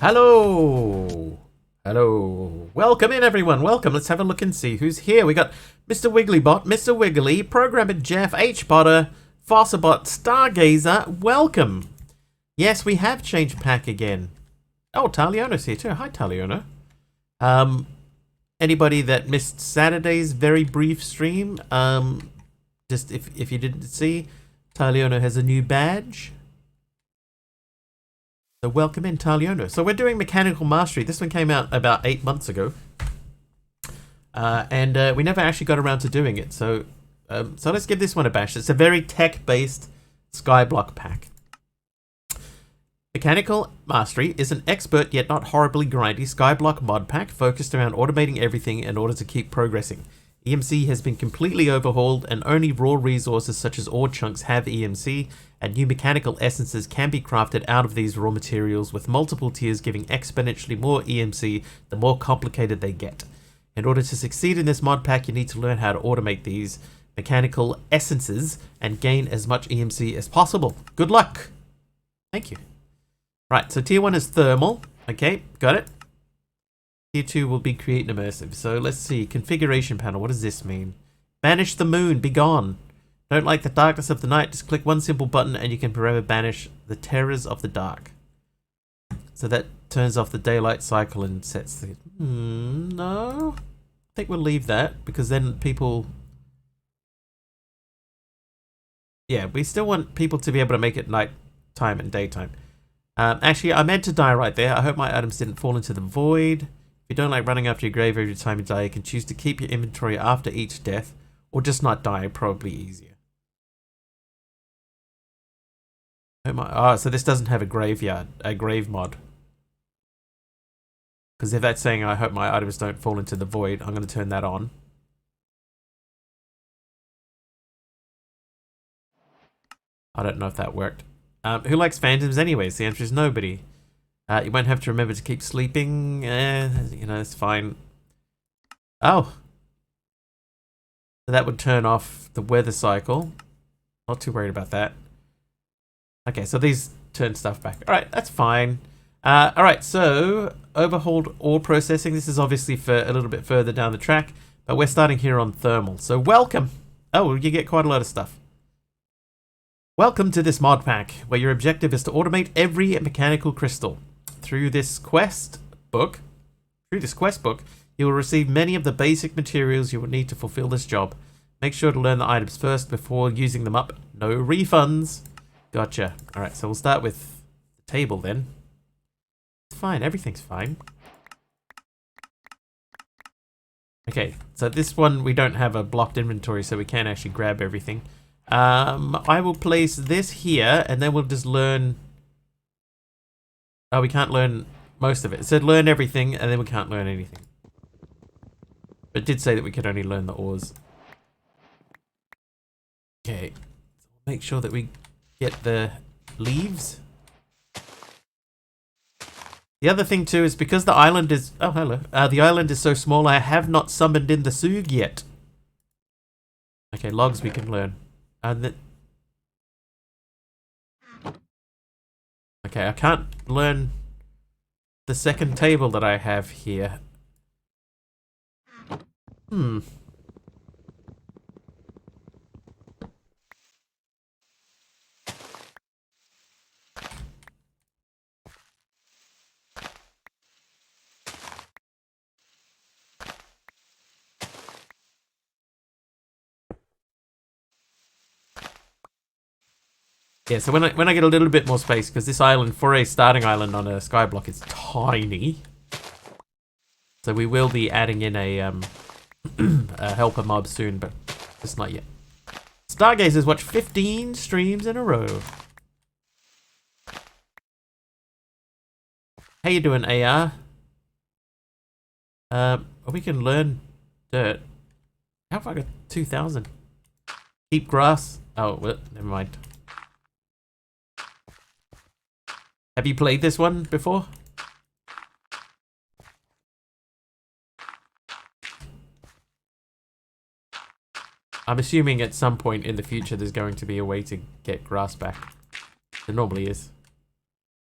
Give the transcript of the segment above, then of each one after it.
Hello! Hello. Welcome in, everyone. Welcome. Let's have a look and see who's here. We got Mr. Wigglybot, Mr. Wiggly, Programmer Jeff, H-Botter, Fosserbot, Stargazer. Welcome. Yes, we have changed pack again. Oh, Taliona's here too. Hi, Taliona. Anybody that missed Saturday's very brief stream, just if you didn't see, Taliona has a new badge. So welcome in, Taliona. So we're doing Mechanical Mastery. This one came out about 8 months ago. And we never actually got around to doing it. So let's give this one a bash. It's a very tech-based Skyblock pack. Mechanical Mastery is an expert yet not horribly grindy Skyblock mod pack focused around automating everything in order to keep progressing. EMC has been completely overhauled and only raw resources such as ore chunks have EMC, and new mechanical essences can be crafted out of these raw materials with multiple tiers giving exponentially more EMC the more complicated they get. In order to succeed in this mod pack, you need to learn how to automate these mechanical essences and gain as much EMC as possible. Good luck! Thank you. Right, so tier 1 is thermal. Okay, got it. Tier 2 will be create and immersive. So let's see, configuration panel, what does this mean? Banish the moon, be gone. Don't like the darkness of the night, just click one simple button and you can forever banish the terrors of the dark. So that turns off the daylight cycle and sets the... no? I think we'll leave that, because then people... yeah, we still want people to be able to make it night time and daytime. Actually, I meant to die right there. I hope my items didn't fall into the void. If you don't like running after your grave every time you die, you can choose to keep your inventory after each death, or just not die, probably easier. Oh, so this doesn't have a graveyard, a grave mod. Because if that's saying I hope my items don't fall into the void, I'm going to turn that on. I don't know if that worked. Who likes phantoms anyways? The answer is nobody. You won't have to remember to keep sleeping. You know, it's fine. Oh. So that would turn off the weather cycle. Not too worried about that. Okay, so these turn stuff back. Alright, that's fine. Alright, so overhauled ore processing. This is obviously for a little bit further down the track, but we're starting here on thermal. So welcome. Oh, you get quite a lot of stuff. Welcome to this mod pack, where your objective is to automate every mechanical crystal. Through this quest book, you will receive many of the basic materials you will need to fulfill this job. Make sure to learn the items first before using them up. No refunds. Gotcha. Alright, so we'll start with the table then. It's fine, everything's fine. Okay, so this one we don't have a blocked inventory, so we can't actually grab everything. I will place this here, and then we'll just learn... oh, we can't learn most of it. It said learn everything, and then we can't learn anything. But it did say that we could only learn the ores. Okay. Make sure that we get the leaves. The other thing too is because the island is... oh, hello. The island is so small, I have not summoned in the Soog yet. Okay, logs we can learn. Okay, I can't learn the second table that I have here. Yeah, so when I get a little bit more space, because this island, for a starting island on a skyblock, is tiny. So we will be adding in a helper mob soon, but just not yet. Stargazers watch 15 streams in a row. How you doing, AR? We can learn dirt. How have I got 2,000? Keep grass. Oh, well, never mind. Have you played this one before? I'm assuming at some point in the future there's going to be a way to get grass back. There normally is.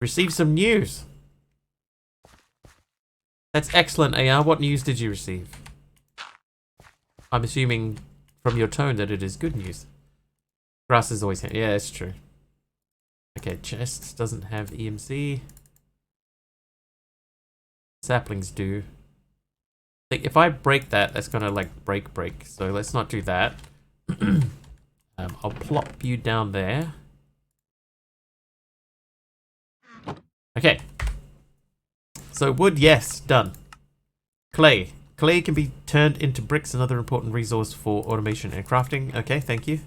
Receive some news. That's excellent, AR. What news did you receive? I'm assuming from your tone that it is good news. Grass is always... Yeah, it's true. Okay, chests doesn't have EMC. Saplings do. Like, if I break that, that's gonna like break. So let's not do that. I'll plop you down there. Okay. So wood, yes, done. Clay. Clay can be turned into bricks, another important resource for automation and crafting. Okay, thank you.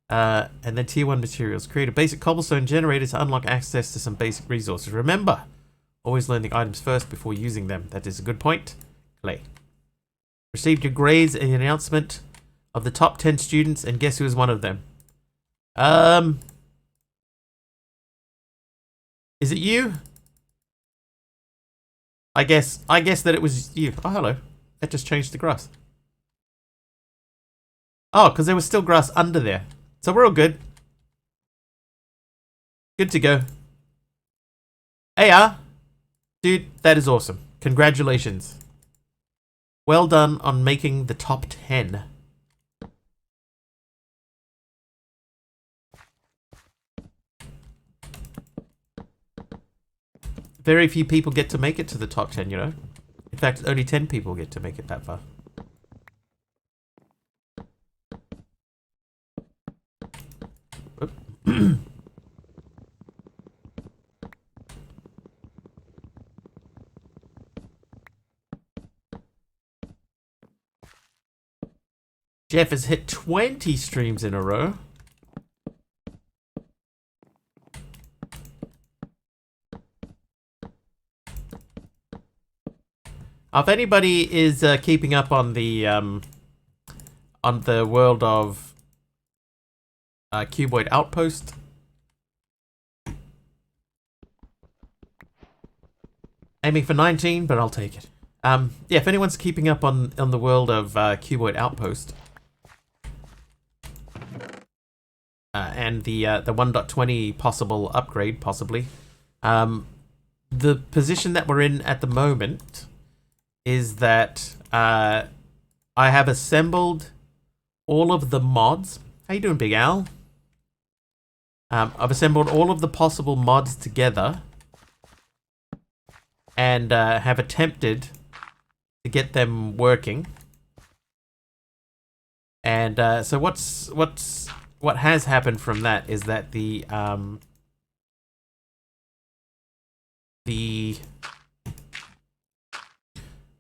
And then tier 1 materials. Create a basic cobblestone generator to unlock access to some basic resources. Remember, always learn the items first before using them. That is a good point. Clay. Received your grades and the announcement of the top 10 students, and guess who was one of them? Is it you? I guess that it was you. Oh, hello. That just changed the grass. Oh, because there was still grass under there. So we're all good. Good to go. AR. Dude, that is awesome. Congratulations. Well done on making the top 10. Very few people get to make it to the top 10, you know? In fact, only 10 people get to make it that far. Jeff has hit 20 streams in a row. If anybody is keeping up on the world of Cuboid Outpost, aiming for 19, but I'll take it. Yeah, if anyone's keeping up on the world of Cuboid Outpost and the 1.20 possible upgrade, possibly, the position that we're in at the moment is that I have assembled all of the mods. How you doing, Big Al? I've assembled all of the possible mods together and have attempted to get them working. And so what has happened from that is that the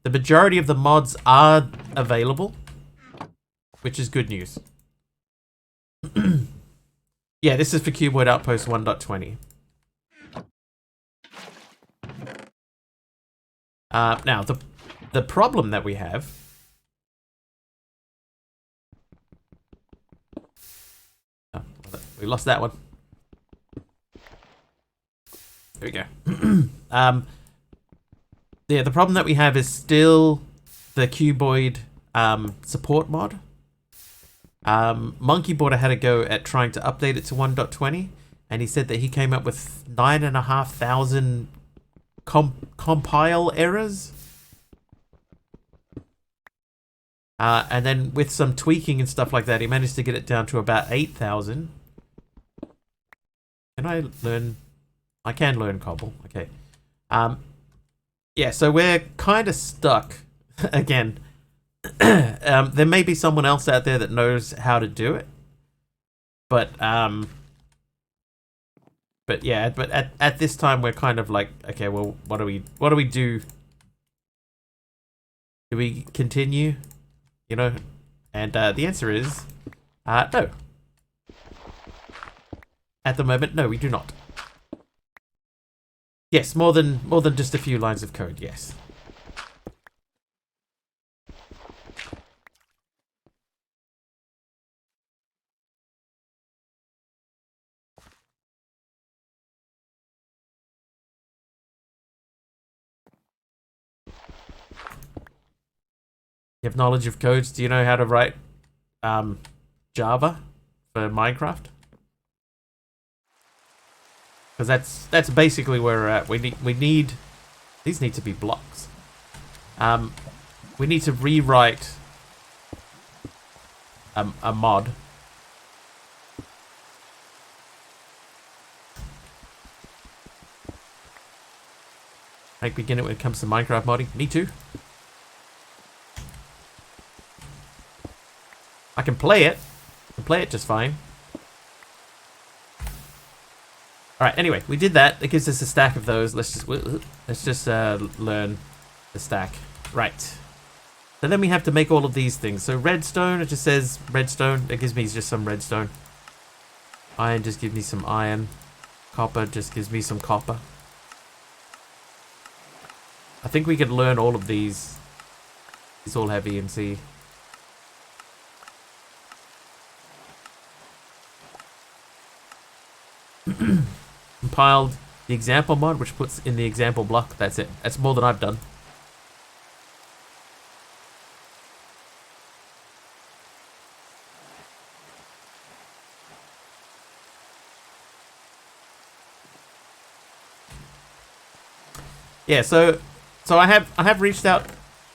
majority of the mods are available, which is good news. Yeah, this is for Cuboid Outpost 1.20. Now, the problem that we have... Oh, we lost that one. There we go. Yeah, the problem that we have is still the Cuboid support mod. Monkey Border had a go at trying to update it to 1.20, and he said that he came up with 9,500 compile errors. And then with some tweaking and stuff like that, he managed to get it down to about 8,000. Can I learn? I can learn Cobble. Okay. Yeah, so we're kind of stuck again. There may be someone else out there that knows how to do it, but yeah, but at this time we're kind of like, okay, well, what do we do? Do we continue? You know, and the answer is no. At the moment, no, we do not. Yes, more than just a few lines of code. Yes. You have knowledge of codes. Do you know how to write Java for Minecraft? Because that's basically where we're at. We need these need to be blocks. We need to rewrite a mod. Make beginner when it comes to Minecraft modding. Me too. I can play it. I can play it just fine. Alright, anyway, we did that. That gives us a stack of those. Let's just learn the stack. Right. So then we have to make all of these things. So redstone, it just says redstone. It gives me just some redstone. Iron just gives me some iron. Copper just gives me some copper. I think we could learn all of these. These all have EMC. Compiled the example mod, which puts in the example block. That's it. That's more than I've done. Yeah, so I have reached out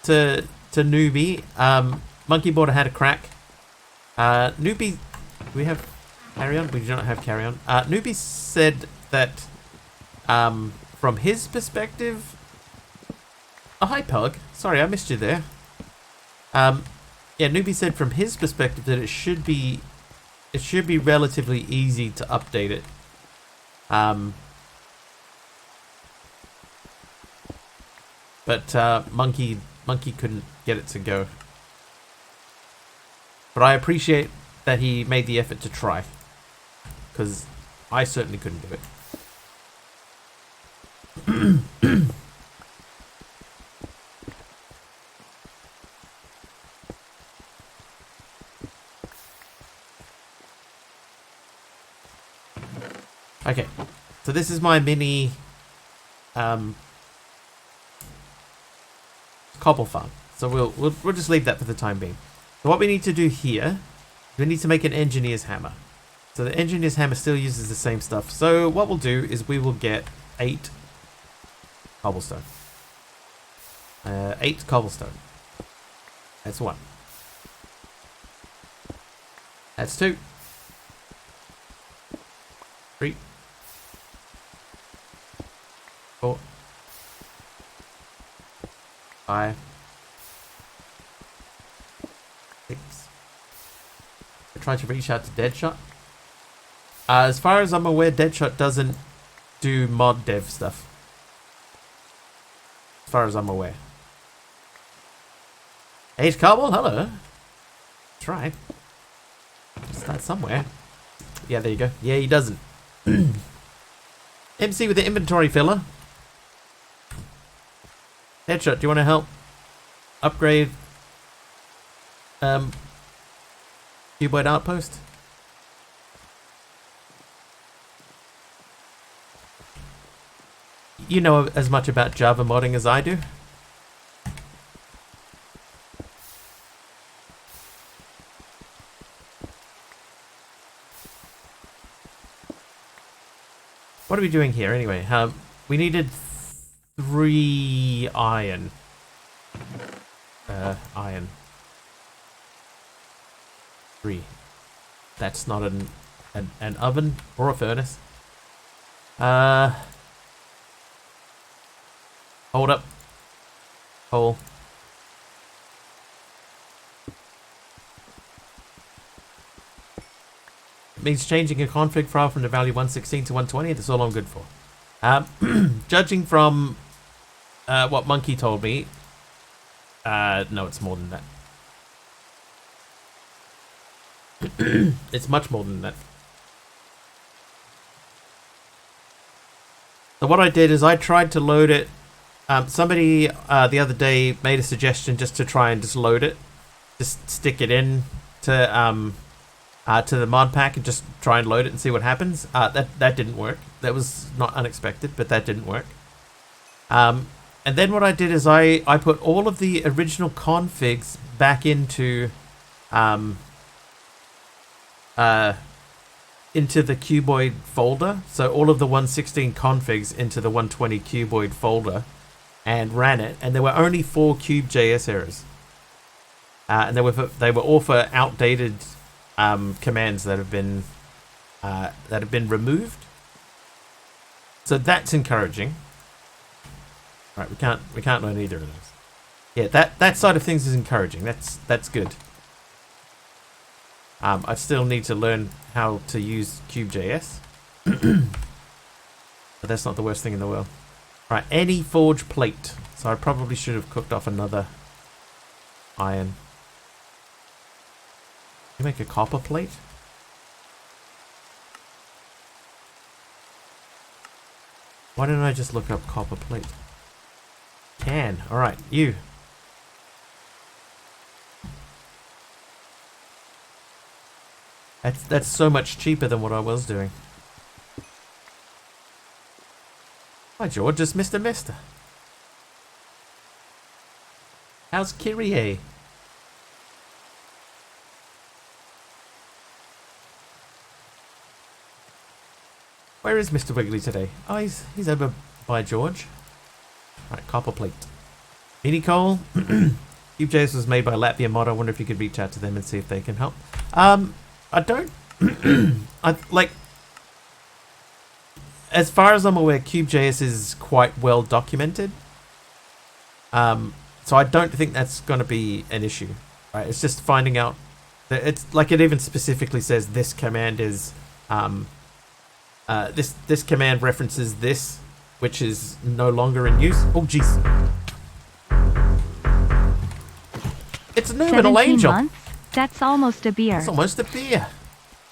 to Newbie. Monkey Border had a crack. Newbie, do we have carry on? We do not have carry on. Newbie said that from his perspective. Oh, hi Pug. Sorry, I missed you there. Yeah, Newbie said from his perspective that it should be relatively easy to update it. But Monkey couldn't get it to go. But I appreciate that he made the effort to try, because I certainly couldn't do it. Okay, so this is my mini cobble farm. So we'll just leave that for the time being. So what we need to do here, we need to make an engineer's hammer. So the engineer's hammer still uses the same stuff. So what we'll do is we will get 8 cobblestone. 8 cobblestone. That's 1. That's 2. 3. 4. 5. 6. I tried to reach out to Deadshot. As far as I'm aware, Deadshot doesn't do mod dev stuff. As far as I'm aware. 8 cobble, hello. That's right. Start somewhere. Yeah, there you go. Yeah, he doesn't. MC with the inventory filler. Headshot, do you want to help upgrade Cuboid Outpost? You know as much about Java modding as I do. What are we doing here anyway? We needed 3 iron. Iron. 3. That's not an oven or a furnace. Hold up. Hole. It means changing a config file from the value 116 to 120. That's all I'm good for. Judging from what Monkey told me, no, it's more than that. It's much more than that. So what I did is I tried to load it. Somebody the other day made a suggestion just to try and just load it, just stick it in to the mod pack and just try and load it and see what happens. That didn't work. That was not unexpected, but that didn't work. And then what I did is I put all of the original configs back into the cuboid folder. So all of the 116 configs into the 120 cuboid folder. and ran it, and there were only 4 Cube.js errors. And they were all for outdated commands that have been removed. So that's encouraging. Right, we can't learn either of those. Yeah, that side of things is encouraging. That's good. I still need to learn how to use Cube.js. But that's not the worst thing in the world. Right, any forge plate. So I probably should have cooked off another iron. You make a copper plate? Why didn't I just look up copper plate? Can. Alright, you. That's so much cheaper than what I was doing. Hi George, it's Mr. Mister. How's Kyrie? Where is Mr. Wiggly today? Oh, he's over by George. Right, copper plate. Mini coal. Cube.js was made by Latvia Mod. I wonder if you could reach out to them and see if they can help. I don't. As far as I'm aware, Cube.js is quite well documented. So I don't think that's going to be an issue. Right? It's just finding out. It's like it even specifically says this command is. This command references this, which is no longer in use. Oh, jeez. It's a Numinal Angel. Months? That's almost a beer. It's almost a beer.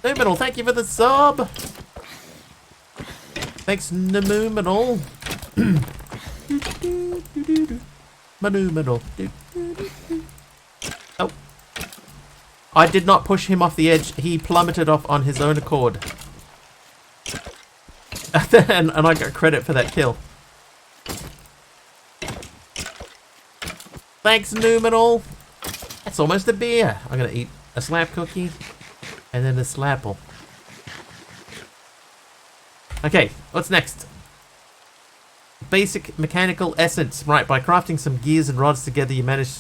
Numinal, thank you for the sub. Thanks, Numinal. Numinal. Oh. I did not push him off the edge. He plummeted off on his own accord. and I got credit for that kill. Thanks, Numinal. That's almost a beer. I'm gonna eat a slab cookie and then a slapple. Okay, what's next? Basic mechanical essence. Right, by crafting some gears and rods together, you manage.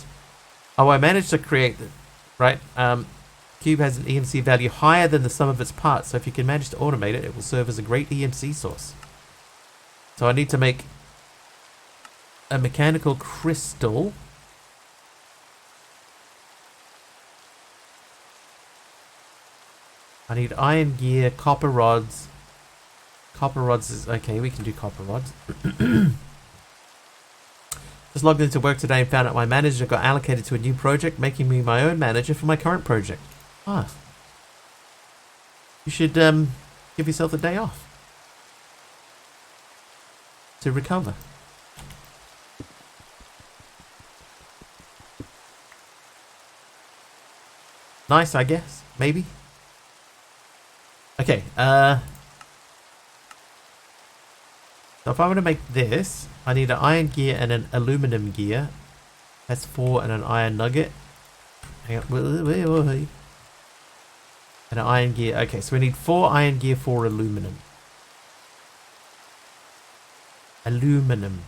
Oh, I managed to create it. Right. Cube has an EMC value higher than the sum of its parts, so if you can manage to automate it, it will serve as a great EMC source. So I need to make a mechanical crystal. I need iron gear, copper rods. Copper rods is okay, we can do copper rods. Just logged into work today and found out my manager got allocated to a new project, making me my own manager for my current project. Ah. You should give yourself a day off to recover. Nice, I guess. Maybe. Okay, so if I want to make this, I need an iron gear and an aluminum gear. That's 4 and an iron nugget. Hang on. And an iron gear. Okay, so we need 4 iron gear, 4 aluminum. Aluminum.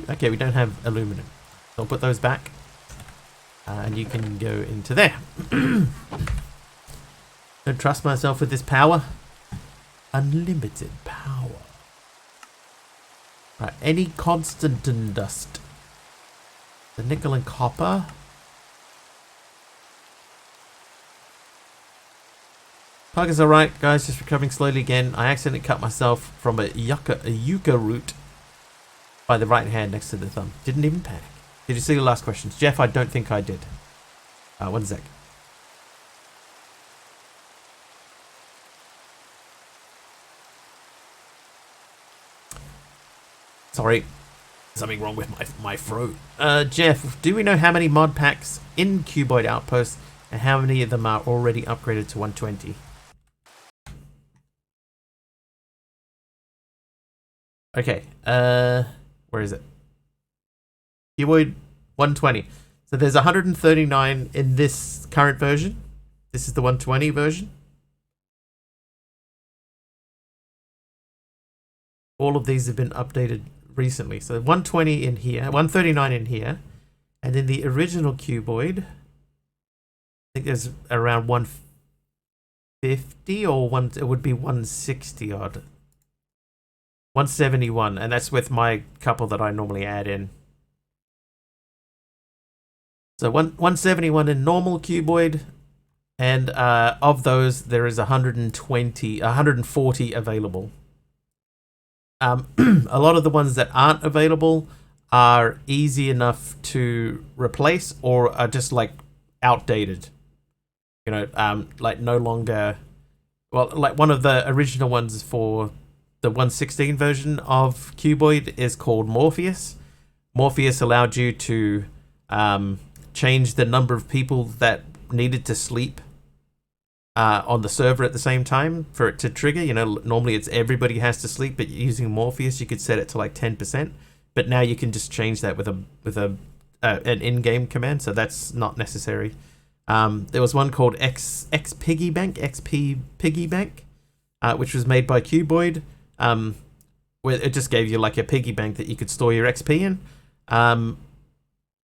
Okay, we don't have aluminum. So I'll put those back. And you can go into there. Don't trust myself with this power. Unlimited power. Right, any constant and dust. The nickel and copper. Plug is alright, guys, just recovering slowly again. I accidentally cut myself from a yucca root by the right hand next to the thumb. Didn't even panic. Did you see the last questions? Jeff, I don't think I did. 1 sec. Sorry. Something wrong with my throat. Jeff, do we know how many mod packs in Cuboid Outpost and how many of them are already upgraded to 120? Okay, where is it? Cuboid 120. So there's 139 in this current version. This is the 120 version. All of these have been updated recently. So 120 in here, 139 in here, and in the original cuboid, I think there's around 150 or it would be 160 odd. 171, and that's with my couple that I normally add in. So 171 in normal cuboid, and of those there is 140 available. A lot of the ones that aren't available are easy enough to replace or are just like outdated. You know, like no longer. Well, like one of the original ones for the 116 version of cuboid is called Morpheus. Morpheus allowed you to change the number of people that needed to sleep on the server at the same time for it to trigger. You know, normally it's everybody has to sleep, but using Morpheus you could set it to like 10%. But now you can just change that with an in-game command, so that's not necessary. There was one called XP Piggy Bank, which was made by Cuboid, where it just gave you like a piggy bank that you could store your XP in.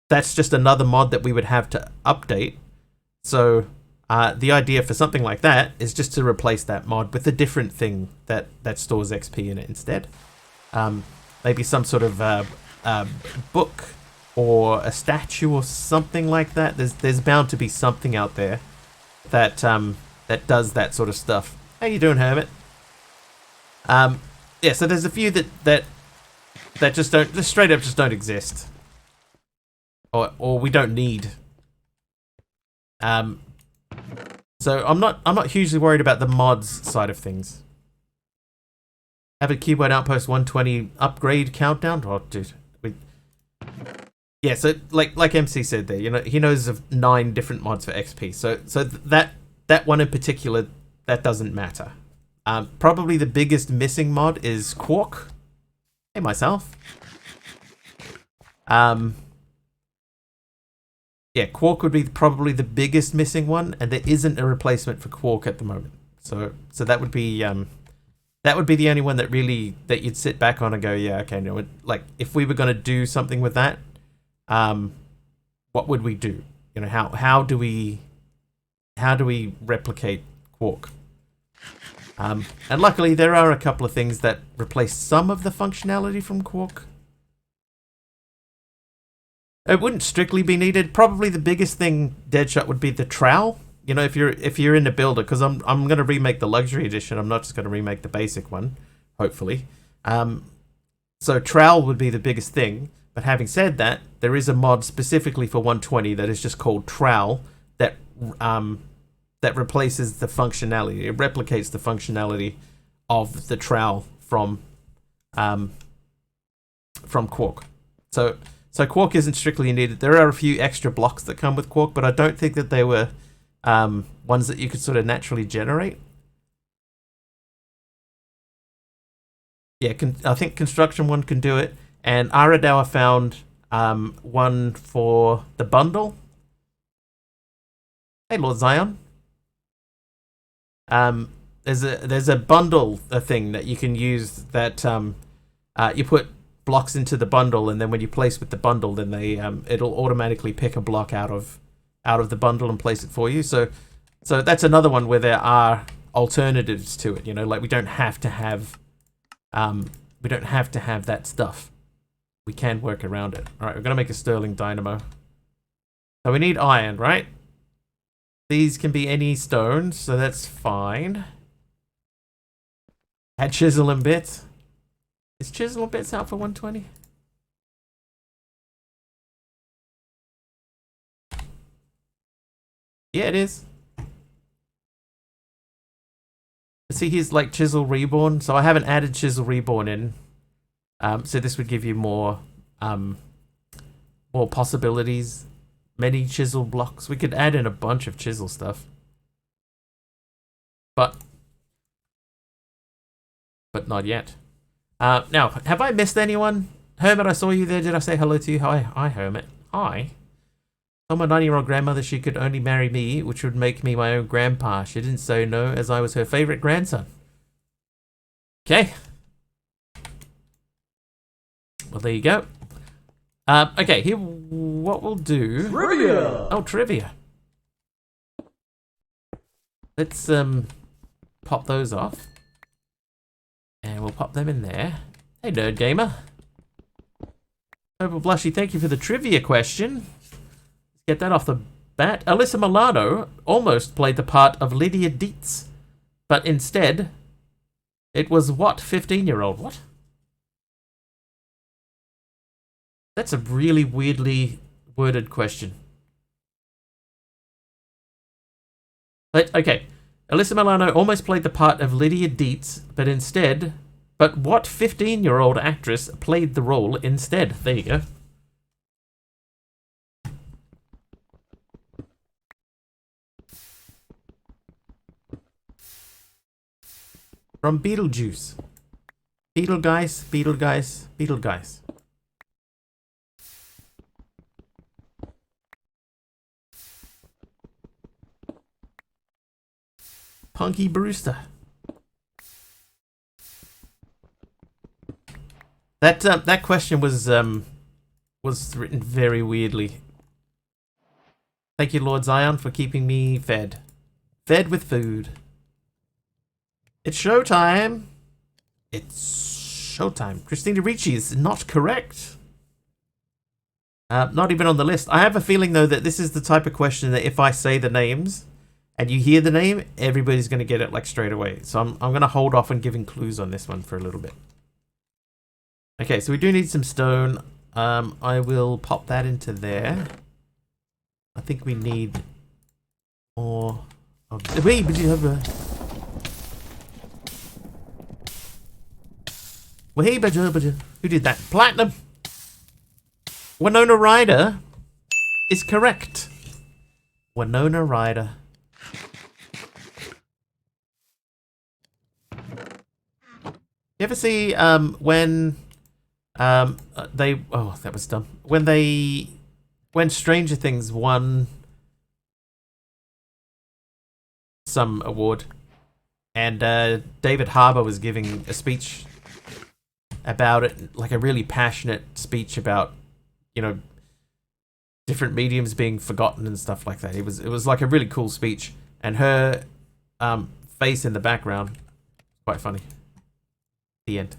That's just another mod that we would have to update. So the idea for something like that is just to replace that mod with a different thing that stores XP in it instead. Maybe some sort of book or a statue or something like that. There's bound to be something out there that that does that sort of stuff. How you doing, Hermit? Yeah, so there's a few that just straight up just don't exist, or we don't need. So I'm not hugely worried about the mods side of things. Have a Cuboid Outpost 120 upgrade countdown. Oh, dude. Yeah, so like MC said there, you know, he knows of 9 different mods for XP. So that one in particular, that doesn't matter. Probably the biggest missing mod is Quark. Hey, myself. Yeah, Quark would be probably the biggest missing one, and there isn't a replacement for Quark at the moment. So that would be the only one that you'd sit back on and go, yeah, okay, no, like if we were going to do something with that, what would we do? You know, how do we replicate Quark? And luckily there are a couple of things that replace some of the functionality from Quark. It wouldn't strictly be needed. Probably the biggest thing, Deadshot, would be the trowel. You know, if you're in the builder, because I'm going to remake the luxury edition. I'm not just going to remake the basic one, hopefully. So trowel would be the biggest thing. But having said that, there is a mod specifically for 120 that is just called trowel that replaces the functionality. It replicates the functionality of the trowel from Quark. So Quark isn't strictly needed. There are a few extra blocks that come with Quark, but I don't think that they were ones that you could sort of naturally generate. Yeah, I think Construction 1 can do it. And Aradawa found one for the bundle. Hey, Lord Zion. There's a bundle thing that you can use that you put blocks into the bundle, and then when you place with the bundle, then it'll automatically pick a block out of the bundle and place it for you. So that's another one where there are alternatives to it. You know, like we don't have to have that stuff. We can work around it. All right, we're gonna make a Sterling Dynamo. So we need iron, right? These can be any stones, so that's fine. Add chisel and bits. Is chisel and bits out for 120? Yeah, it is. See, here's like Chisel Reborn. So I haven't added Chisel Reborn in. So this would give you more possibilities. Many chisel blocks. We could add in a bunch of chisel stuff. But not yet. Now, have I missed anyone? Hermit, I saw you there. Did I say hello to you? Hi, Hermit. Hi. Told my 9-year-old grandmother she could only marry me, which would make me my own grandpa. She didn't say no, as I was her favorite grandson. Okay. Well, there you go. Okay, here, what we'll do... Trivia! Oh, trivia. Let's, pop those off. And we'll pop them in there. Hey, Nerd Gamer. Purple Blushy, thank you for the trivia question. Let's get that off the bat. Alyssa Milano almost played the part of Lydia Dietz, but instead, it was what 15-year-old? What? That's a really weirdly worded question. But, okay. Alyssa Milano almost played the part of Lydia Dietz, but what 15-year-old actress played the role instead? There you go. From Beetlejuice. Beetlegeist. Punky Brewster. That question was written very weirdly. Thank you, Lord Zion, for keeping me fed. Fed with food. It's showtime. It's showtime. Christina Ricci is not correct. Not even on the list. I have a feeling, though, that this is the type of question that if I say the names and you hear the name, everybody's going to get it like straight away. So I'm going to hold off on giving clues on this one for a little bit. Okay, so we do need some stone. I will pop that into there. I think we need more of... Wait, but you have a... Wait, but who did that? Platinum! Winona Ryder is correct. Winona Ryder. You ever see when they... Oh, that was dumb. When Stranger Things won some award and David Harbour was giving a speech about it, like a really passionate speech about, you know, different mediums being forgotten and stuff like that. It was like a really cool speech, and her face in the background, quite funny. The end.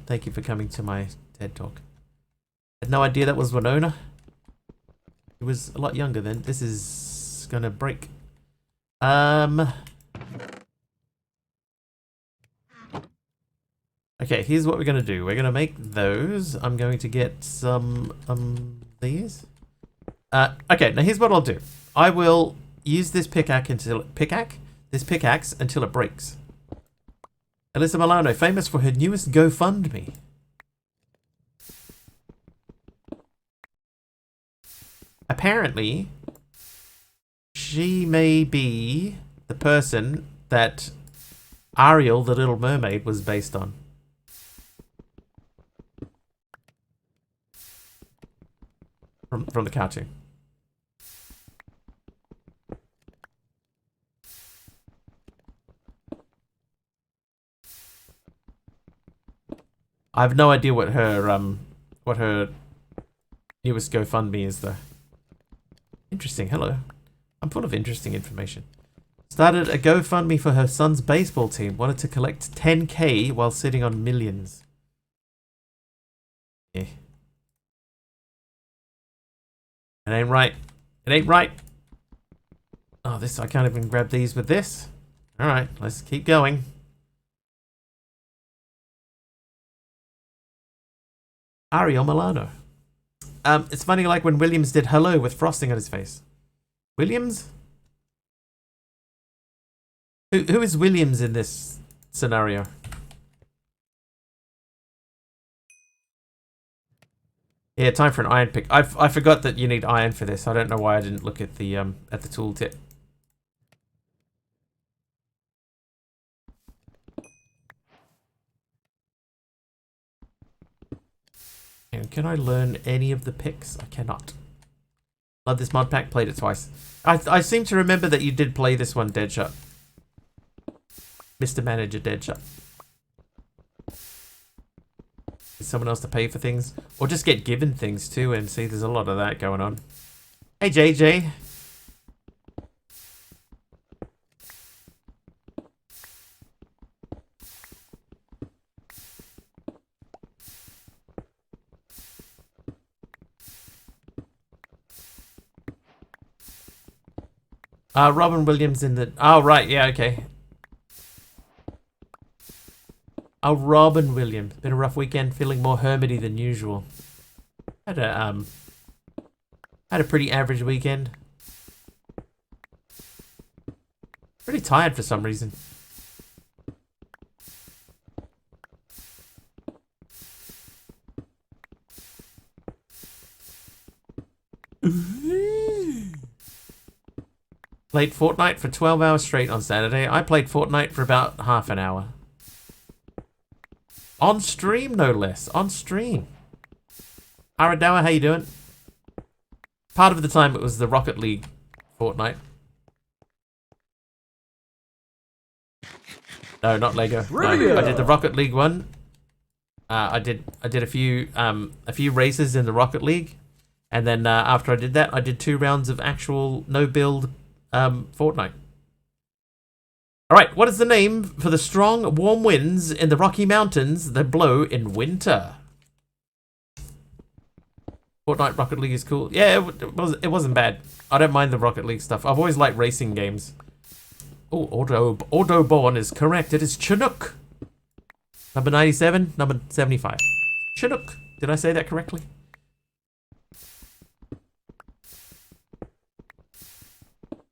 Thank you for coming to my TED Talk. Had no idea that was Winona. It was a lot younger then. This is gonna break. Okay, here's what we're gonna do. We're gonna make those. I'm going to get some these. Okay, now here's what I'll do. I will use this pickaxe until it breaks. Alyssa Milano, famous for her newest GoFundMe. Apparently, she may be the person that Ariel, the Little Mermaid, was based on. From the cartoon. I have no idea what her newest GoFundMe is though. Interesting. Hello. I'm full of interesting information. Started a GoFundMe for her son's baseball team. Wanted to collect 10K while sitting on millions. Yeah. It ain't right. It ain't right. Oh, this, I can't even grab these with this. Alright, let's keep going. Ariel Milano. It's funny, like when Williams did hello with frosting on his face. Williams? Who is Williams in this scenario? Yeah, time for an iron pick. I forgot that you need iron for this. I don't know why I didn't look at the tooltip. And can I learn any of the picks? I cannot. Love this mod pack. Played it twice. I seem to remember that you did play this one, Deadshot. Mr. Manager Deadshot. Get someone else to pay for things. Or just get given things too, MC. There's a lot of that going on. Hey, JJ. Robin Williams in the... Oh, right. Yeah, okay. Oh, Robin Williams. Been a rough weekend, feeling more hermity than usual. Had a pretty average weekend. Pretty tired for some reason. Played Fortnite for 12 hours straight on Saturday. I played Fortnite for about half an hour. On stream, no less. On stream. Aradawa, how you doing? Part of the time it was the Rocket League Fortnite. No, not Lego. No, I did the Rocket League one. I did a few races in the Rocket League, and then after I did that, I did 2 rounds of actual no build Fortnite. All right, what is the name for the strong, warm winds in the Rocky Mountains that blow in winter? Fortnite Rocket League is cool. Yeah, it wasn't bad. I don't mind the Rocket League stuff. I've always liked racing games. Oh, Autoborn is correct. It is Chinook. Number 97, number 75. Chinook. Did I say that correctly?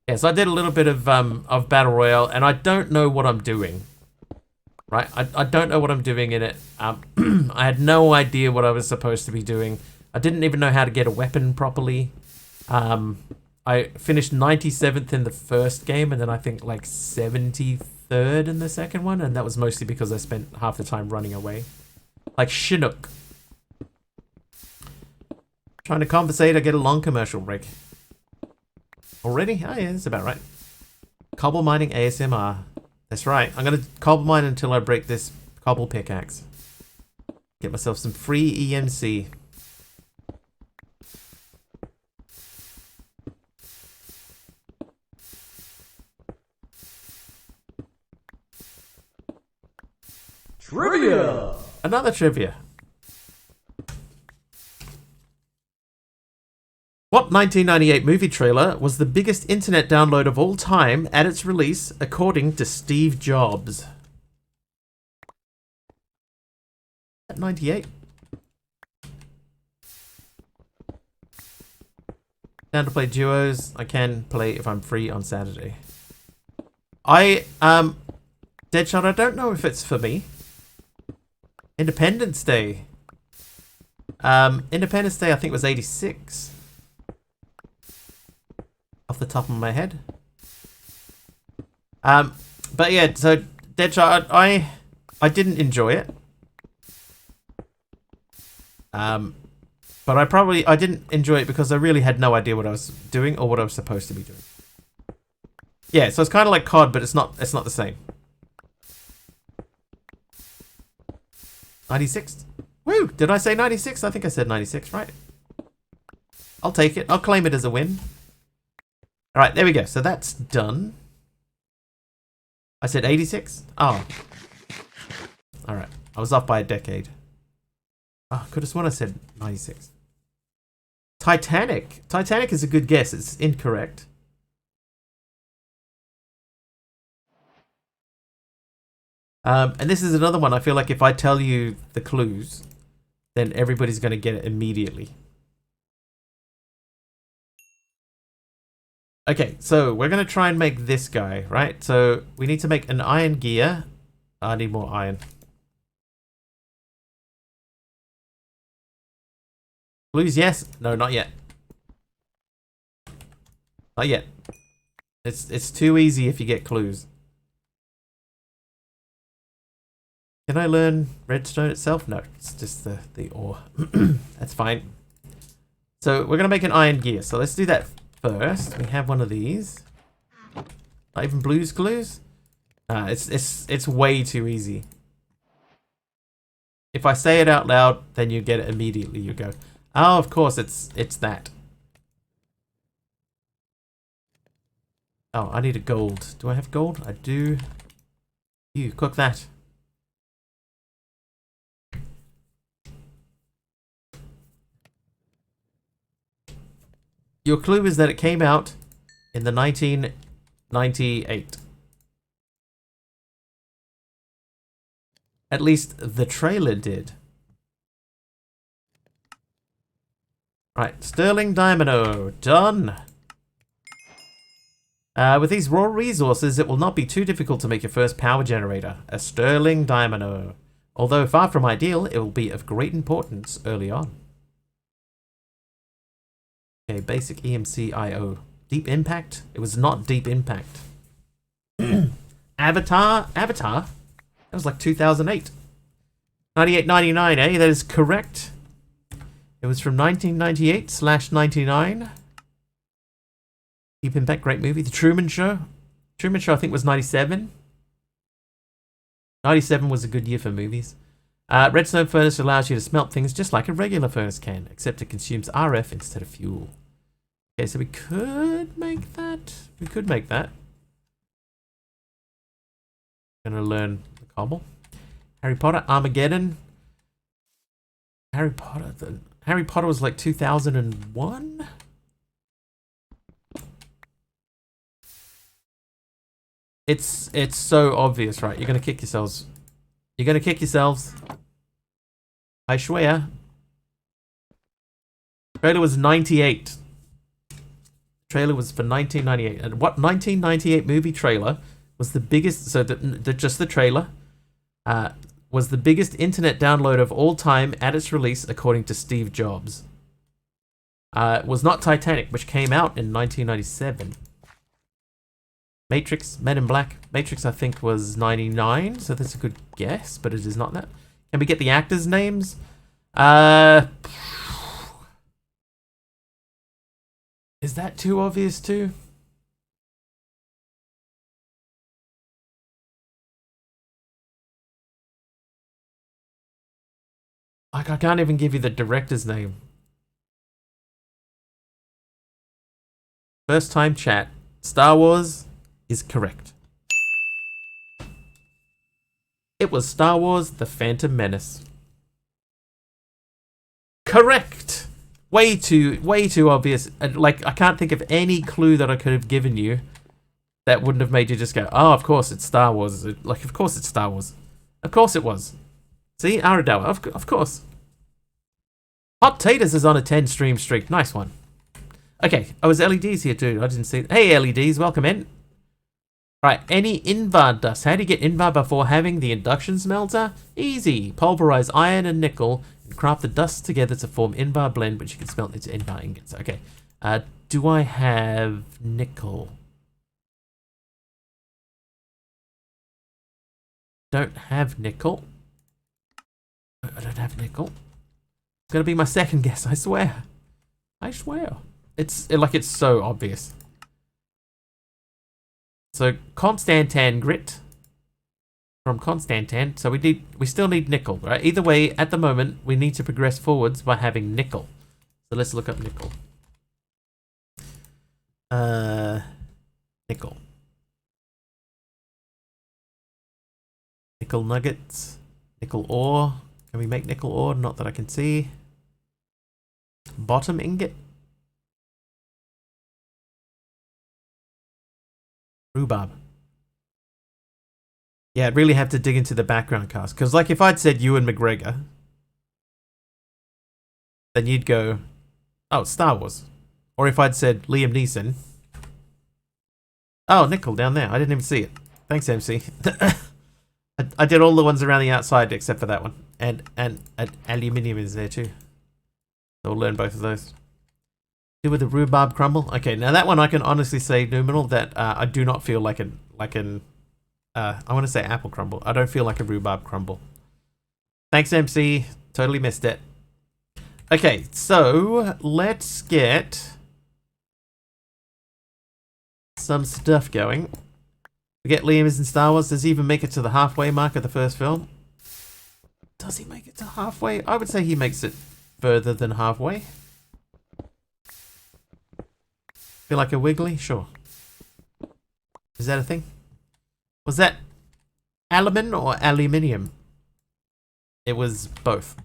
Yeah, so I did a little bit of Battle Royale, and I don't know what I'm doing. Right? I don't know what I'm doing in it. I had no idea what I was supposed to be doing. I didn't even know how to get a weapon properly. I finished 97th in the first game, and then I think like 73rd in the second one, and that was mostly because I spent half the time running away. Like Chinook. Trying to compensate, I get a long commercial break. Already? Oh yeah, that's about right. Cobble mining ASMR. That's right. I'm going to cobble mine until I break this cobble pickaxe. Get myself some free EMC. Trivia! Another trivia. What 1998 movie trailer was the biggest internet download of all time at its release, according to Steve Jobs? At 98. Down to play duos. I can play if I'm free on Saturday. Deadshot, I don't know if it's for me. Independence Day. Independence Day I think was 86. Off the top of my head. But yeah, so Deadshot, I didn't enjoy it. But I didn't enjoy it because I really had no idea what I was doing or what I was supposed to be doing. Yeah, so it's kind of like COD, but it's not the same. 96? Woo! Did I say 96? I think I said 96, right? I'll take it. I'll claim it as a win. Alright, there we go. So that's done. I said 86? Oh. Alright. I was off by a decade. Oh, could have sworn I said 96. Titanic. Titanic is a good guess. It's incorrect. And this is another one. I feel like if I tell you the clues, then everybody's going to get it immediately. Okay, so we're going to try and make this guy, right? So we need to make an iron gear. I need more iron. Clues, yes? No, not yet. Not yet. It's too easy if you get clues. Can I learn redstone itself? No, it's just the ore. That's fine. So we're going to make an iron gear. So let's do that first. We have one of these. Not even Blue's Clues? It's way too easy. If I say it out loud, then you get it immediately. You go, oh, of course, it's that. Oh, I need a gold. Do I have gold? I do. You cook that. Your clue is that it came out in the 1998. At least the trailer did. Right, Sterling Dynamo. Done. With these raw resources, it will not be too difficult to make your first power generator. A Sterling Dynamo. Although far from ideal, it will be of great importance early on. Okay, basic EMC IO. Deep Impact? It was not Deep Impact. Avatar? Avatar? That was like 2008. 98.99, eh? That is correct. It was from 1998/99. Deep Impact, great movie. The Truman Show? Truman Show, I think, was 97. 97 was a good year for movies. Redstone furnace allows you to smelt things just like a regular furnace can, except it consumes RF instead of fuel. Okay, so we could make that. We could make that. Gonna learn the cobble. Harry Potter, Armageddon. Harry Potter was like 2001? It's so obvious, right? You're gonna kick yourselves. You're gonna kick yourselves. I swear. Trailer was 98. Trailer was for 1998. And what 1998 movie trailer was the biggest? So just the trailer was the biggest internet download of all time at its release, according to Steve Jobs. It was not Titanic, which came out in 1997. Matrix, Men in Black. Matrix, I think, was 99, so that's a good guess, but it is not that. Can we get the actors' names? Is that too obvious too? Like, I can't even give you the director's name. First time chat. Star Wars is correct. It was Star Wars: The Phantom Menace. Correct! Way too obvious. Like, I can't think of any clue that I could have given you that wouldn't have made you just go, oh, of course it's Star Wars. Like, of course it's Star Wars. Of course it was. See? Aradawa, of course. Hot Taters is on a 10 stream streak. Nice one. Okay, oh, is LEDs here too? I didn't see it. Hey, LEDs, welcome in. Right, any Invar dust. How do you get Invar before having the induction smelter? Easy. Pulverize iron and nickel and craft the dusts together to form Invar blend, which you can smelt into Invar ingots. Okay. Do I have nickel? Don't have nickel. I don't have nickel. It's gonna be my second guess, I swear. I swear. It's so obvious. So Constantan grit from Constantan. So we still need nickel, right? Either way, at the moment, we need to progress forwards by having nickel. So let's look up nickel. Nickel. Nickel nuggets. Nickel ore. Can we make nickel ore? Not that I can see. Bottom ingot. Rhubarb. Yeah, I'd really have to dig into the background cast. Because, like, if I'd said Ewan McGregor, then you'd go, oh, Star Wars. Or if I'd said Liam Neeson. Oh, nickel down there. I didn't even see it. Thanks, MC. I did all the ones around the outside except for that one. And aluminium is there too. So we'll learn both of those. Do with the rhubarb crumble. Okay, now that one I can honestly say, Numinal, that I do not feel like an I want to say apple crumble. I don't feel like a rhubarb crumble. Thanks, MC. Totally missed it. Okay, so let's get some stuff going. We get Liam is in Star Wars. Does he even make it to the halfway mark of the first film? Does he make it to halfway? I would say he makes it further than halfway. Feel like a wiggly? Sure. Is that a thing? Was that aluminium or aluminium? It was both.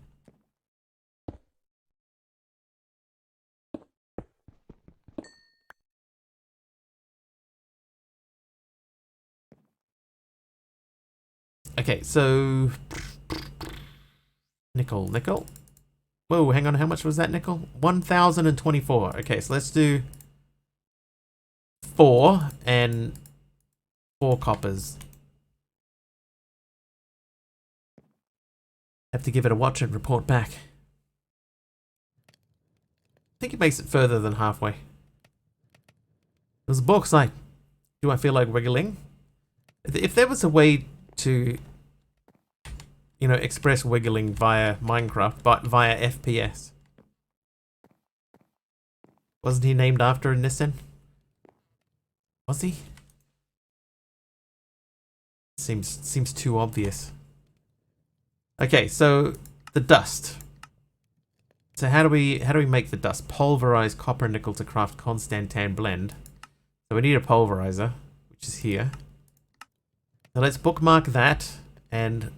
Okay, so nickel. Whoa, hang on, how much was that nickel? 1,024. Okay, so let's do 4 and 4 coppers. Have to give it a watch and report back. I think it makes it further than halfway. There's a bauxite. Do I feel like wiggling? If there was a way to, you know, express wiggling via Minecraft, but via FPS. Wasn't he named after a Nissan? Was he? Seems too obvious. Okay, so the dust. So how do we make the dust? Pulverize copper and nickel to craft Constantan blend. So we need a pulverizer, which is here. So let's bookmark that and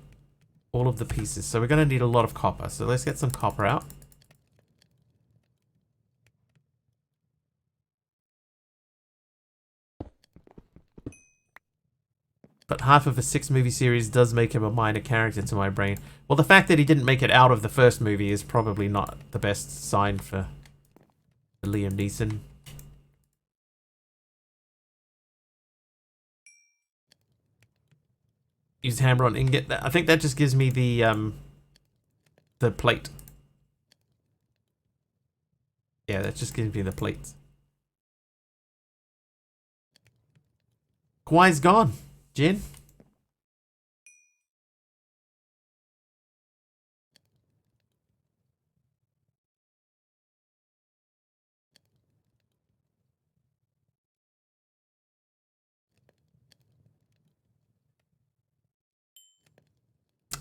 all of the pieces. So we're going to need a lot of copper. So let's get some copper out. But half of a 6-movie series does make him a minor character to my brain. Well, the fact that he didn't make it out of the first movie is probably not the best sign for Liam Neeson. Use hammer on ingot. I think that just gives me the plate. Yeah, that just gives me the plates. Kwai's gone. Jin?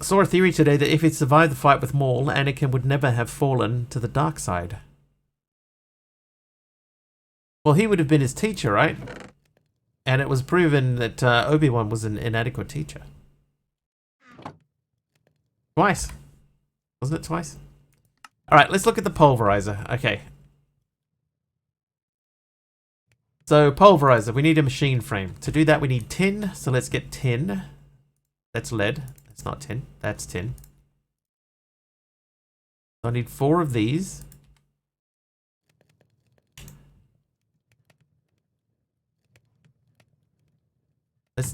Saw a theory today that if he'd survived the fight with Maul, Anakin would never have fallen to the dark side. Well, he would have been his teacher, right? And it was proven that Obi-Wan was an inadequate teacher. Twice. Wasn't it twice? Alright, let's look at the pulverizer. Okay. So, pulverizer, we need a machine frame. To do that, we need tin. So let's get tin. That's lead. That's not tin. That's tin. So I need 4 of these.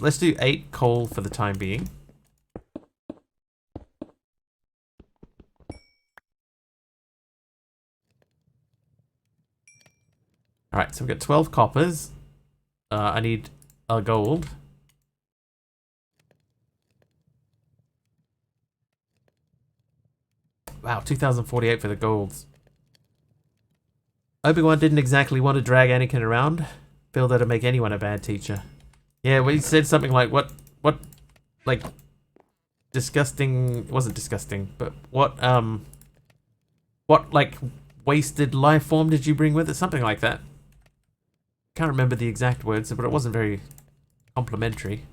Let's do 8 coal for the time being. Alright, so we've got 12 coppers. I need a gold. Wow, 2,048 for the golds. Obi-Wan didn't exactly want to drag Anakin around. Feel that'd make anyone a bad teacher. Yeah, well, he said something like, what, like, disgusting, it wasn't disgusting, but what, like, wasted life form did you bring with it? Something like that. Can't remember the exact words, but it wasn't very complimentary.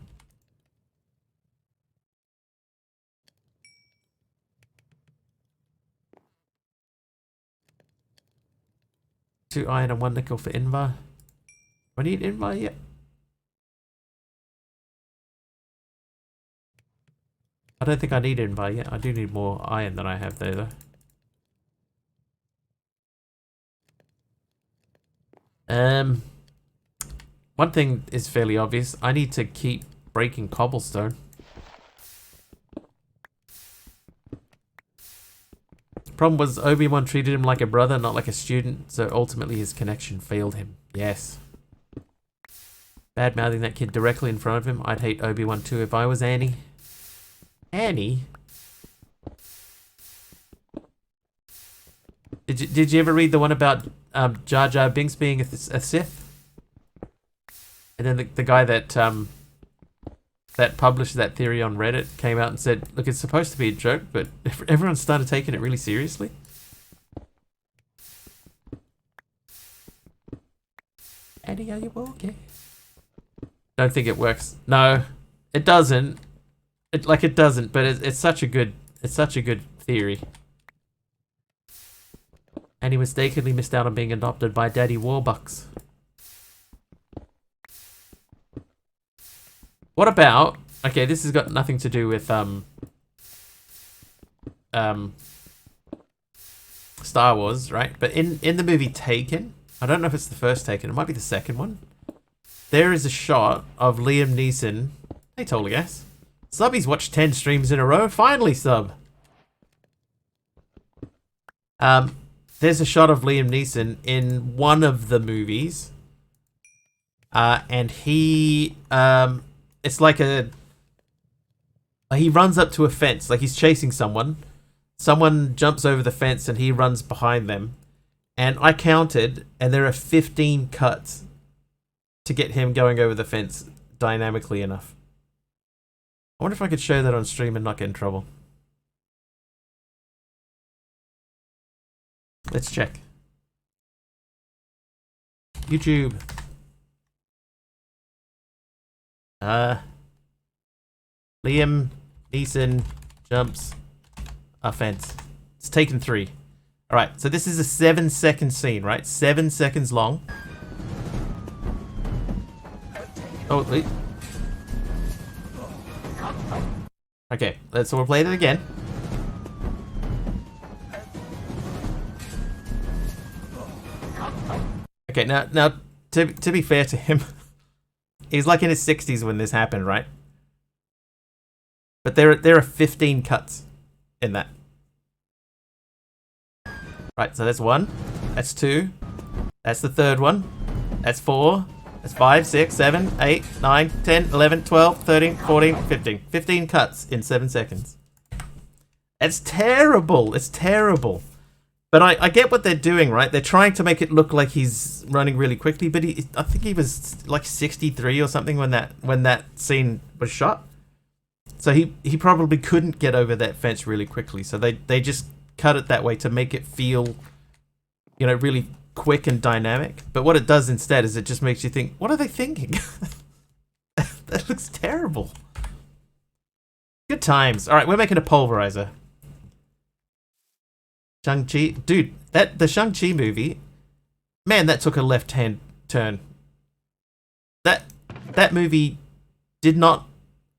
Two iron and 1 nickel for Invar. Do I need Invar yet? I don't think I need Invar yet. I do need more iron than I have there, though. One thing is fairly obvious. I need to keep breaking cobblestone. Problem was Obi-Wan treated him like a brother, not like a student, so ultimately his connection failed him. Yes. Bad-mouthing that kid directly in front of him. I'd hate Obi-Wan too if I was Annie. Annie? Did you ever read the one about Jar Jar Binks being a Sith? And then the guy that that published that theory on Reddit came out and said, look, it's supposed to be a joke, but everyone started taking it really seriously. Eddie, are you okay? Don't think it works. No, it doesn't. It doesn't, but it's such a good theory. And he mistakenly missed out on being adopted by Daddy Warbucks. What about... Okay, this has got nothing to do with Star Wars, right? But in the movie Taken, I don't know if it's the first Taken, it might be the second one. There is a shot of Liam Neeson. Hey, totally guess. Subby's watched 10 streams in a row. Finally, Sub. There's a shot of Liam Neeson in one of the movies. And he... it's like a... He runs up to a fence, like he's chasing someone. Someone jumps over the fence and he runs behind them. And I counted, and there are 15 cuts to get him going over the fence dynamically enough. I wonder if I could show that on stream and not get in trouble. Let's check. YouTube. Liam Neeson jumps a fence. It's Taken 3. Alright, so this is a 7-second scene, right? 7 seconds long. Oh, wait. Okay, so we'll play it again. Okay, now to be fair to him, he's like in his 60s when this happened, right? But there are 15 cuts in that. Right, so that's 1, that's 2, that's the third one, that's 4, that's 5, 6, 7, 8, 9, 10, 11, 12, 13, 14, 15. 15 cuts in 7 seconds. It's terrible. It's terrible. But I get what they're doing, right? They're trying to make it look like he's running really quickly, but I think he was like 63 or something when that scene was shot. So he probably couldn't get over that fence really quickly. So they just cut it that way to make it feel, you know, really quick and dynamic. But what it does instead is it just makes you think, what are they thinking? That looks terrible. Good times. All right, we're making a pulverizer. Shang-Chi, dude, the Shang-Chi movie, man, that took a left-hand turn. That movie did not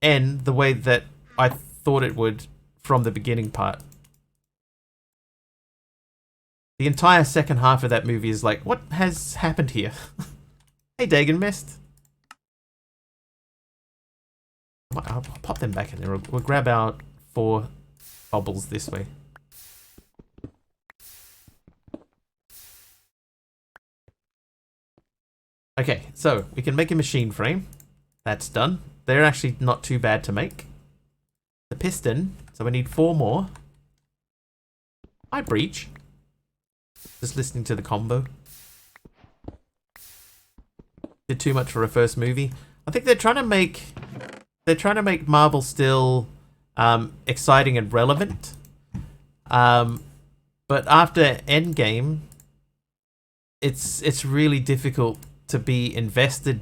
end the way that I thought it would from the beginning part. The entire second half of that movie is like, what has happened here? Hey, Dagon Mist. I'll pop them back in there. We'll grab out 4 bubbles this way. Okay, so we can make a machine frame. That's done. They're actually not too bad to make. The piston, so we need 4 more. Hi, Breach. Just listening to the combo. Did too much for a first movie. I think they're trying to make Marvel still exciting and relevant. But after Endgame, it's really difficult to be invested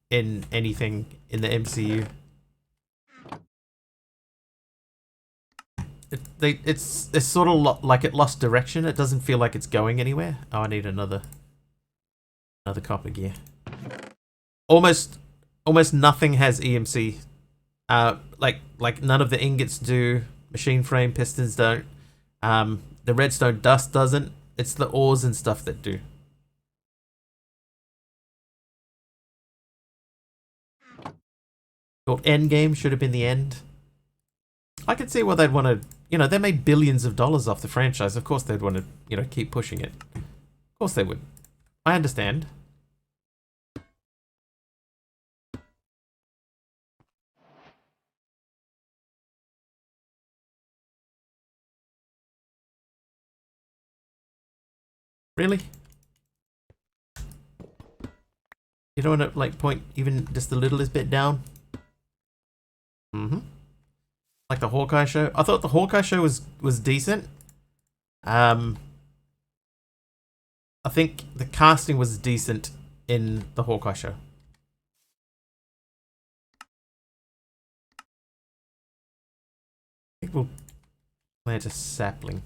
in anything in the MCU. It's sort of like it lost direction. It doesn't feel like it's going anywhere. Oh, I need another copper gear. Almost nothing has EMC. Like none of the ingots do. Machine frame pistons don't. The redstone dust doesn't. It's the ores and stuff that do. Thought Endgame should have been the end. I can see why they'd want to, you know, they made billions of dollars off the franchise. Of course they'd want to, you know, keep pushing it. Of course they would. I understand. Really? You don't want to, like, point even just the littlest bit down? Mm-hmm. Like the Hawkeye show. I thought the Hawkeye show was decent. I think the casting was decent in the Hawkeye show. I think we'll plant a sapling.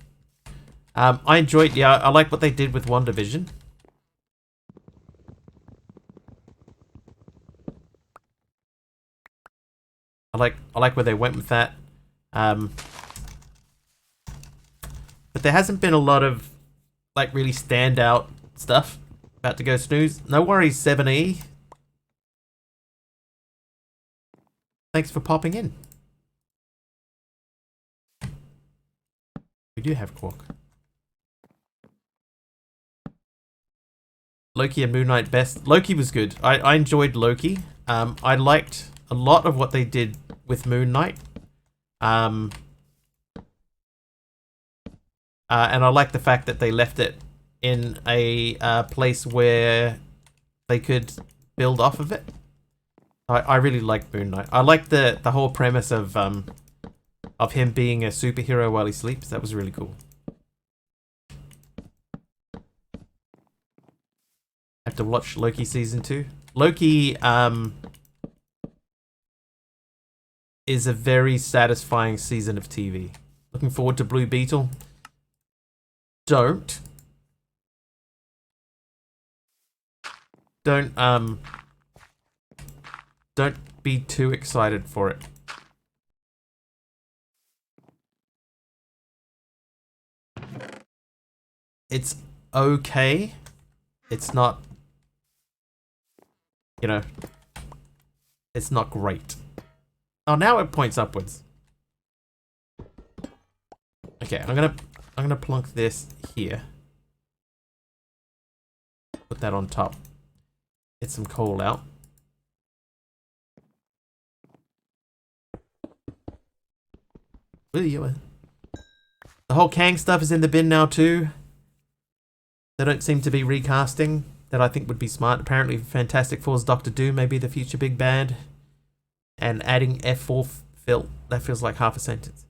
I enjoyed, yeah, I like what they did with WandaVision. I like where they went with that. But there hasn't been a lot of like really standout stuff. About to go snooze. No worries, 7E. Thanks for popping in. We do have Quark. Loki and Moon Knight best. Loki was good. I enjoyed Loki. I liked a lot of what they did with Moon Knight. And I like the fact that they left it in a place where they could build off of it. I really liked Moon Knight. I liked the whole premise of him being a superhero while he sleeps. That was really cool. I have to watch Loki season 2. Loki is a very satisfying season of TV. Looking forward to Blue Beetle. Don't be too excited for it. It's okay. It's not, you know, it's not great. Oh, now it points upwards. Okay, I'm gonna plunk this here. Put that on top. Get some coal out. The whole Kang stuff is in the bin now too. They don't seem to be recasting. That I think would be smart. Apparently Fantastic Four's Doctor Doom may be the future big bad. And adding F4 Phil. That feels like half a sentence.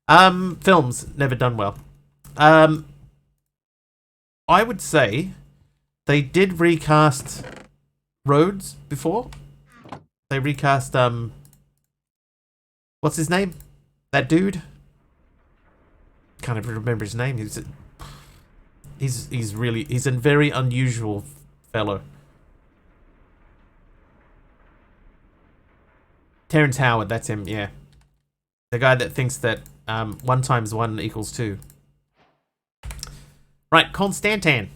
Films, never done well. I would say they did recast Rhodes before. They recast, what's his name? That dude? Can't even remember his name. He's a very unusual fellow. Terrence Howard, that's him, yeah. The guy that thinks that 1 times 1 equals 2. Right, Constantin.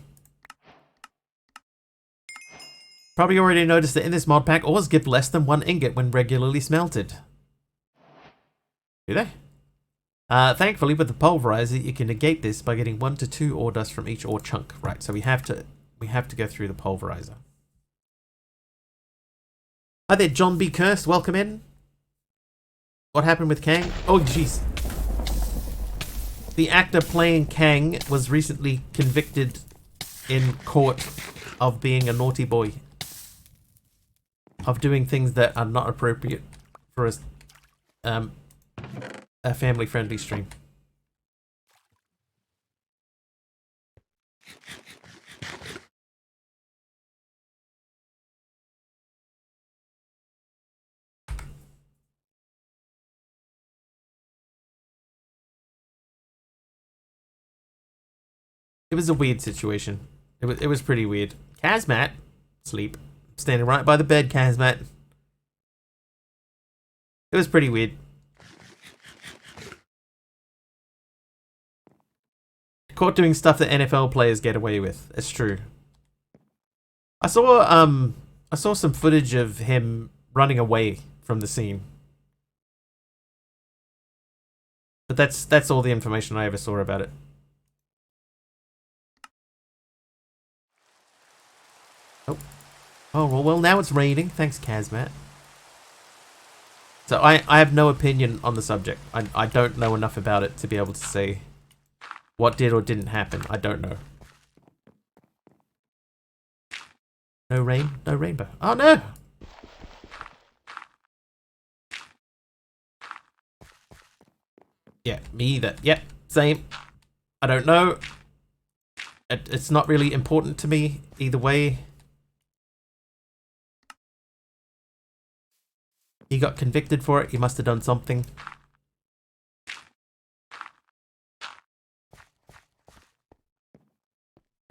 Probably already noticed that in this mod pack, ores give less than 1 ingot when regularly smelted. Do they? Thankfully, with the pulverizer, you can negate this by getting 1 to 2 ore dust from each ore chunk. Right, so we have to go through the pulverizer. Hi there, John B. Cursed. Welcome in. What happened with Kang? Oh, jeez. The actor playing Kang was recently convicted in court of being a naughty boy. Of doing things that are not appropriate for a family-friendly stream. It was a weird situation. It was pretty weird. Kazmat, sleep. Standing right by the bed, Kazmat. It was pretty weird. Caught doing stuff that NFL players get away with. It's true. I saw some footage of him running away from the scene. But that's all the information I ever saw about it. Oh, well, now it's raining. Thanks, Kazmat. So I have no opinion on the subject. I don't know enough about it to be able to say what did or didn't happen. I don't know. No rain, no rainbow. Oh, no! Me either. Yep, same. I don't know. It's not really important to me either way. He got convicted for it. He must have done something.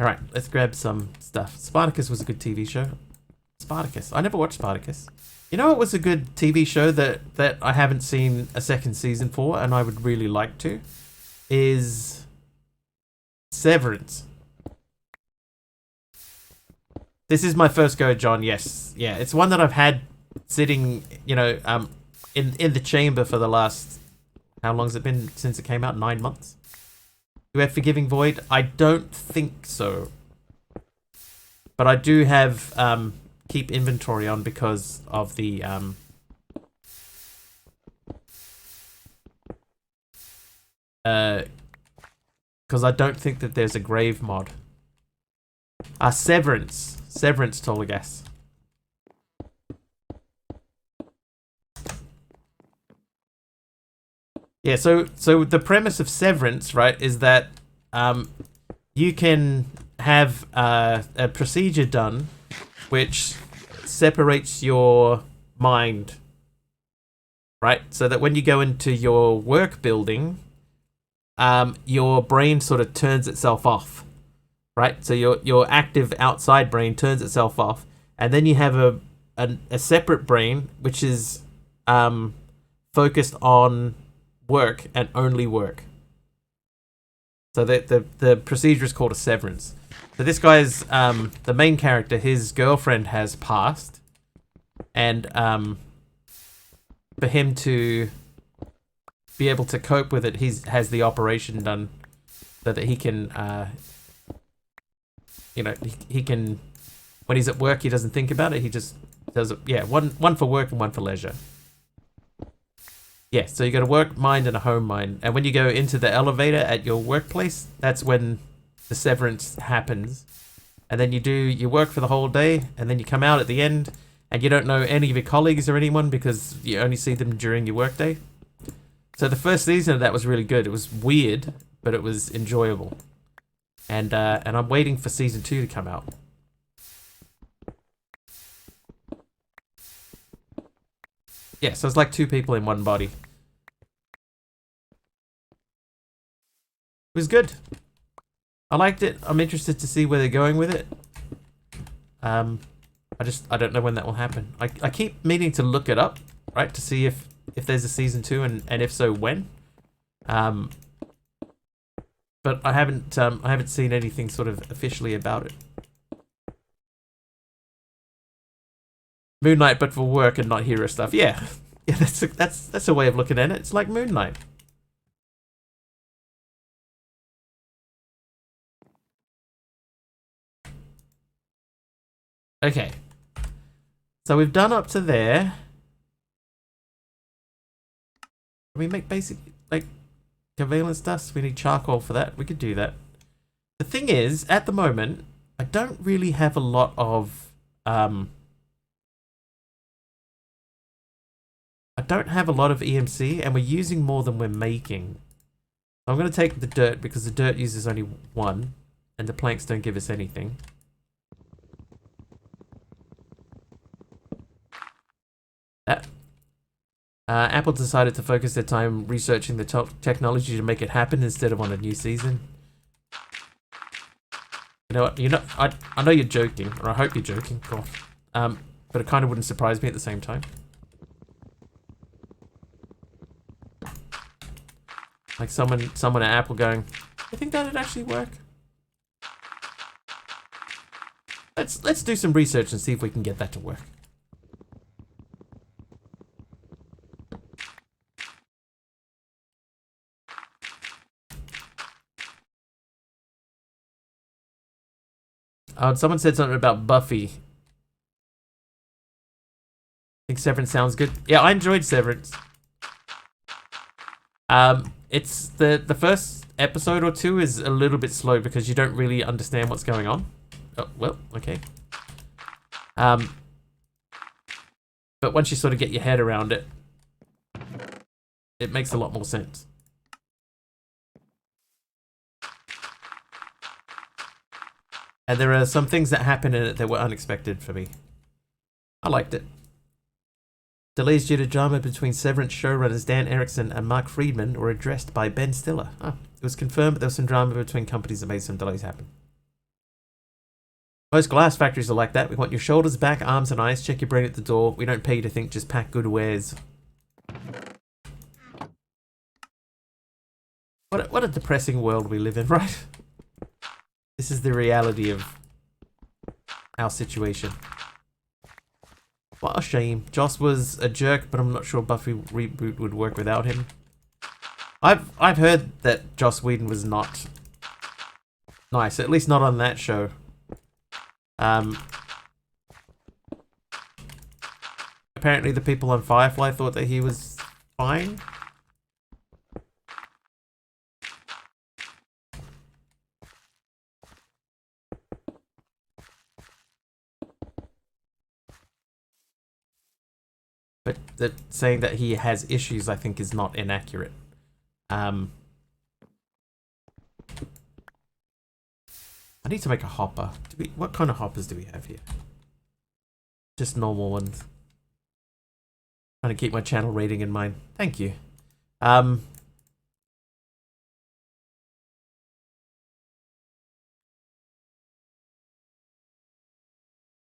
Alright, let's grab some stuff. Spartacus was a good TV show. Spartacus. I never watched Spartacus. You know what was a good TV show that I haven't seen a second season for and I would really like to? Is Severance. This is my first go, John. Yes. Yeah, it's one that I've had sitting, you know, in the chamber for the last... How long's it been since it came out? 9 months? Do we have Forgiving Void? I don't think so. But I do have keep inventory on because of the because I don't think that there's a grave mod. Severance. Severance Tolgas. Yeah, so the premise of Severance, right, is that you can have a procedure done which separates your mind, right? So that when you go into your work building, your brain sort of turns itself off, right? So your active outside brain turns itself off, and then you have a separate brain which is focused on work and only work. So the procedure is called a severance. So this guy's the main character, his girlfriend has passed, and for him to be able to cope with it, has the operation done so that he can you know, he can, when he's at work he doesn't think about it, he just does it. Yeah, one for work and one for leisure. Yeah, so you got a work mind and a home mind. And when you go into the elevator at your workplace, that's when the severance happens. And then you do your work for the whole day, and then you come out at the end, and you don't know any of your colleagues or anyone because you only see them during your workday. So the first season of that was really good. It was weird, but it was enjoyable. And I'm waiting for season 2 to come out. Yeah, so it's like 2 people in one body. It was good. I liked it. I'm interested to see where they're going with it. I don't know when that will happen. I keep meaning to look it up, right, to see if there's a season 2 and if so, when. But I haven't seen anything sort of officially about it. Moon Knight, but for work and not hero stuff. Yeah, yeah, that's a way of looking at it. It's like Moon Knight. Okay, so we've done up to there. Can we make basic like covalence dust? We need charcoal for that. We could do that. The thing is, at the moment, I don't really have a lot of EMC, and we're using more than we're making. So I'm going to take the dirt because the dirt uses only 1, and the planks don't give us anything. That. Apple decided to focus their time researching the technology to make it happen instead of on a new season. You know what? I know you're joking, or I hope you're joking. God. But it kind of wouldn't surprise me at the same time. Like someone at Apple going, I think that'd actually work. Let's do some research and see if we can get that to work. Someone said something about Buffy. I think Severance sounds good. Yeah, I enjoyed Severance. It's the first episode or 2 is a little bit slow because you don't really understand what's going on. Oh, well, okay. But once you sort of get your head around it, it makes a lot more sense. And there are some things that happen in it that were unexpected for me. I liked it. Delays due to drama between Severance showrunners Dan Erickson and Mark Friedman were addressed by Ben Stiller. It was confirmed that there was some drama between companies that made some delays happen. Most glass factories are like that. We want your shoulders, back, arms, and eyes. Check your brain at the door. We don't pay you to think, just pack good wares. What a depressing world we live in, right? This is the reality of our situation. What a shame. Joss was a jerk, but I'm not sure Buffy reboot would work without him. I've heard that Joss Whedon was not nice, at least not on that show. Apparently the people on Firefly thought that he was fine. But saying that he has issues, I think, is not inaccurate. I need to make a hopper. What kind of hoppers do we have here? Just normal ones. Trying to keep my channel rating in mind. Thank you.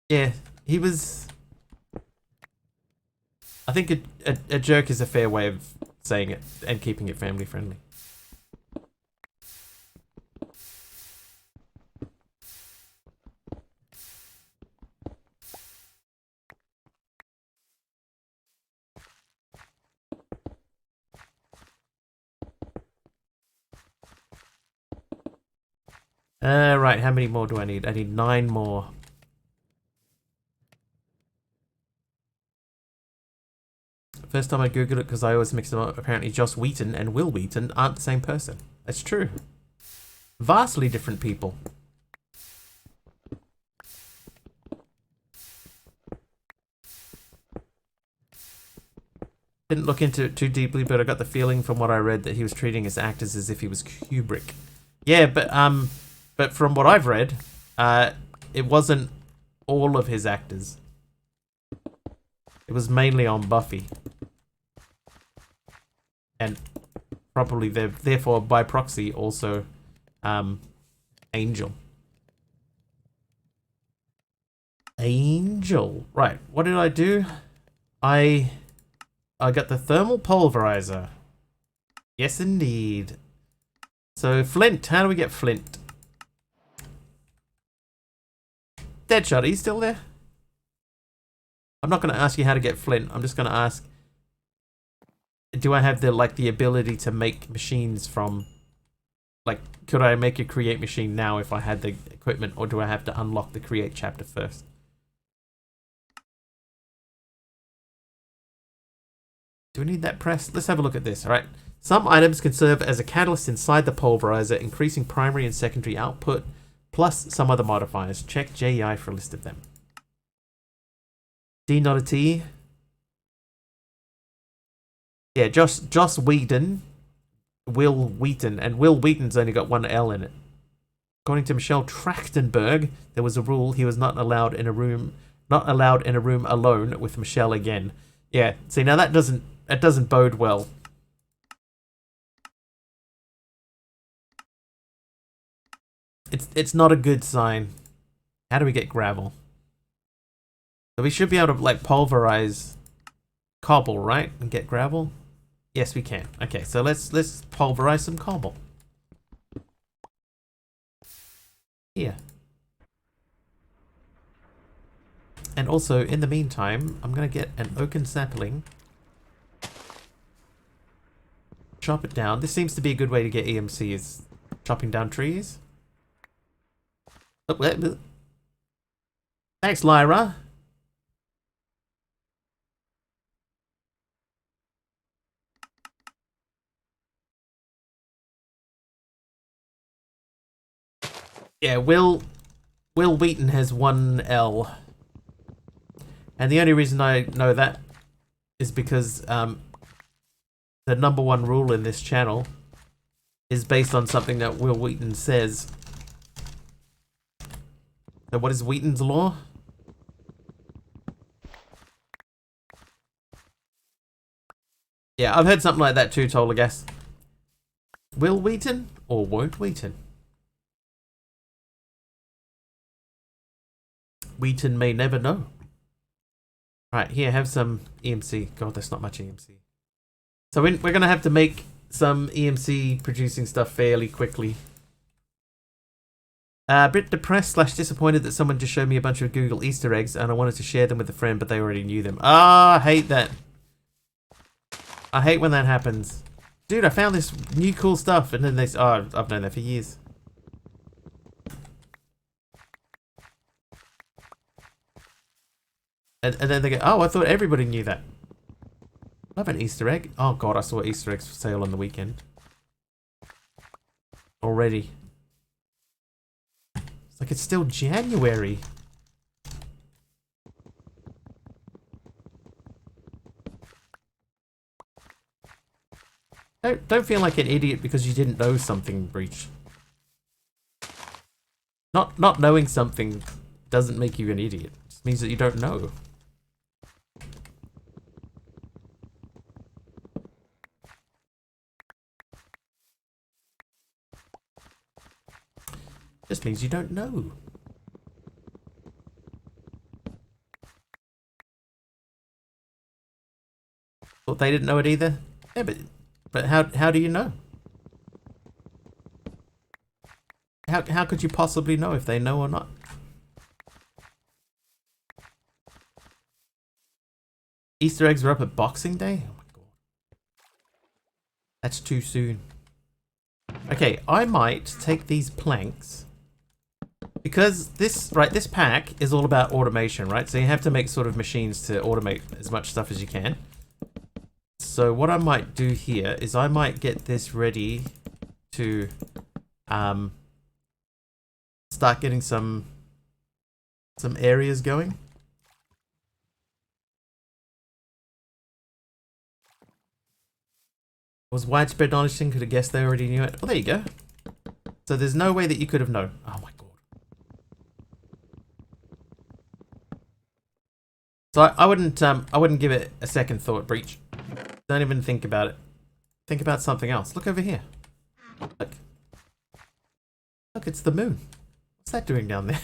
Yeah, he was... I think a jerk is a fair way of saying it and keeping it family friendly. Right, how many more do I need? I need 9 more. First time I googled it because I always mix them up. Apparently Joss Wheaton and Will Wheaton aren't the same person. That's true. Vastly different people. Didn't look into it too deeply, but I got the feeling from what I read that he was treating his actors as if he was Kubrick. Yeah, but from what I've read, it wasn't all of his actors. It was mainly on Buffy. And probably therefore by proxy also Angel. Angel. Right, what did I do? I got the thermal pulverizer. Yes indeed. So Flint, how do we get Flint? Deadshot, are you still there? I'm not going to ask you how to get Flint. I'm just going to ask, do I have the ability to make machines from, could I make a create machine now if I had the equipment, or do I have to unlock the create chapter first? Do we need that pressed? Let's have a look at this, alright? Some items can serve as a catalyst inside the pulverizer, increasing primary and secondary output, plus some other modifiers. Check JEI for a list of them. D not a T. Yeah, Joss Whedon, Will Wheaton, and Will Wheaton's only got 1 L in it. According to Michelle Trachtenberg, there was a rule he was not allowed in a room alone with Michelle again. Yeah, see now that doesn't bode well. It's not a good sign. How do we get gravel? So we should be able to pulverize cobble, right? And get gravel? Yes, we can. Okay, so let's pulverize some cobble. Here. And also, in the meantime, I'm gonna get an oaken sapling. Chop it down. This seems to be a good way to get EMC, is chopping down trees. Oh, thanks, Lyra. Yeah, Will Wheaton has 1 L. And the only reason I know that is because the #1 rule in this channel is based on something that Will Wheaton says. So what is Wheaton's Law? Yeah, I've heard something like that too, Tolagas. Will Wheaton or won't Wheaton? Wheaton may never know. Right, here, have some EMC. God, that's not much EMC. So we're going to have to make some EMC producing stuff fairly quickly. A bit depressed / disappointed that someone just showed me a bunch of Google Easter eggs and I wanted to share them with a friend, but they already knew them. Ah, I hate that. I hate when that happens. Dude, I found this new cool stuff and then they... Oh, I've known that for years. And then they go, oh, I thought everybody knew that. I have an Easter egg. Oh god, I saw Easter eggs for sale on the weekend. Already. It's like it's still January. Don't feel like an idiot because you didn't know something, Breach. Not knowing something doesn't make you an idiot. It just means that you don't know. Just means you don't know. Thought they didn't know it either? Yeah, but how do you know? How could you possibly know if they know or not? Easter eggs are up at Boxing Day? Oh my god. That's too soon. Okay, I might take these planks. Because this pack is all about automation, right? So you have to make sort of machines to automate as much stuff as you can. So what I might do here is I might get this ready to start getting some areas going. Was widespread knowledge thing, could have guessed they already knew it. Well, there you go. So there's no way that you could have known. Oh my god. So I wouldn't give it a second thought, Breach. Don't even think about it. Think about something else. Look over here. Look. Look, it's the moon. What's that doing down there?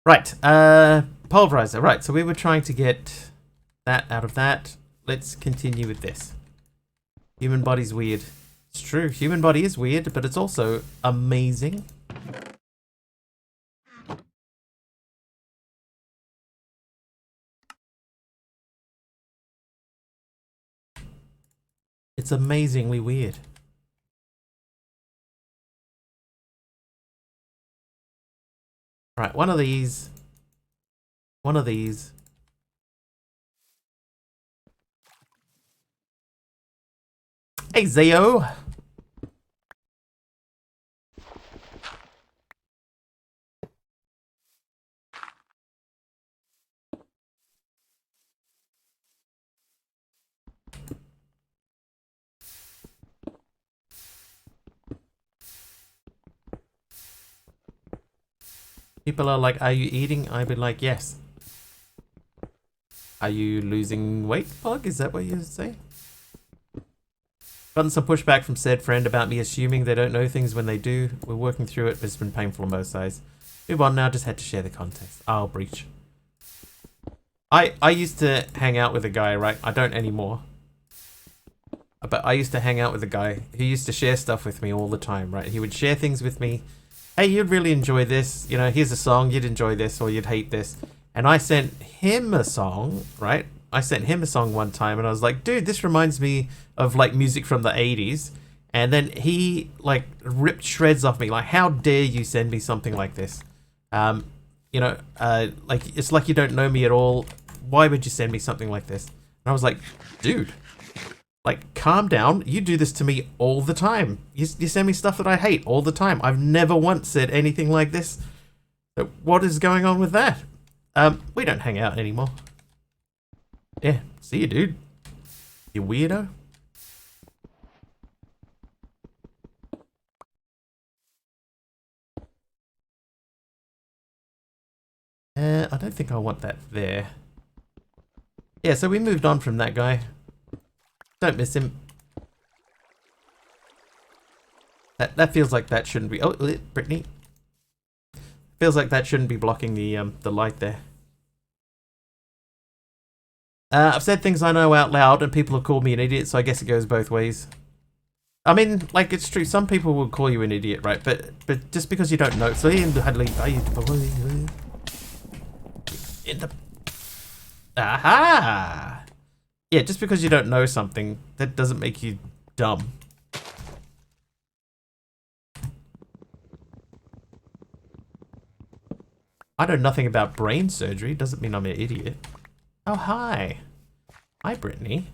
Right, pulverizer. Right, so we were trying to get that out of that. Let's continue with this. Human body's weird. It's true, human body is weird, but it's also amazing. It's amazingly weird. Right, one of these. One of these. Hey, Zeo! People are like, are you eating? I'd be like, yes. Are you losing weight, Pug? Is that what you say? Gotten some pushback from said friend about me assuming they don't know things when they do. We're working through it, but it's been painful on both sides. Move on now, just had to share the context. I'll Breach. I used to hang out with a guy, right? I don't anymore. But I used to hang out with a guy who used to share stuff with me all the time, right? He would share things with me. Hey, you'd really enjoy this. You know, here's a song, you'd enjoy this, or you'd hate this. And I sent him a song, right? I sent him a song one time, and I was like, dude, this reminds me of, like, music from the 80s. And then he, like, ripped shreds off me. Like, how dare you send me something like this? You know, like, it's like you don't know me at all. Why would you send me something like this? And I was like, dude, like, calm down. You do this to me all the time. You send me stuff that I hate all the time. I've never once said anything like this. So what is going on with that? We don't hang out anymore. Yeah, see you, dude. You weirdo. I don't think I want that there. Yeah, so we moved on from that guy. Don't miss him. That feels like that shouldn't be. Oh, Brittany. Feels like that shouldn't be blocking the light there. I've said things I know out loud, and people have called me an idiot, so I guess it goes both ways. I mean, like, it's true. Some people will call you an idiot, right? But just because you don't know, so in the aha, yeah, just because you don't know something, that doesn't make you dumb. I know nothing about brain surgery. Doesn't mean I'm an idiot. Oh, hi. Hi, Brittany.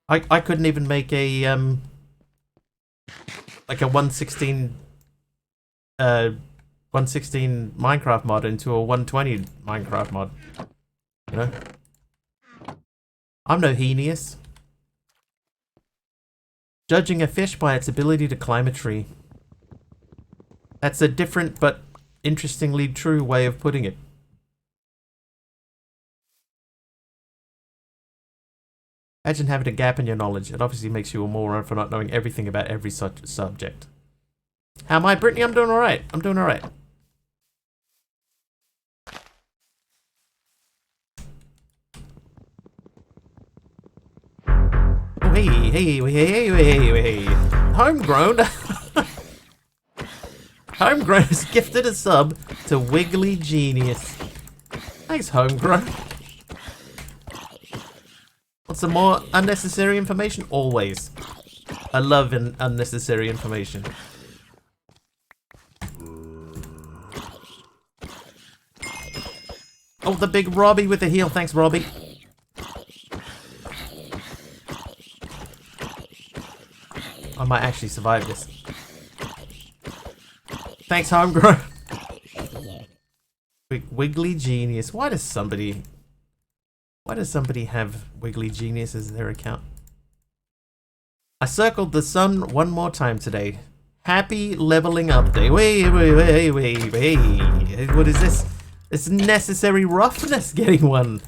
I couldn't even make a like a 116 116 Minecraft mod into a 120 Minecraft mod. You know? I'm no genius. Judging a fish by its ability to climb a tree. That's a different but interestingly true way of putting it. Imagine having a gap in your knowledge. It obviously makes you a moron for not knowing everything about every such subject. How am I, Brittany? I'm doing alright. I'm doing alright. Oh, hey. Homegrown. Homegrown has gifted a sub to Wiggly Genius. Thanks, Homegrown. Want some more unnecessary information? Always. I love unnecessary information. Oh, the big Robbie with the heal. Thanks, Robbie. I might actually survive this. Thanks, Homegrown. Wiggly Genius. Why does somebody have Wiggly Genius as their account? I circled the sun one more time today. Happy leveling up day. Wait. What is this? It's Necessary Roughness getting one.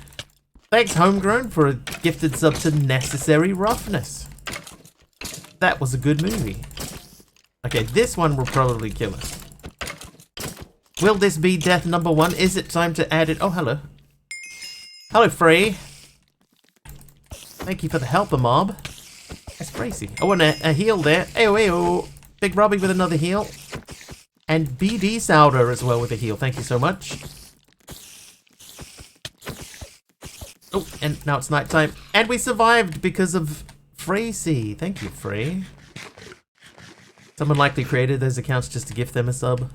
Thanks, Homegrown, for a gifted sub to Necessary Roughness. That was a good movie. Okay, this one will probably kill us. Will this be death number 1? Is it time to add it? Oh, hello. Hello, Frey. Thank you for the helper, mob. That's crazy. I want a heal there. Ayo. Big Robbie with another heal. And BD Souder as well with a heal. Thank you so much. Oh, and now it's nighttime. And we survived because of Frey-C. Thank you, Frey. Someone likely created those accounts just to gift them a sub.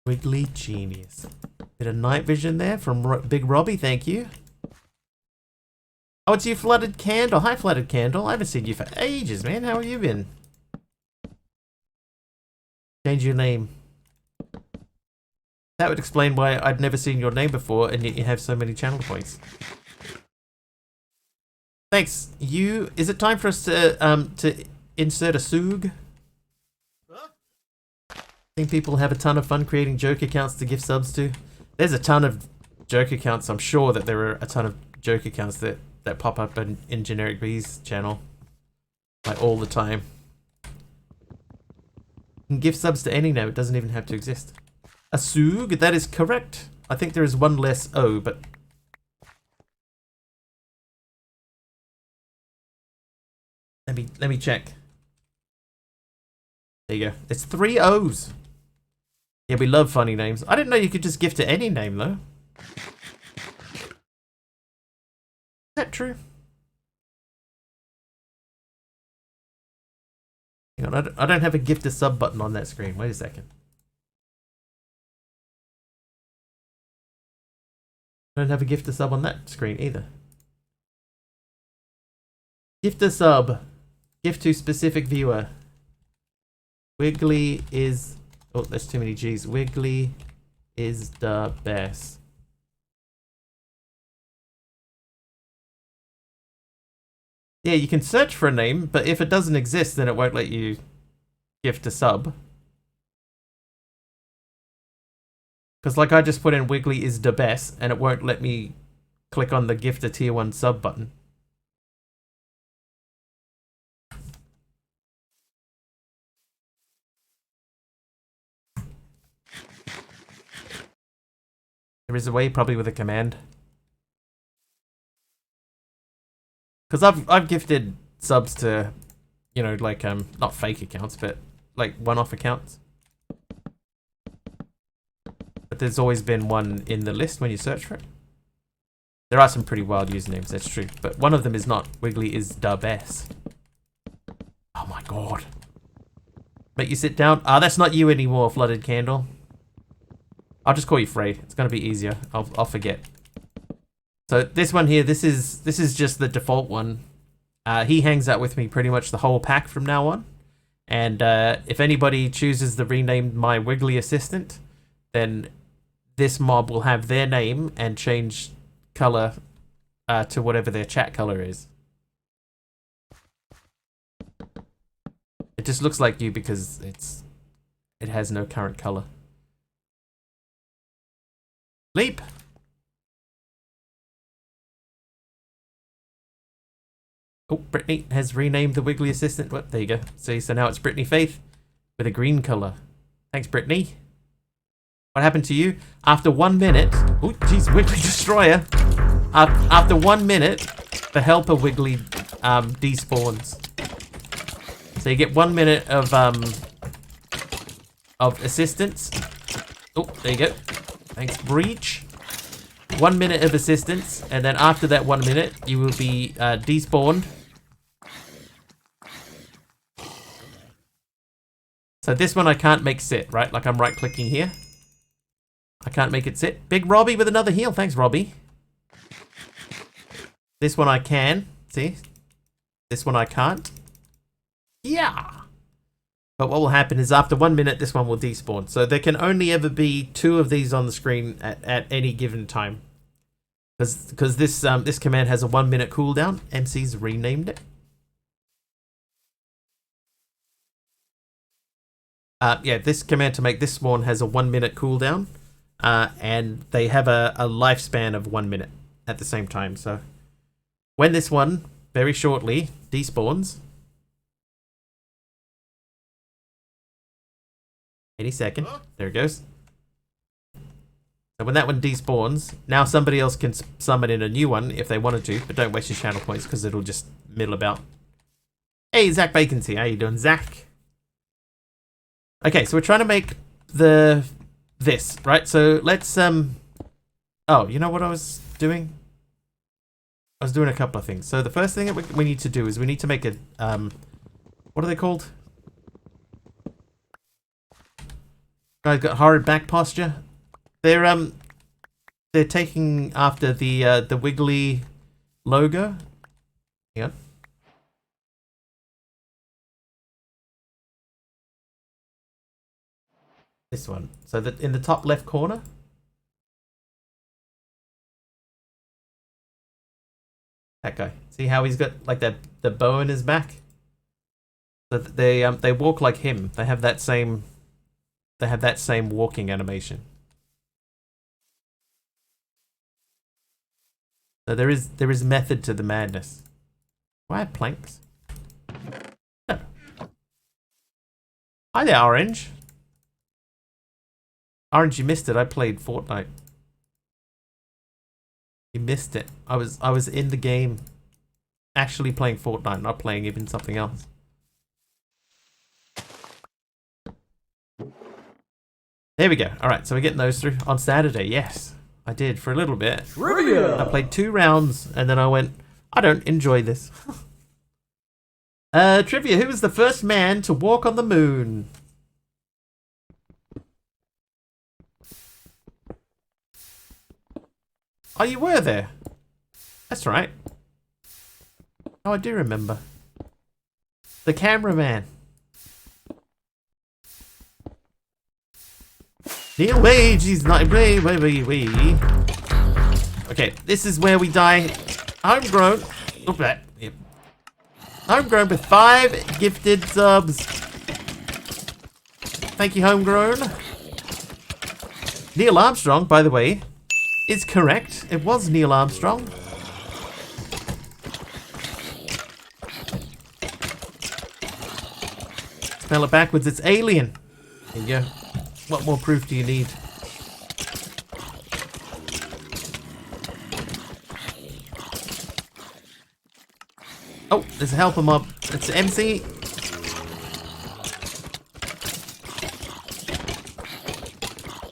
Wiggly Genius. Bit of night vision there from Big Robbie, thank you. Oh, it's you, Flooded Candle. Hi, Flooded Candle. I haven't seen you for ages, man. How have you been? Change your name. That would explain why I'd never seen your name before, and yet you have so many channel points. Thanks. Is it time for us to insert a soog? I think people have a ton of fun creating joke accounts to give subs to. There's a ton of joke accounts. I'm sure that there are a ton of joke accounts that pop up in Generic B's channel. Like all the time. You can give subs to any now. It doesn't even have to exist. A soog? That is correct. I think there is one less O, but... Let me check. There you go. It's 3 O's. Yeah, we love funny names. I didn't know you could just gift to any name, though. Is that true? Hang on, I don't have a gift a sub button on that screen. Wait a second. I don't have a gift a sub on that screen either. Gift a sub. Gift to specific viewer. Wiggly is... Oh, there's too many G's. Wiggly is the best. Yeah, you can search for a name, but if it doesn't exist, then it won't let you gift a sub. Because like I just put in Wiggly is the best, and it won't let me click on the gift a tier 1 sub button. There is a way, probably with a command. Because I've gifted subs to, you know, like not fake accounts, but like one-off accounts. But there's always been one in the list when you search for it. There are some pretty wild usernames, that's true. But one of them is not. Wiggly is the best. Oh my god. Make you sit down? Ah, that's not you anymore, Flooded Candle. I'll just call you Frey. It's gonna be easier. I'll forget. So this one here, this is just the default one. He hangs out with me pretty much the whole pack from now on. And if anybody chooses the renamed My Wiggly Assistant, then this mob will have their name and change color to whatever their chat color is. It just looks like you because it has no current color. Leap! Oh, Brittany has renamed the Wiggly Assistant. Well, there you go. See, so now it's Brittany Faith with a green color. Thanks, Brittany. What happened to you? After 1 minute... Oh, jeez, Wiggly Destroyer. After 1 minute, the helper Wiggly despawns. So you get 1 minute of assistance. Oh, there you go. Thanks, Breach. 1 minute of assistance, and then after that 1 minute, you will be despawned. So this one I can't make sit, right? Like I'm right-clicking here. I can't make it sit. Big Robbie with another heal. Thanks, Robbie. This one I can. See? This one I can't. Yeah! But what will happen is after 1 minute, this one will despawn. So there can only ever be 2 of these on the screen at any given time. Because this command has a 1 minute cooldown. MC's renamed it. Yeah, this command to make this spawn has a 1 minute cooldown. And they have a lifespan of 1 minute at the same time. So when this one, very shortly, despawns... Any second. There it goes. So when that one despawns, now somebody else can summon in a new one if they wanted to, but don't waste your channel points because it'll just middle about. Hey, Zach Bacon's here. How you doing, Zach? Okay, so we're trying to make this, right? So let's oh, you know what I was doing? I was doing a couple of things. So the first thing that we need to do is we need to make a what are they called? Guys got horrid back posture. They're taking after the Wiggly logo. Hang on. This one. So that in the top left corner. That guy. See how he's got like the bow in his back? So they walk like him. They have that same walking animation. So there is method to the madness. Do I have planks? No. Hi there, Orange. Orange, you missed it. I played Fortnite. You missed it. I was in the game, actually playing Fortnite, not playing even something else. There we go. All right, so we're getting those through on Saturday. Yes, I did for a little bit. Trivia. I played 2 rounds and then I went, I don't enjoy this. Trivia. Who was the first man to walk on the moon? Oh, you were there. That's right. Oh, I do remember. The cameraman. Neil Wage, he's not. Wait. Okay, this is where we die. Homegrown. Look at that. Yep. Homegrown with 5 gifted subs. Thank you, Homegrown. Neil Armstrong, by the way, is correct. It was Neil Armstrong. Spell it backwards, it's alien. There you go. What more proof do you need? Oh, there's a helper mob. It's MC.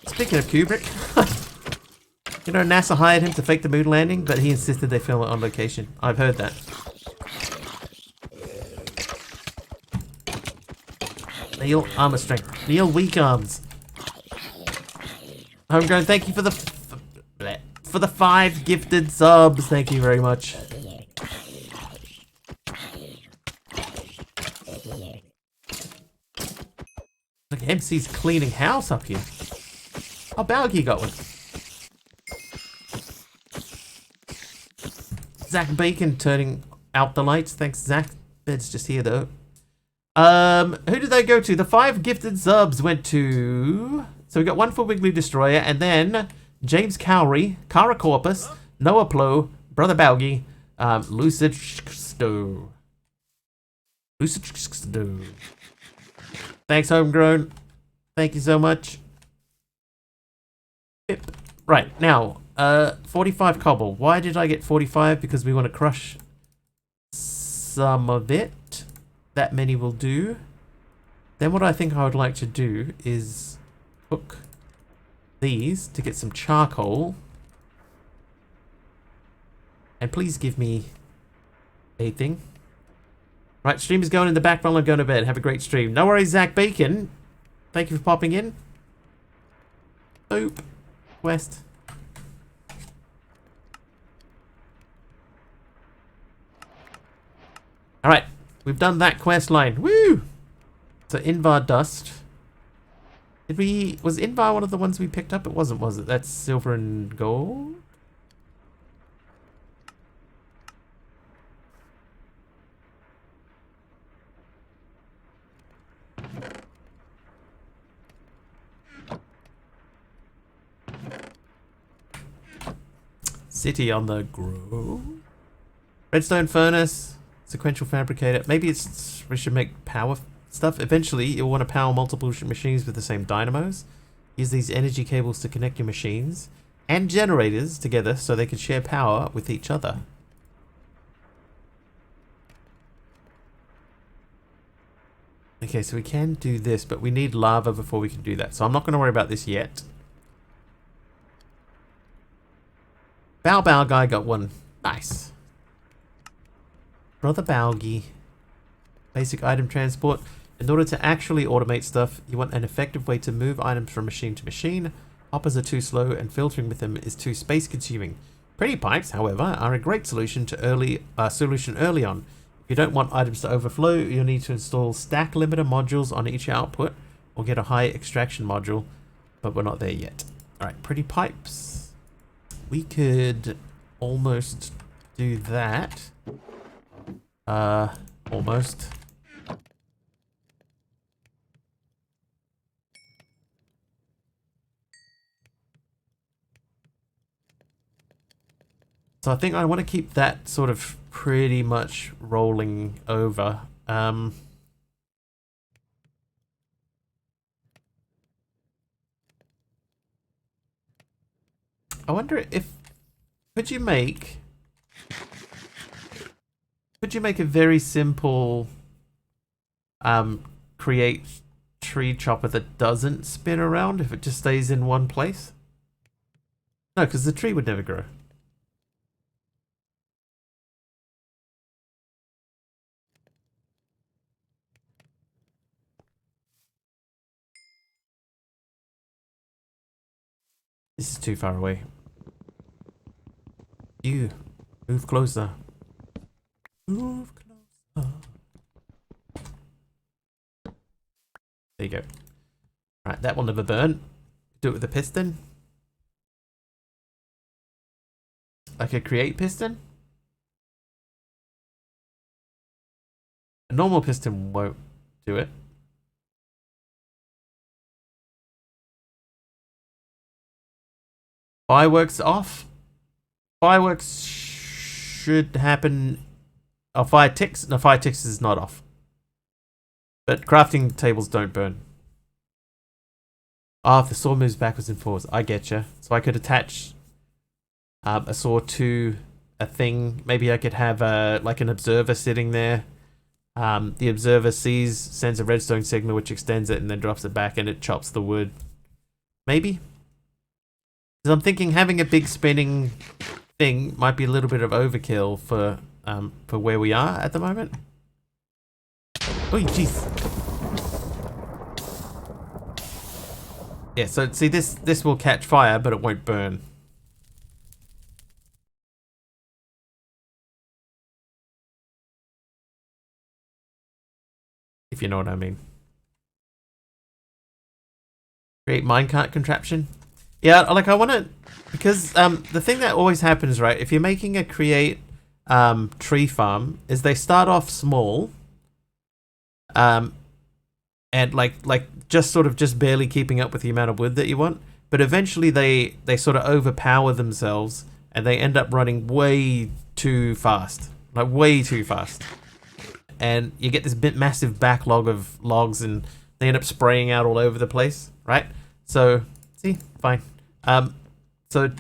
Speaking of Kubrick, you know, NASA hired him to fake the moon landing, but he insisted they film it on location. I've heard that. Neil armor strength. Neil weak arms. Homegrown, thank you for the 5 gifted subs. Thank you very much. Look, MC's cleaning house up here. Oh, Balgi got one. Zach Bacon turning out the lights. Thanks, Zach. Bed's just here though. Who did they go to? The 5 gifted subs went to. So we got one for Wiggly Destroyer, and then James Cowrie, Kara Corpus, Noah Plo, Brother Balgi, Lucid Stow. Lucid Stow. Thanks, Homegrown. Thank you so much. Right, now, 45 cobble. Why did I get 45? Because we want to crush some of it. That many will do. Then what I think I would like to do is cook these to get some charcoal. And please give me a thing. Right, stream is going in the back while I'm going to bed. Have a great stream. No worries, Zach Bacon. Thank you for popping in. Boop. West. Alright, we've done that quest line. Woo! So Invar Dust. Was Invar one of the ones we picked up? It wasn't, was it? That's silver and gold? City on the Grove. Redstone furnace. Sequential fabricator. Maybe we should make power stuff. Eventually, you'll want to power multiple machines with the same dynamos. Use these energy cables to connect your machines and generators together so they can share power with each other. Okay, so we can do this, but we need lava before we can do that. So I'm not going to worry about this yet. Bao guy got one. Nice. Brother Balgi. Basic item transport. In order to actually automate stuff, you want an effective way to move items from machine to machine. Hoppers are too slow and filtering with them is too space consuming. Pretty pipes, however, are a great solution to early on. If you don't want items to overflow, you'll need to install stack limiter modules on each output or get a high extraction module, but we're not there yet. Alright, pretty pipes. We could almost do that. Almost. So I think I want to keep that sort of pretty much rolling over. I wonder if could you make a very simple create tree chopper that doesn't spin around if it just stays in one place? No, because the tree would never grow. This is too far away. You move closer. Move closer. There you go. Alright, that will never burn. do it with a piston. Like a create piston. A normal piston won't do it. Fireworks off. Fireworks should happen. Oh, fire ticks. No, fire ticks is not off. But crafting tables don't burn. Ah, if the saw moves backwards and forwards, I getcha. So I could attach a saw to a thing. Maybe I could have like an observer sitting there. The observer sends a redstone signal which extends it and then drops it back and it chops the wood. Maybe? Because I'm thinking having a big spinning thing might be a little bit of overkill for where we are at the moment. Oh, jeez. Yeah, so see this will catch fire, but it won't burn. If you know what I mean. Create minecart contraption. Yeah, like I want to, because the thing that always happens, right? If you're making a create tree farm, is they start off small, and like just barely keeping up with the amount of wood that you want, but eventually they sort of overpower themselves and they end up running way too fast, like way too fast, and you get this massive backlog of logs and they end up spraying out all over the place, right? So see, fine. So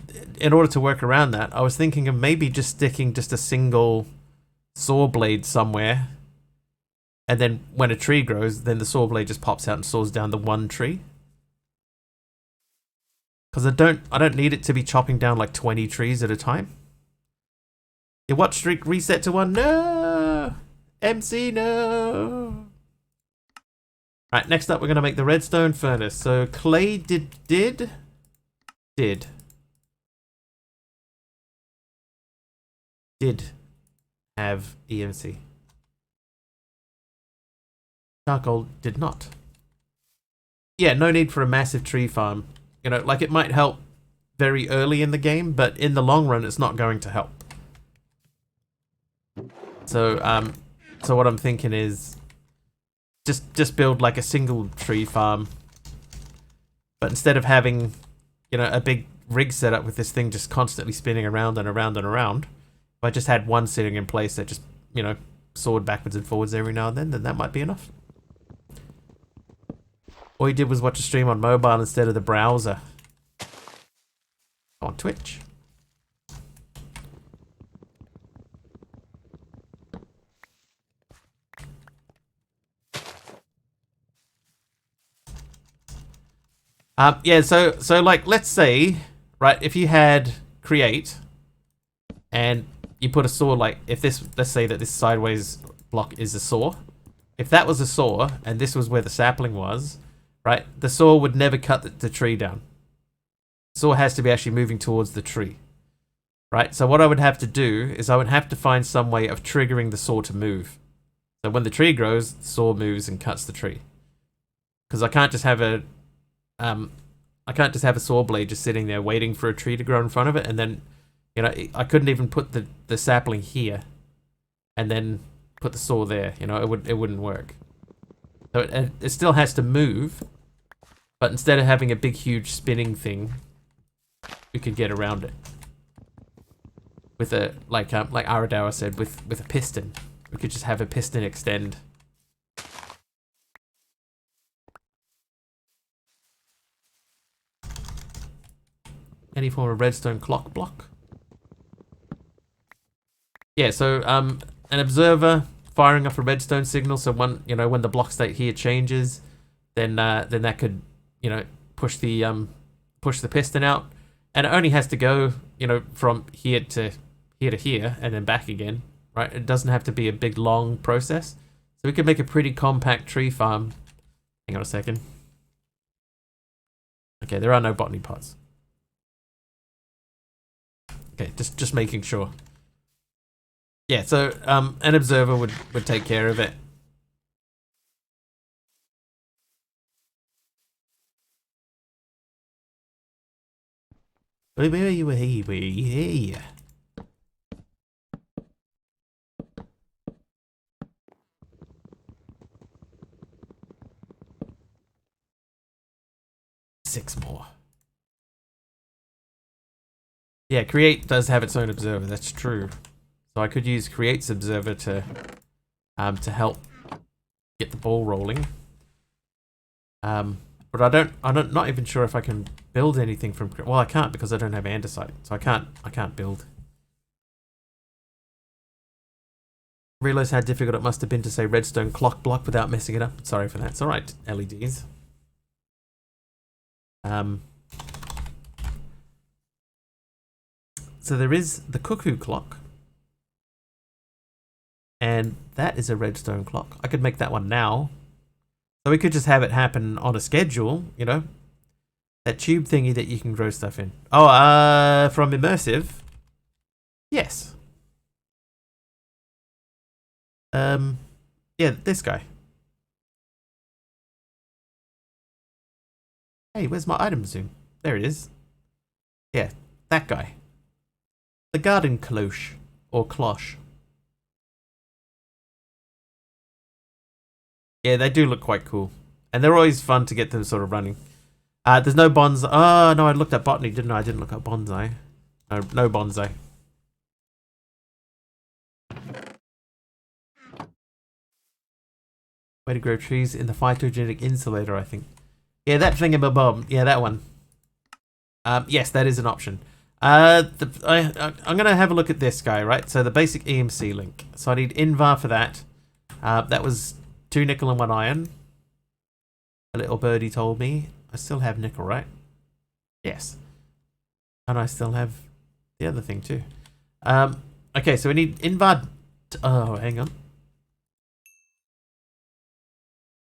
in order to work around that, I was thinking of maybe just sticking just a single saw blade somewhere, and then when a tree grows, then the saw blade just pops out and saws down the one tree. Because I don't need it to be chopping down like 20 trees at a time. Your watch streak reset to 1. No! MC, no! Right, next up we're going to make the redstone furnace. So clay did have EMC. Charcoal did not. Yeah, no need for a massive tree farm. You know, like it might help very early in the game, but in the long run it's not going to help. So so what I'm thinking is just build like a single tree farm. But instead of having, you know, a big rig set up with this thing just constantly spinning around and around and around, if I just had one sitting in place that just, you know, sawed backwards and forwards every now and then that might be enough. All you did was watch a stream on mobile instead of the browser. On Twitch. Yeah, so like let's say, right, if you had create and you put a saw, like if this, let's say that this sideways block is a saw. If that was a saw and this was where the sapling was, right, the saw would never cut the tree down. The saw has to be actually moving towards the tree, right? So what I would have to do is I would have to find some way of triggering the saw to move. So when the tree grows, the saw moves and cuts the tree. Because I can't just have a saw blade just sitting there waiting for a tree to grow in front of it, and then, you know, I couldn't even put the sapling here and then put the saw there. You know, it wouldn't work. So it still has to move, but instead of having a big huge spinning thing, we could get around it with a like Aradawa said, with a piston. We could just have a piston extend. Any form of redstone clock block. Yeah, so an observer firing off a redstone signal, so when the block state here changes, then that could, you know, push the piston out, and it only has to go, you know, from here to here and then back again, right? It doesn't have to be a big long process. So we could make a pretty compact tree farm. Hang on a second. Okay, there are no botany pots. Okay, just making sure. Yeah, so an observer would take care of it. Hey. 6 more. Yeah, create does have its own observer. That's true. So I could use create's observer to help get the ball rolling. But I'm not even sure if I can build anything from. Well, I can't because I don't have andesite, so I can't build. Realize how difficult it must have been to say redstone clock block without messing it up. Sorry for that. It's all right. LEDs. So there is the cuckoo clock. And that is a redstone clock. I could make that one now. So we could just have it happen on a schedule, you know. That tube thingy that you can grow stuff in. Oh, from Immersive. Yes. Yeah, this guy. Hey, where's my item zoom? There it is. Yeah, that guy. The garden cloche. Or cloche. Yeah, they do look quite cool. And they're always fun to get them sort of running. There's no bonsai. Oh, no, I looked at botany, didn't I? I didn't look at bonsai. No bonsai. Way to grow trees in the phytogenic insulator, I think. Yeah, that thingamabob. Yeah, that one. Yes, that is an option. I'm going to have a look at this guy, right? So the basic EMC link. So I need Invar for that. That was 2 nickel and 1 iron. A little birdie told me. I still have nickel, right? Yes. And I still have the other thing too. Okay, so we need Invar. Oh, hang on.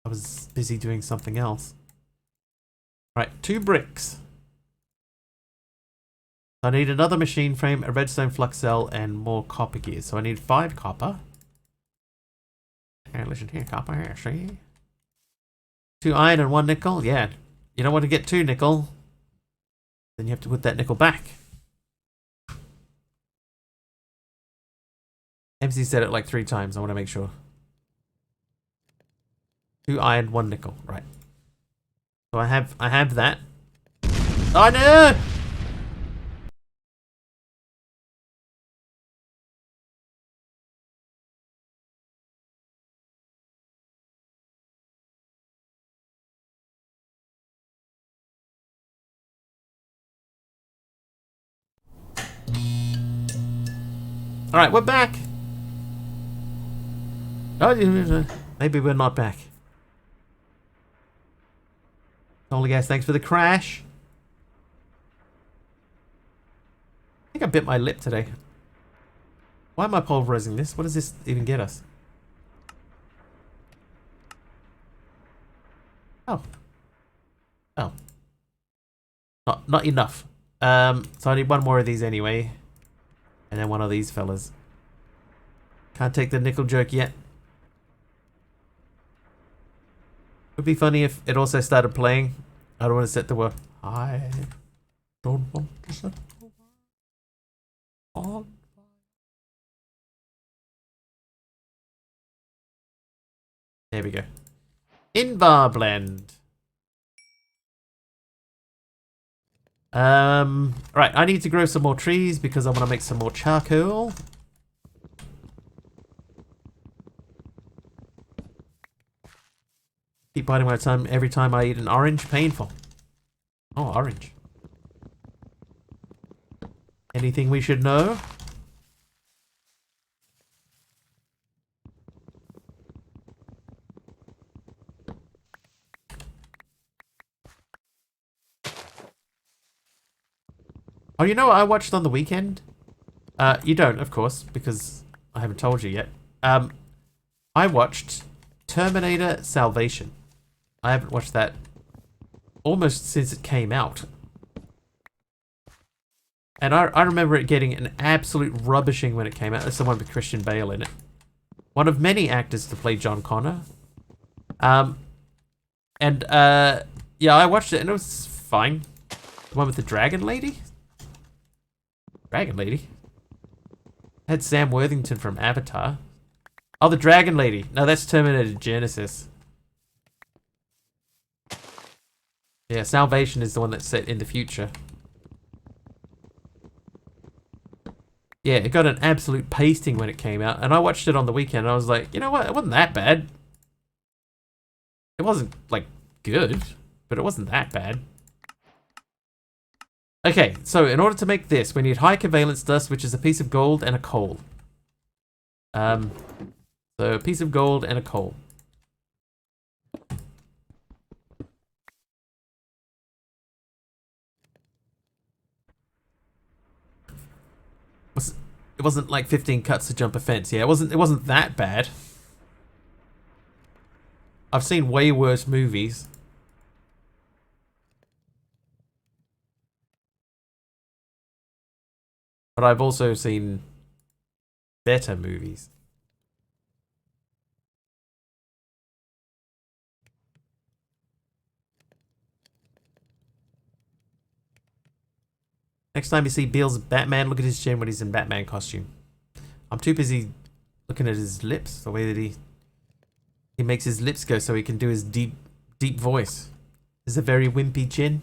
I was busy doing something else. Right, 2 bricks. I need another machine frame, a redstone flux cell, and more copper gears. So I need 5 copper. Okay, listen here, copper here, see? 2 iron and 1 nickel, yeah. You don't want to get 2 nickel. Then you have to put that nickel back. MC said it like 3 times, I want to make sure. 2 iron, 1 nickel, right. So I have that. Oh no! Alright, we're back. Oh, maybe we're not back. Holy guys, thanks for the crash. I think I bit my lip today. Why am I pulverizing this? What does this even get us? Oh. Oh. Not enough. So I need 1 more of these anyway. And then 1 of these fellas. Can't take the nickel jerk yet. Would be funny if it also started playing. I don't want to set the word. I don't want to set the word on. There we go. Invar blend. Right, I need to grow some more trees because I want to make some more charcoal. Keep biting my tongue every time I eat an orange. Painful. Oh, orange. Anything we should know? Oh, you know what I watched on the weekend? You don't, of course, because I haven't told you yet. I watched Terminator Salvation. I haven't watched that almost since it came out. And I remember it getting an absolute rubbishing when it came out. That's the one with Christian Bale in it. One of many actors to play John Connor. Yeah, I watched it and it was fine. The one with the dragon lady? Dragon Lady? Had Sam Worthington from Avatar. Oh, the Dragon Lady. No, that's Terminator Genesis. Yeah, Salvation is the one that's set in the future. Yeah, it got an absolute pasting when it came out, and I watched it on the weekend, and I was like, you know what? It wasn't that bad. It wasn't, like, good, but it wasn't that bad. Okay, so in order to make this, we need high covalence dust, which is a piece of gold and a coal. So a piece of gold and a coal. It wasn't like 15 cuts to jump a fence. Yeah, it wasn't that bad. I've seen way worse movies. But I've also seen better movies. Next time you see Beale's Batman, look at his chin when he's in Batman costume. I'm too busy looking at his lips, the way that he makes his lips go so he can do his deep voice. It's a very wimpy chin.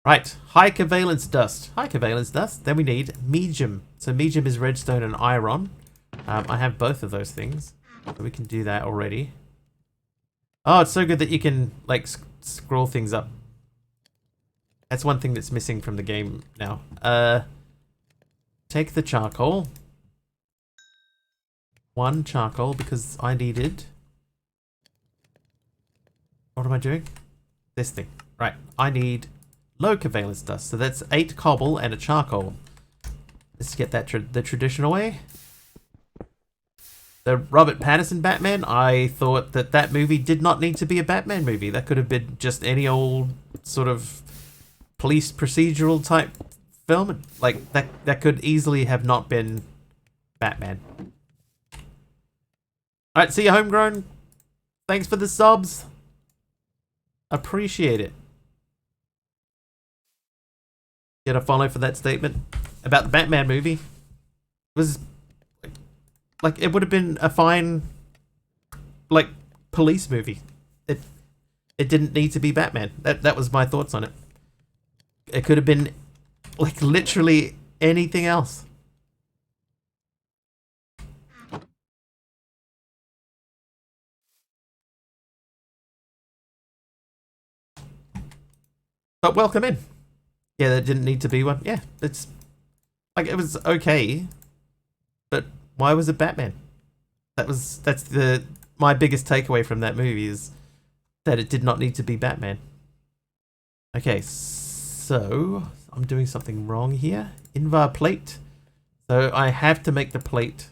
Right, high covalence dust. High covalence dust. Then we need medium. So medium is redstone and iron. I have both of those things, so we can do that already. Oh, it's so good that you can like scroll things up. That's one thing that's missing from the game now. Take the charcoal. One charcoal because I needed. What am I doing? This thing. Right, I need low covalence dust. So that's 8 cobble and a charcoal. Let's get that the traditional way. The Robert Pattinson Batman, I thought that movie did not need to be a Batman movie. That could have been just any old sort of police procedural type film. Like, that could easily have not been Batman. Alright, see you, Homegrown. Thanks for the subs. Appreciate it. Get a follow for that statement about the Batman movie. It was like it would have been a fine like police movie. It didn't need to be Batman. That was my thoughts on it. It could have been like literally anything else. But welcome in. Yeah, there didn't need to be one. Yeah, it's like it was okay, but why was it Batman? That's my biggest takeaway from that movie is that it did not need to be Batman. Okay, so I'm doing something wrong here. Invar plate. So I have to make the plate.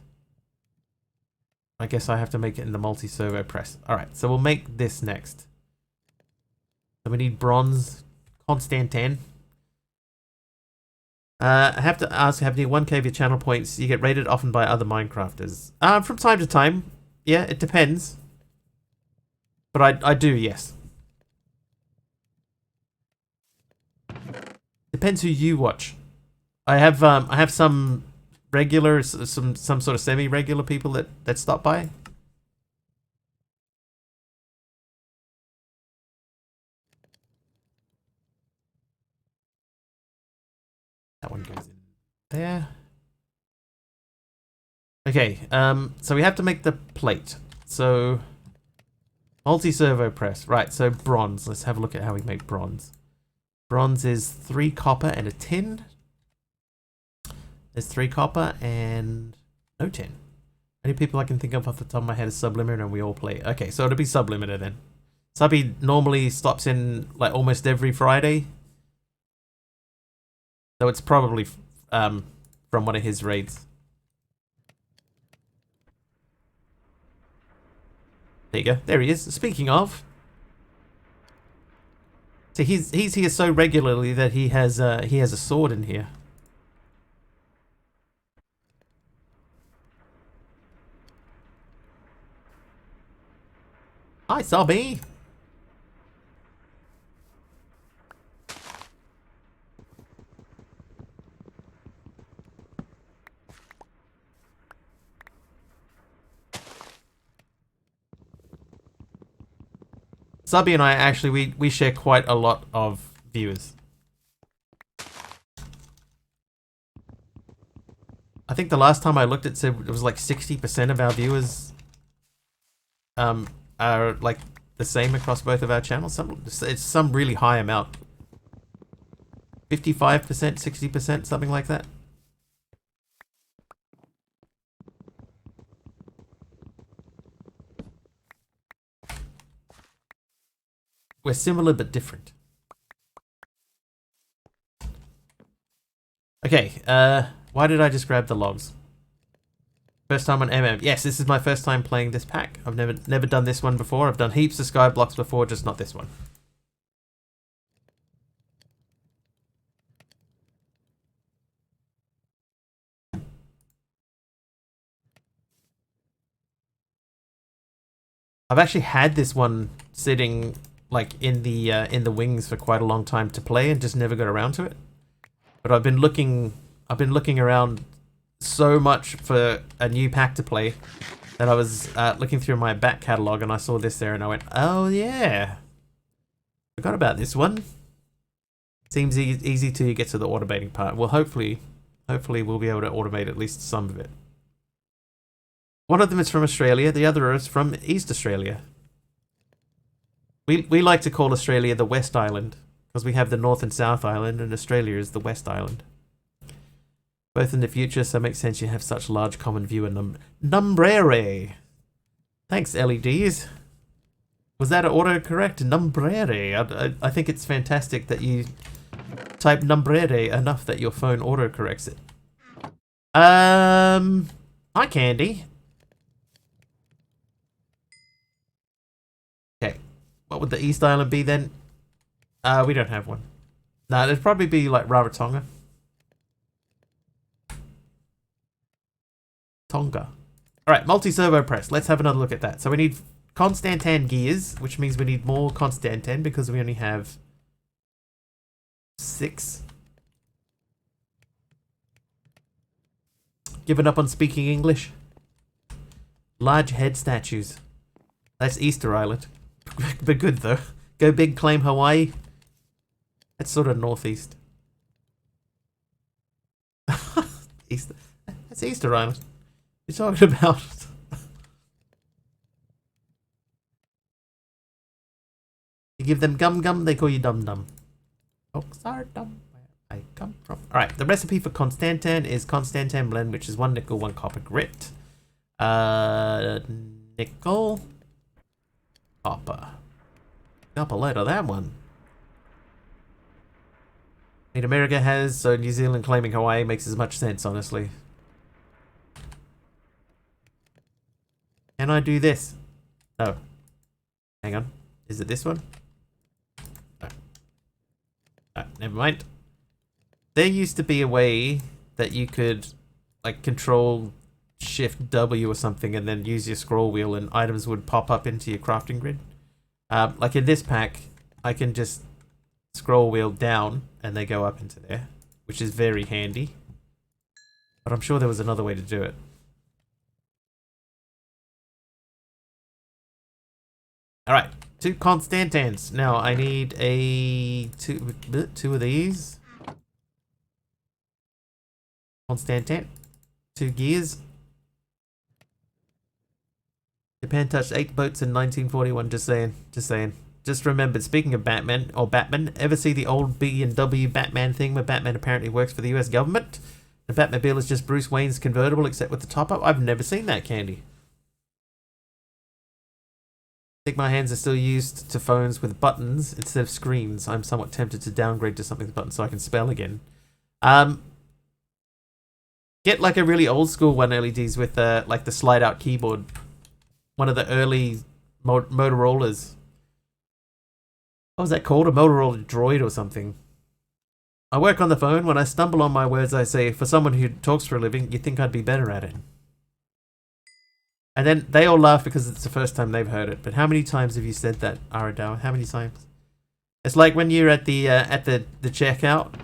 I guess I have to make it in the multi-servo press. Alright, so we'll make this next. So we need bronze. Constantin. I have to ask, have near 1k of your channel points, you get rated often by other Minecrafters? From time to time. Yeah, it depends. But I do, yes. Depends who you watch. I have some regular, some sort of semi-regular people that stop by. That one goes in there. Okay, so we have to make the plate. So, multi-servo press. Right, so bronze. Let's have a look at how we make bronze. Bronze is 3 copper and a tin. There's 3 copper and no tin. Any people I can think of off the top of my head is Sublimiter and we all play. Okay, so it'll be Sublimiter then. Subby normally stops in like almost every Friday. So it's probably from one of his raids. There you go. There he is. Speaking of, so he's here so regularly that he has a sword in here. Hi, Sobby. Subby and I actually we share quite a lot of viewers. I think the last time I looked, it said it was like 60% of our viewers are like the same across both of our channels. It's some really high amount. 55%, 60%, something like that. We're similar but different. Okay, why did I just grab the logs? First time on MM. Yes, this is my first time playing this pack. I've never done this one before. I've done heaps of Skyblocks before, just not this one. I've actually had this one sitting like in the wings for quite a long time to play and just never got around to it. But I've been looking around so much for a new pack to play that I was looking through my back catalog and I saw this there and I went, oh yeah, forgot about this one. Seems easy till you get to the automating part. Well, hopefully we'll be able to automate at least some of it. One of them is from Australia, the other is from East Australia. We like to call Australia the West Island because we have the North and South Island and Australia is the West Island. Both in the future, so it makes sense you have such large common viewer numbrere. Thanks, LEDs. Was that autocorrect? Numbrere. I think it's fantastic that you type numbrere enough that your phone autocorrects it. Hi, Candy. Okay, what would the East Island be then? We don't have one. Nah, it'd probably be like Rarotonga. Tonga. Alright, multi-servo press. Let's have another look at that. So we need Constantan gears, which means we need more Constantan because we only have 6. Given up on speaking English? Large head statues. That's Easter Island. But good though. Go big, claim Hawaii. That's sort of northeast. Easter. That's Easter Island. What are you talking about? You give them gum gum, they call you dum dum. Folks are dumb where I come from. Alright, the recipe for Constantan is Constantan blend, which is 1 nickel, 1 copper grit. Nickel. Copper. Up a load of that one. I mean, America has, so New Zealand claiming Hawaii makes as much sense, honestly. Can I do this? No. Hang on. Is it this one? No. No, never mind. There used to be a way that you could, like, control Shift W or something and then use your scroll wheel and items would pop up into your crafting grid. Like in this pack, I can just scroll wheel down and they go up into there, which is very handy. But I'm sure there was another way to do it. Alright, 2 Constantans. Now I need two of these. Constantan. 2 gears. Japan touched 8 boats in 1941, just saying. Just remembered, speaking of Batman, ever see the old B&W Batman thing where Batman apparently works for the US government? The Batmobile is just Bruce Wayne's convertible except with the top up? I've never seen that, Candy. I think my hands are still used to phones with buttons instead of screens. I'm somewhat tempted to downgrade to something with buttons so I can spell again. Get like a really old school one, LEDs, with like the slide out keyboard. One of the early Motorola's. What was that called? A Motorola Droid or something. I work on the phone. When I stumble on my words, I say, for someone who talks for a living, you'd think I'd be better at it. And then they all laugh because it's the first time they've heard it. But how many times have you said that, Aradawa? How many times? It's like when you're at the checkout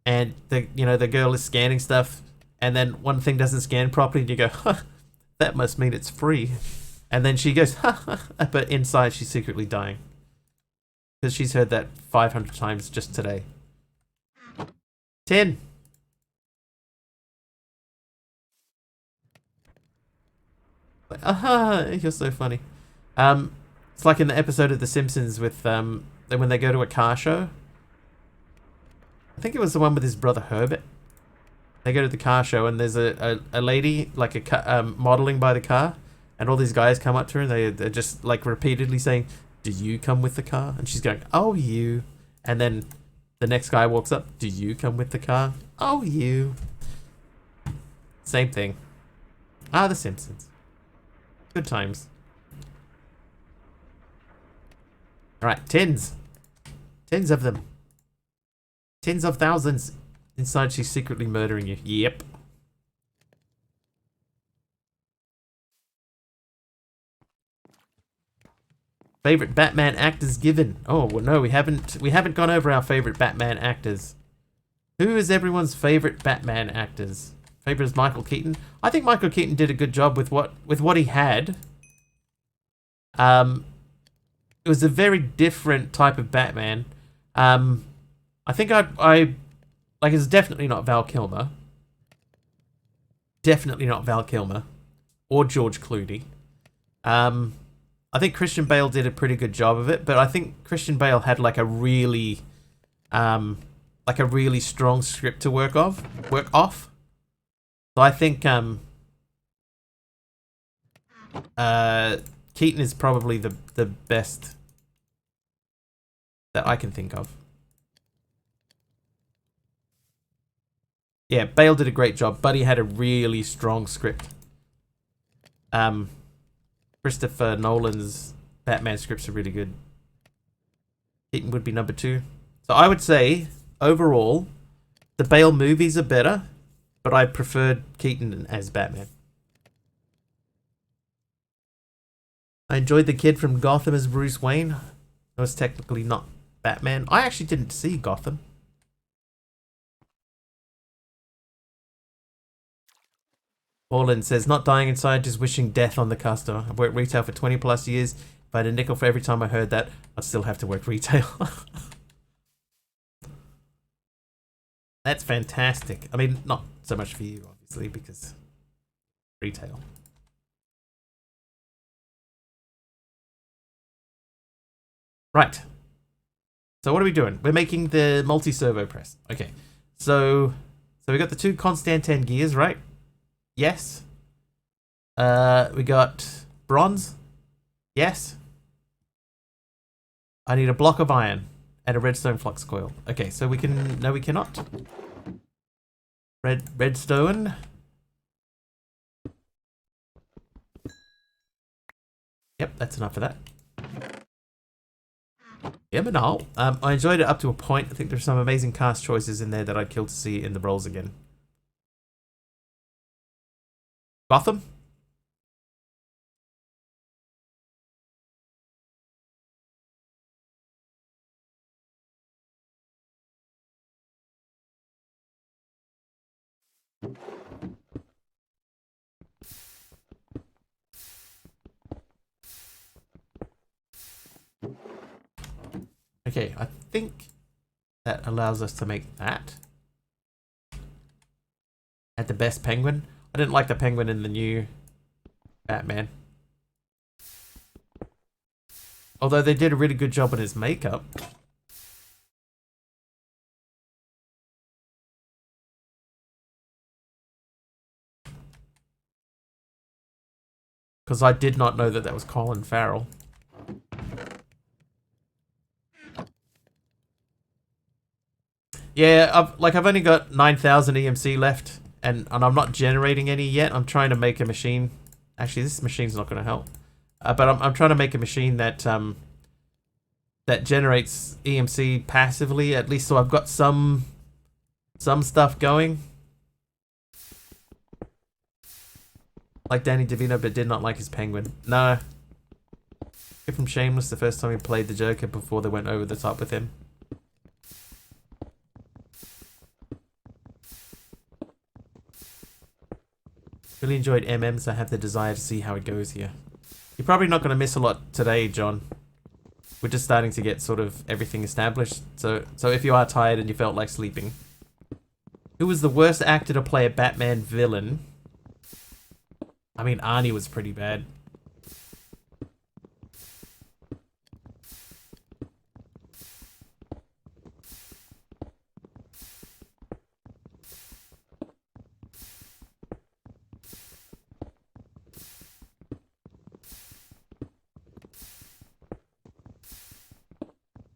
and the girl is scanning stuff and then one thing doesn't scan properly and you go, huh, that must mean it's free. And then she goes, ha, but inside she's secretly dying. Because she's heard that 500 times just today. 10. Like, aha, you're so funny. It's like in the episode of The Simpsons with when they go to a car show. I think it was the one with his brother Herbert. They go to the car show and there's a lady like modeling by the car, and all these guys come up to her and they're just like repeatedly saying, "Do you come with the car?" And she's going, "Oh, you." And then the next guy walks up, "Do you come with the car?" "Oh, you." Same thing. The Simpsons. Good times. Alright, tens. Tens of them. Tens of thousands. Inside, she's secretly murdering you. Yep. Favorite Batman actors given. Oh, well, no, we haven't gone over our favorite Batman actors. Who is everyone's favorite Batman actors? Favorite is Michael Keaton. I think Michael Keaton did a good job with what he had. It was a very different type of Batman. I think I like, it's definitely not Val Kilmer. Definitely not Val Kilmer. Or George Clooney. I think Christian Bale did a pretty good job of it, but I think Christian Bale had like a really strong script to work off. So I think Keaton is probably the best that I can think of. Yeah, Bale did a great job, but he had a really strong script. Christopher Nolan's Batman scripts are really good. Keaton would be number 2. So I would say, overall, the Bale movies are better, but I preferred Keaton as Batman. I enjoyed the kid from Gotham as Bruce Wayne. That was technically not Batman. I actually didn't see Gotham. Orland says, not dying inside, just wishing death on the customer. I've worked retail for 20 plus years. If I had a nickel for every time I heard that, I'd still have to work retail. That's fantastic. I mean, not so much for you, obviously, because retail. Right. So what are we doing? We're making the multi-servo press. Okay. So we got the 2 Constantan gears, right? Yes. We got bronze. Yes. I need a block of iron and a redstone flux coil. Okay, so we can... No, we cannot. Redstone. Yep, that's enough for that. Yeah, but no. I enjoyed it up to a point. I think there's some amazing cast choices in there that I'd kill to see in the rolls again. Gotham? Okay, I think that allows us to make that. At the best penguin. I didn't like the penguin in the new Batman. Although they did a really good job on his makeup. Because I did not know that that was Colin Farrell. Yeah, I've only got 9,000 EMC left, and I'm not generating any yet. I'm trying to make a machine. Actually, this machine's not going to help. But I'm trying to make a machine that that generates EMC passively, at least, so I've got some stuff going. Like Danny DeVito, but did not like his penguin. No. From Shameless, the first time he played the Joker before they went over the top with him. Really enjoyed MM, so I have the desire to see how it goes here. You're probably not going to miss a lot today, John. We're just starting to get sort of everything established. So if you are tired and you felt like sleeping. Who was the worst actor to play a Batman villain? I mean, Arnie was pretty bad.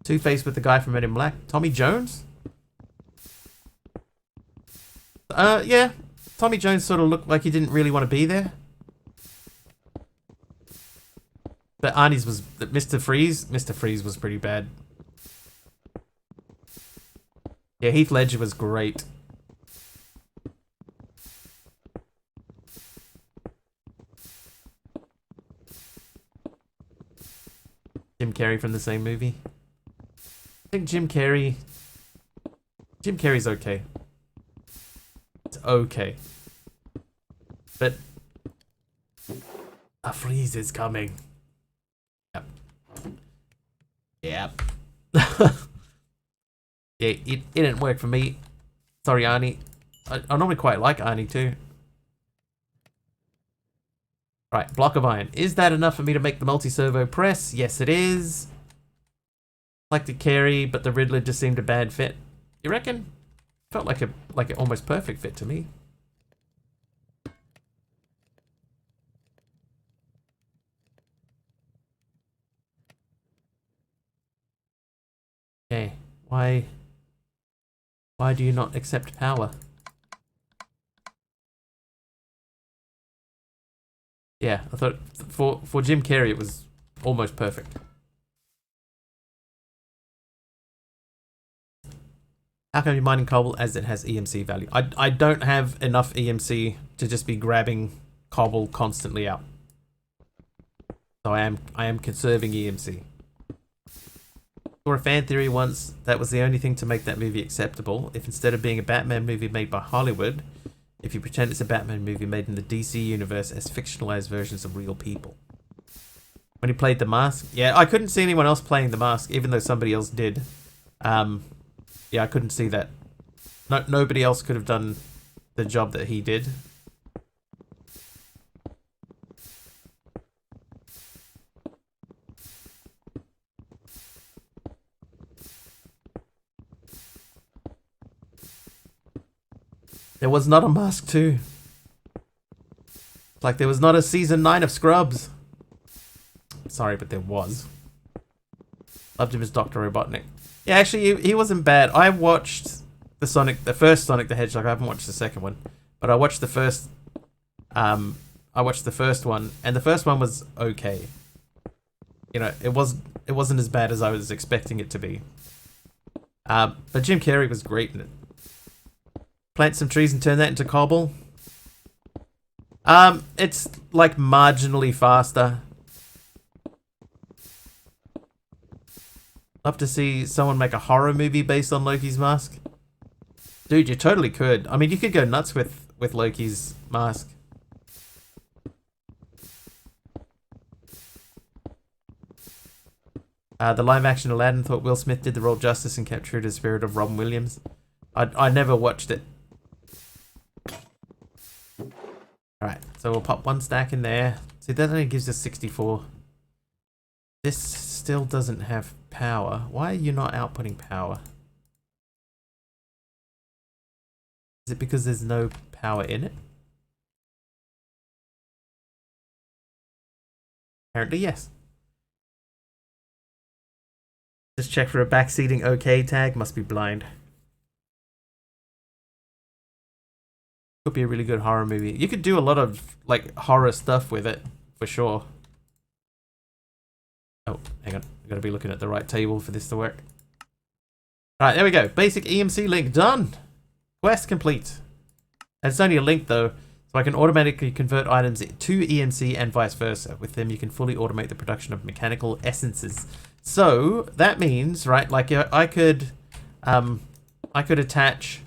Two-Face with the guy from Men in Black. Tommy Jones? Yeah. Tommy Jones sort of looked like he didn't really want to be there. But Arnie's was Mr. Freeze. Mr. Freeze was pretty bad. Yeah, Heath Ledger was great. Jim Carrey from the same movie. I think Jim Carrey's okay. It's okay. But a freeze is coming. Yep. Yep. Yeah, it didn't work for me. Sorry, Arnie. I normally quite like Arnie too. Right, block of iron. Is that enough for me to make the multi-servo press? Yes, it is. Like the carry, but the Riddler just seemed a bad fit. You reckon? Felt like an almost perfect fit to me. Okay, why do you not accept power? Yeah, I thought for Jim Carrey it was almost perfect. How can I be mining cobble as it has EMC value? I don't have enough EMC to just be grabbing cobble constantly out. So I am conserving EMC. For a fan theory once, that was the only thing to make that movie acceptable. If instead of being a Batman movie made by Hollywood, if you pretend it's a Batman movie made in the DC universe as fictionalized versions of real people. When he played The Mask, yeah, I couldn't see anyone else playing The Mask, even though somebody else did. Yeah, I couldn't see that. Nobody else could have done the job that he did. There was not a Mask 2. Like there was not a season 9 of Scrubs. Sorry, but there was. Loved him as Dr. Robotnik. Yeah, actually, he wasn't bad. I watched the first Sonic the Hedgehog. I haven't watched the second one, but I watched the first. I watched the first one, and the first one was okay. You know, it wasn't as bad as I was expecting it to be. But Jim Carrey was great in it. Plant some trees and turn that into cobble. It's like marginally faster. Love to see someone make a horror movie based on Loki's mask. Dude, you totally could. I mean, you could go nuts with Loki's mask. The live-action Aladdin thought Will Smith did the role justice and kept true to the spirit of Robin Williams. I never watched it. Alright, so we'll pop one stack in there. See, that only gives us 64. This still doesn't have power. Why are you not outputting power? Is it because there's no power in it? Apparently, yes. Just check for a backseating OK tag. Must be blind. Could be a really good horror movie. You could do a lot of like horror stuff with it, for sure. Oh, hang on. I've got to be looking at the right table for this to work. Alright, there we go. Basic EMC link done. Quest complete. And it's only a link though, so I can automatically convert items to EMC and vice versa. With them, you can fully automate the production of mechanical essences. So that means, right, like I could attach,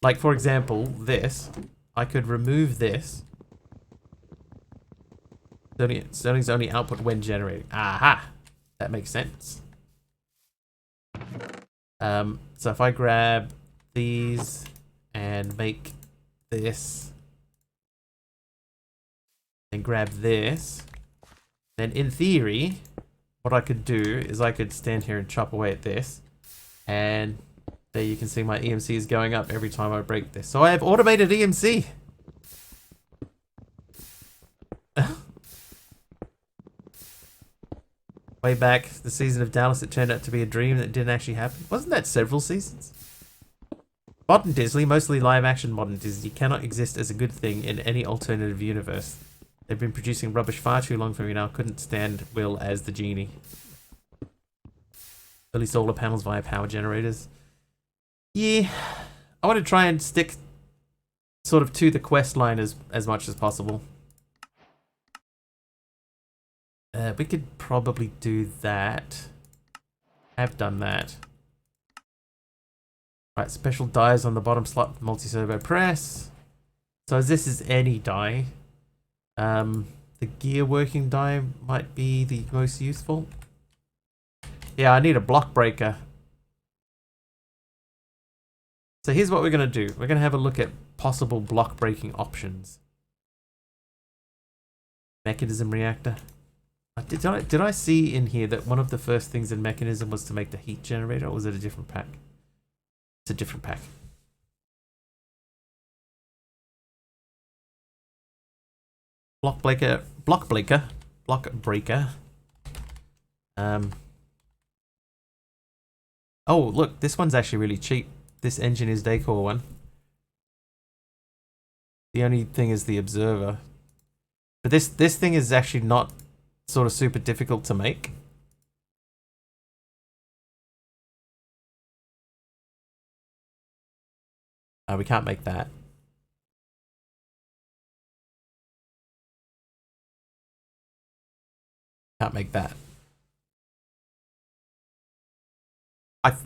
like for example, this. I could remove this. It's only output when generating. Aha! That makes sense. So if I grab these and make this and grab this, then in theory, what I could do is I could stand here and chop away at this, and there you can see my EMC is going up every time I break this. So I have automated EMC. Way back, the season of Dallas, it turned out to be a dream that didn't actually happen. Wasn't that several seasons? Modern Disney, mostly live action modern Disney, cannot exist as a good thing in any alternative universe. They've been producing rubbish far too long for me now. Couldn't stand Will as the genie. Early solar panels via power generators. Yeah, I want to try and stick sort of to the quest line as much as possible. We could probably do that. Have done that. Right, special dies on the bottom slot, multi-servo press. So as this is any die, the gear working die might be the most useful. Yeah, I need a block breaker. So here's what we're going to do. We're going to have a look at possible block breaking options. Mechanism reactor. Did I see in here that one of the first things in Mechanism was to make the heat generator, or was it a different pack? It's a different pack. Block breaker. Oh, look, this one's actually really cheap. This Engineer's Decor one. The only thing is the observer. But this thing is actually not sort of super difficult to make. We can't make that. Can't make that.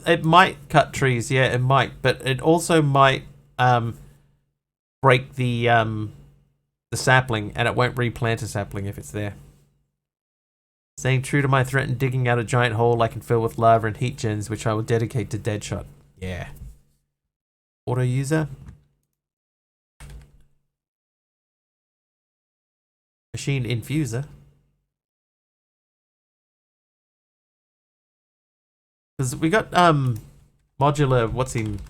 It might cut trees, yeah, it might, but it also might break the sapling, and it won't replant a sapling if it's there. Staying true to my threat and digging out a giant hole I can fill with lava and heat gens, which I will dedicate to Deadshot. Yeah. Auto user. Machine infuser. Because we got modular what's in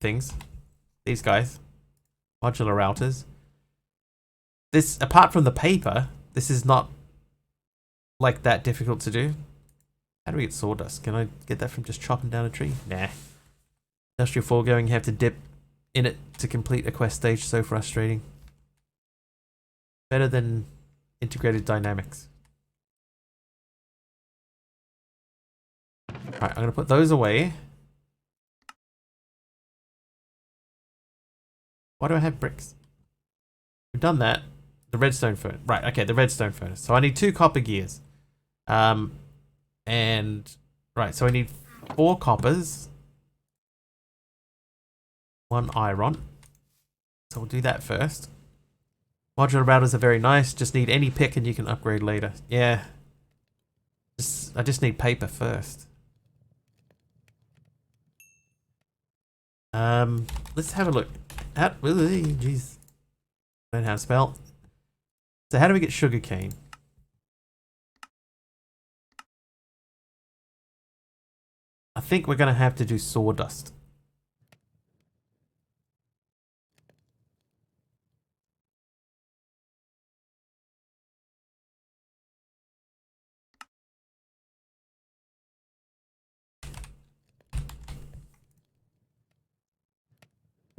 things. These guys. Modular routers. This, apart from the paper, this is not like that difficult to do. How do we get sawdust? Can I get that from just chopping down a tree? Nah. Industrial foregoing, you have to dip in it to complete a quest stage. So frustrating. Better than integrated dynamics. Alright, I'm going to put those away. Why do I have bricks? We've done that. The redstone furnace. Right, okay, the redstone furnace. So I need 2 copper gears. And right, so I need 4 coppers. 1 iron. So we'll do that first. Modular routers are very nice. Just need any pick and you can upgrade later. Yeah. I just need paper first. Let's have a look. Jeez. I don't know how to spell. So how do we get sugarcane? I think we're going to have to do sawdust.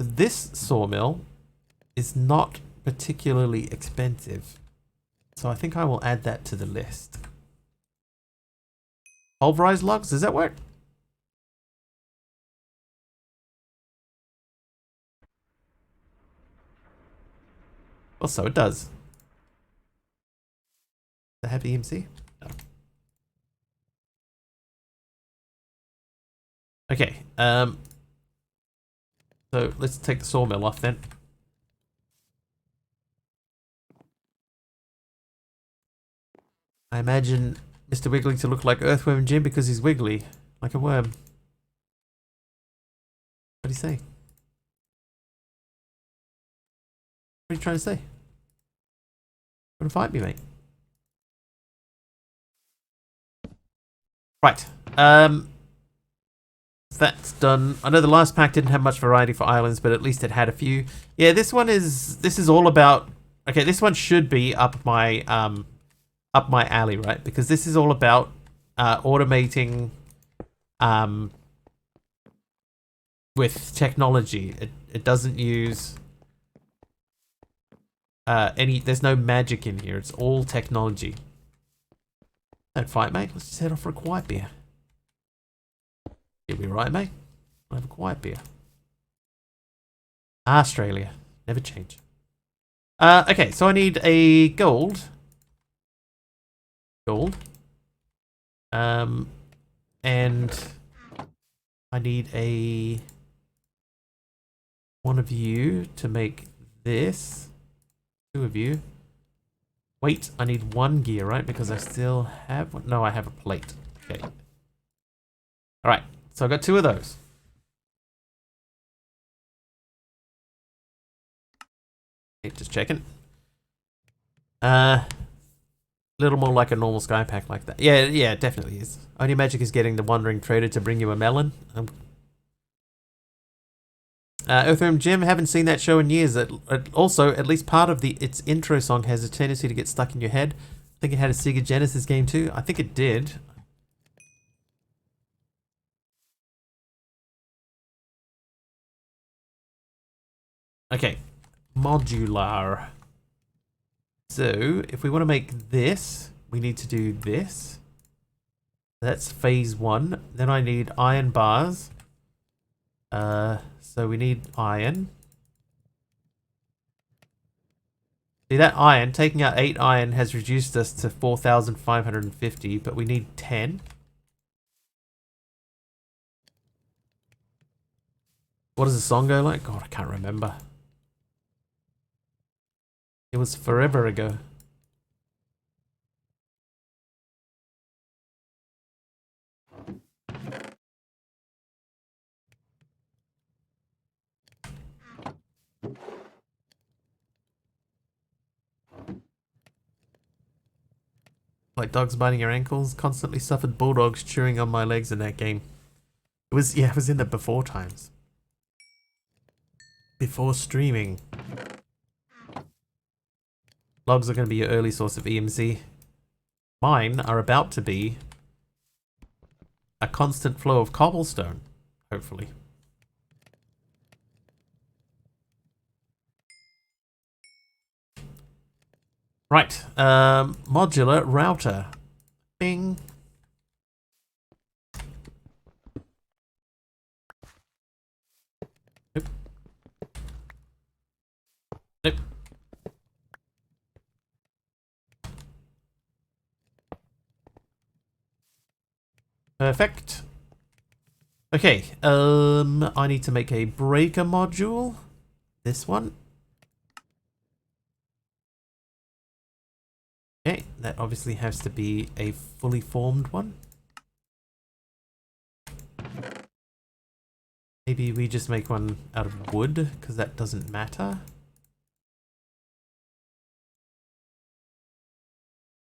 This sawmill is not particularly expensive, so I think I will add that to the list. Pulverized logs, does that work? Well, so it does. Does it have EMC? No. Okay, so let's take the sawmill off then. I imagine Mr. Wiggly to look like Earthworm Jim because he's wiggly, like a worm. What'd he say? What are you trying to say? Want to fight me, mate? Right. That's done. I know the last pack didn't have much variety for islands, but at least it had a few. Yeah, this is all about. Okay, this one should be up my alley, right? Because this is all about automating with technology. It doesn't use there's no magic in here. It's all technology. Don't fight, mate. Let's just head off for a quiet beer. You'll be right, mate. I'll have a quiet beer. Australia. Never change. Okay, so I need a gold. Gold. And I need one of you to make this. Two of you. Wait, I need one gear, right? Because I still have one. No, I have a plate. Okay. Alright, so I got two of those. Okay, just checking. Little more like a normal sky pack like that. Yeah, it definitely is. Only magic is getting the wandering trader to bring you a melon. Earthworm Jim, haven't seen that show in years. Also, at least part of its intro song has a tendency to get stuck in your head. I think it had a Sega Genesis game too. I think it did. Okay, modular. So, if we want to make this, we need to do this. That's phase 1. Then I need iron bars. So we need iron. See, that iron, taking out 8 iron has reduced us to 4,550, but we need 10. What does the song go like? God, I can't remember. It was forever ago. Like dogs biting your ankles, constantly suffered bulldogs chewing on my legs in that game. It was in the before times. Before streaming. Logs are going to be your early source of EMC. Mine are about to be a constant flow of cobblestone, hopefully. Right, modular router. Bing. Nope. Nope. Perfect. Okay, I need to make a breaker module. This one. Okay, that obviously has to be a fully formed one. Maybe we just make one out of wood, because that doesn't matter.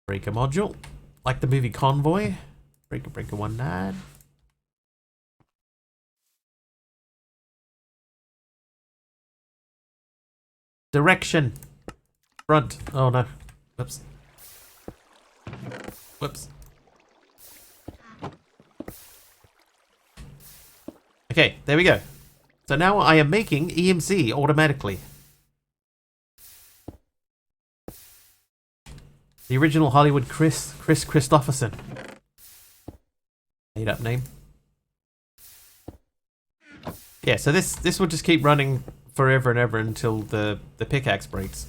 Breaker module. Like the movie Convoy. Breaker 19. Direction. Front. Oh no. Whoops. Whoops. Okay, there we go. So now I am making EMC automatically. The original Hollywood Chris Christopherson. Made up name. Yeah, so this will just keep running forever and ever until the pickaxe breaks.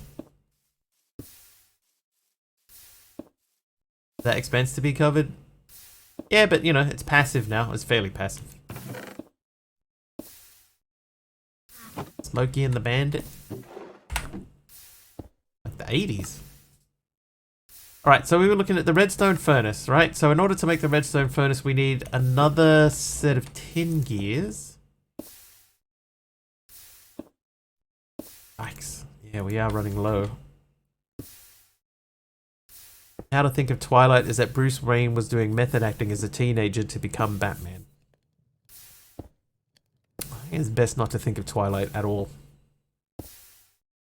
That expense to be covered? Yeah, but you know, it's passive now. It's fairly passive. Smokey and the Bandit. Like the 80s. Alright, so we were looking at the redstone furnace, right? So in order to make the redstone furnace, we need another set of tin gears. Yikes. Yeah, we are running low. How to think of Twilight is that Bruce Wayne was doing method acting as a teenager to become Batman. I think it's best not to think of Twilight at all.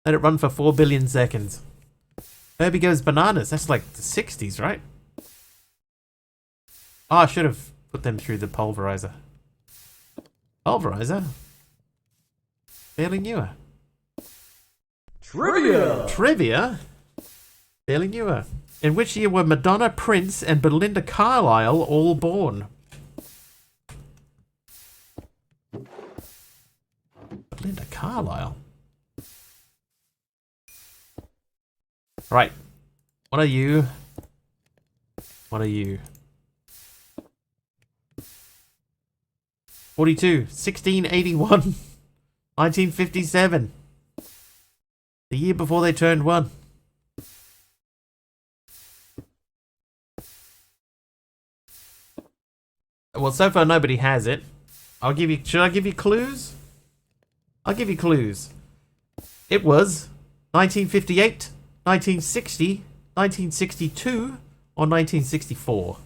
Let it run for 4 billion seconds. Herbie Goes Bananas. That's like the 60s, right? Oh, I should have put them through the pulverizer. Pulverizer? Fairly newer. Trivia! Trivia? Fairly newer. In which year were Madonna, Prince, and Belinda Carlisle all born? Belinda Carlisle? Right. What are you? What are you? 42. 1681. 1957. The year before they turned one. Well, so far nobody has it. I'll give you... Should I give you clues? I'll give you clues. It was 1958, 1960, 1962, or 1964.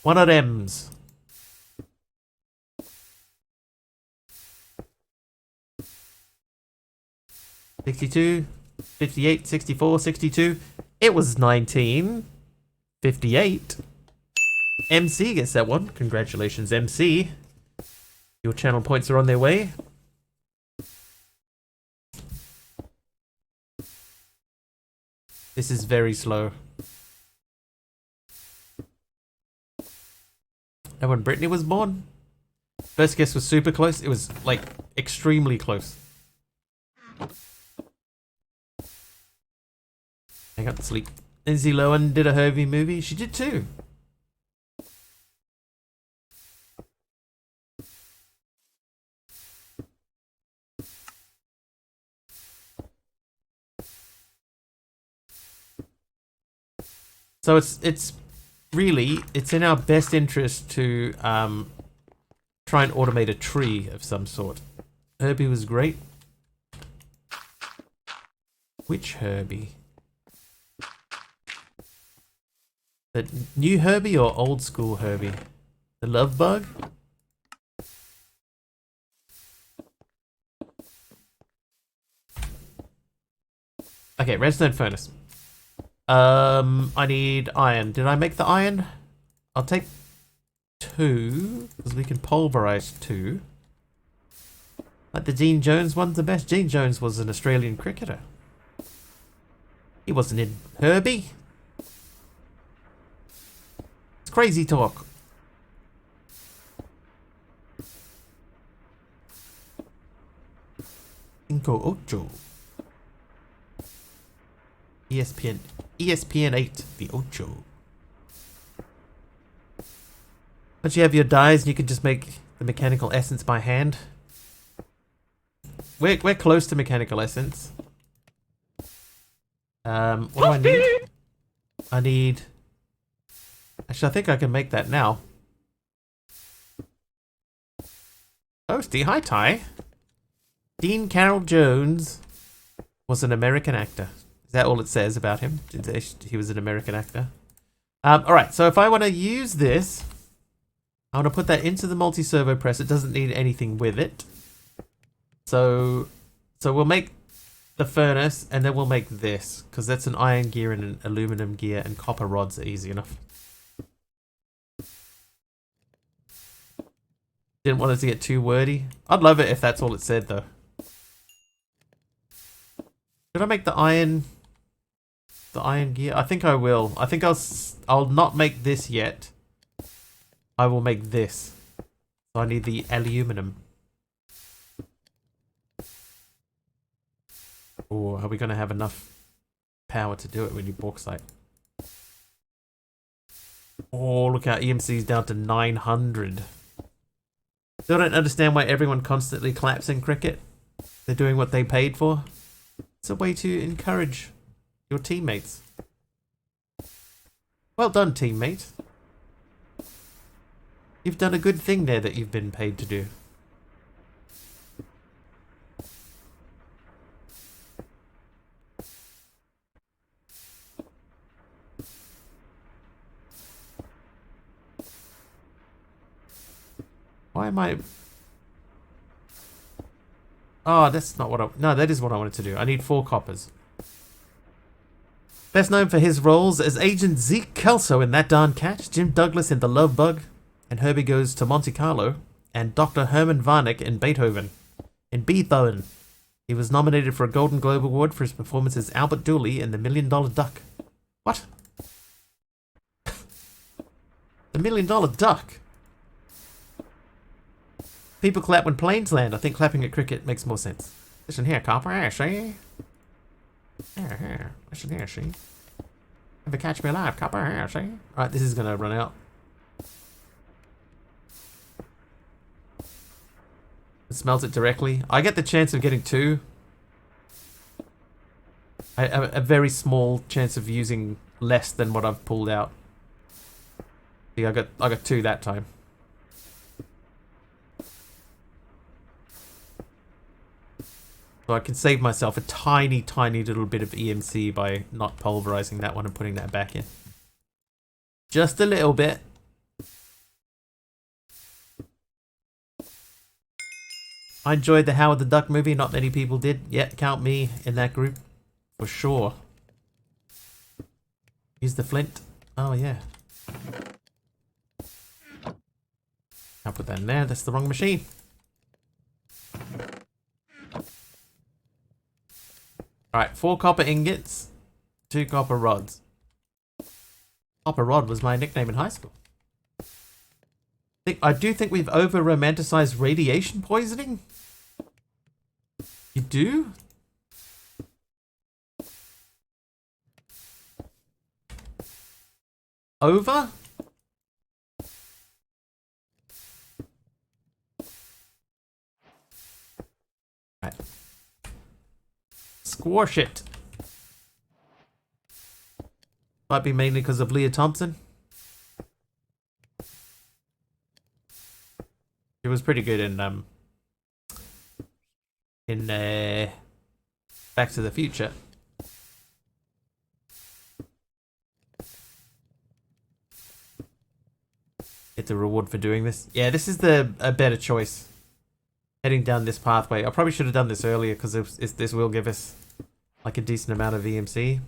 One of them's. '62, 58, 64, 62. It was 1958. MC gets that one. Congratulations, MC. Your channel points are on their way. This is very slow. And when Brittany was born, first guess was super close. It was like extremely close. I got to sleep. Lindsay Lohan did a Herbie movie. She did too. So it's really in our best interest to try and automate a tree of some sort. Herbie was great. Which Herbie? The new Herbie or old school Herbie? The love bug? Okay, redstone furnace. I need iron. Did I make the iron? I'll take 2, because we can pulverize 2. Like the Gene Jones one's the best. Gene Jones was an Australian cricketer. He wasn't in Herbie. It's crazy talk. Cinco Ocho. ESPN 8, the Ocho. Once you have your dyes, you can just make the mechanical essence by hand. We're close to mechanical essence. What do I need? I need... Actually, I think I can make that now. Hosty, hi Ty. Dean Carroll Jones was an American actor. Is that all it says about him? He was an American actor. Alright, so if I want to use this, I want to put that into the multi-servo press. It doesn't need anything with it. So we'll make the furnace, and then we'll make this, because that's an iron gear and an aluminum gear, and copper rods are easy enough. Didn't want it to get too wordy. I'd love it if that's all it said, though. Should I make the iron gear? I think I will. I think I'll not make this yet. I will make this. So I need the aluminum. Or are we going to have enough power to do it? We need bauxite. Oh, look how EMC's down to 900. Still don't understand why everyone constantly claps in cricket. They're doing what they paid for. It's a way to encourage your teammates. Well done, teammate. You've done a good thing there that you've been paid to do. Why am I... Oh, that's not what I... No, that is what I wanted to do. I need 4 coppers. Best known for his roles as Agent Zeke Kelso in That Darn Cat, Jim Douglas in The Love Bug, and Herbie Goes to Monte Carlo, and Dr. Herman Varnick in Beethoven. He was nominated for a Golden Globe Award for his performance as Albert Dooley in The $1 Million Duck. What? The $1 Million Duck? People clap when planes land. I think clapping at cricket makes more sense. Listen here, copper. See? Here. Listen here, see? Never catch me alive, copper. See? Alright, this is going to run out. It smells it directly. I get the chance of getting 2. I have a very small chance of using less than what I've pulled out. See, I got 2 that time. So I can save myself a tiny, tiny little bit of EMC by not pulverizing that one and putting that back in. Just a little bit. I enjoyed the Howard the Duck movie. Not many people did. Yeah, count me in that group. For sure. Use the flint. Oh, yeah. I'll put that in there. That's the wrong machine. Alright, 4 copper ingots, 2 copper rods. Copper rod was my nickname in high school. I do think we've over-romanticized radiation poisoning. You do? Over? Right. Squash it. Might be mainly because of Leah Thompson. She was pretty good in Back to the Future. Get the reward for doing this. Yeah, this is a better choice. Heading down this pathway. I probably should have done this earlier because this will give us like a decent amount of VMC.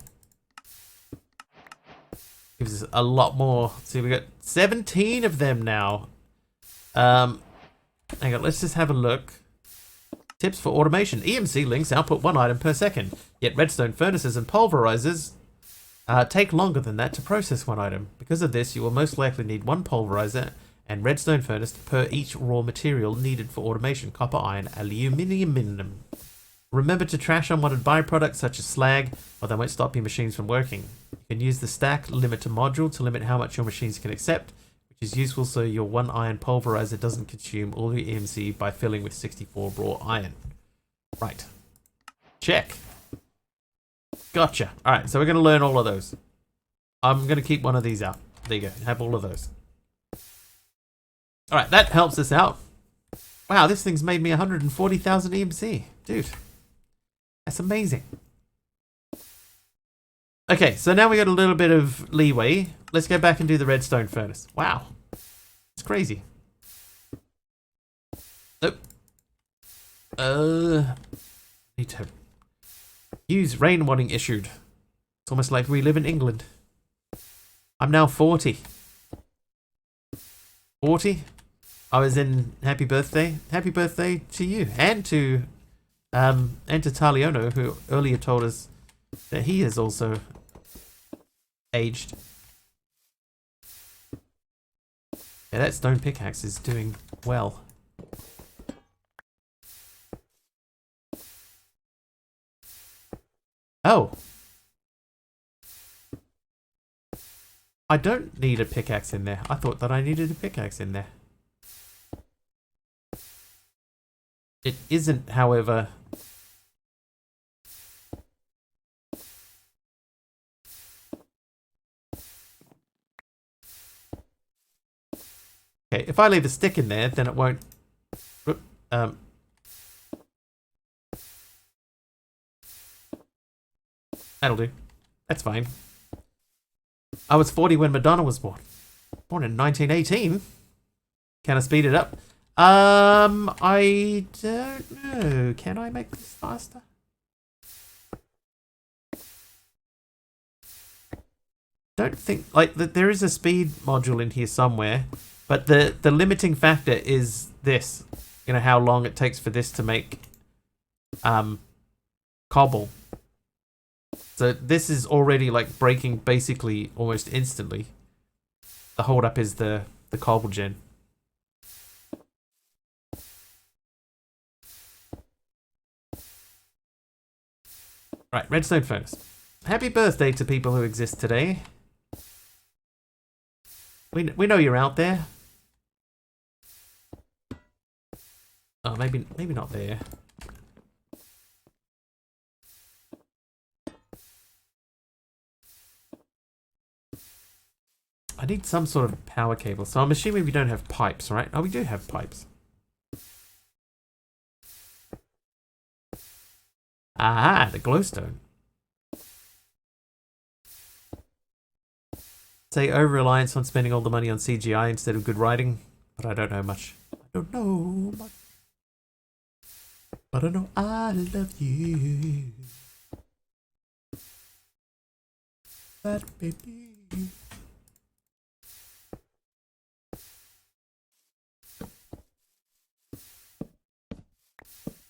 Gives us a lot more. See, we got 17 of them now. Hang on, let's just have a look. Tips for automation. EMC links output 1 item per second. Yet redstone furnaces and pulverizers take longer than that to process 1 item. Because of this, you will most likely need 1 pulverizer and redstone furnace per each raw material needed for automation. Copper, iron, aluminium. Remember to trash unwanted byproducts such as slag, or they won't stop your machines from working. You can use the stack limiter module to limit how much your machines can accept, which is useful so your 1 iron pulverizer doesn't consume all your EMC by filling with 64 raw iron. Right. Check. Gotcha. Alright, so we're going to learn all of those. I'm going to keep one of these out. There you go. Have all of those. Alright, that helps us out. Wow, this thing's made me 140,000 EMC. Dude. That's amazing. Okay, so now we got a little bit of leeway. Let's go back and do the redstone furnace. Wow. It's crazy. Nope. Need to use rain warning issued. It's almost like we live in England. I'm now 40. 40? I was in happy birthday. Happy birthday to you and to Taliono, who earlier told us that he is also aged. Yeah, that stone pickaxe is doing well. Oh. I don't need a pickaxe in there. I thought that I needed a pickaxe in there. It isn't, however. Okay, if I leave a stick in there, then it won't... That'll do. That's fine. I was 40 when Madonna was born. Born in 1918. Can I speed it up? I don't know. Can I make this faster? Don't think... Like, there is a speed module in here somewhere. But the limiting factor is this. You know, how long it takes for this to make... cobble. So this is already like breaking basically almost instantly. The hold up is the cobble gen. Right, redstone furnace. Happy birthday to people who exist today. We know you're out there. Oh, maybe not there. I need some sort of power cable, so I'm assuming we don't have pipes, right? Oh, we do have pipes. Ah, the glowstone. Say over-reliance on spending all the money on CGI instead of good writing, but I don't know much. I don't know much. But I know I love you. That baby.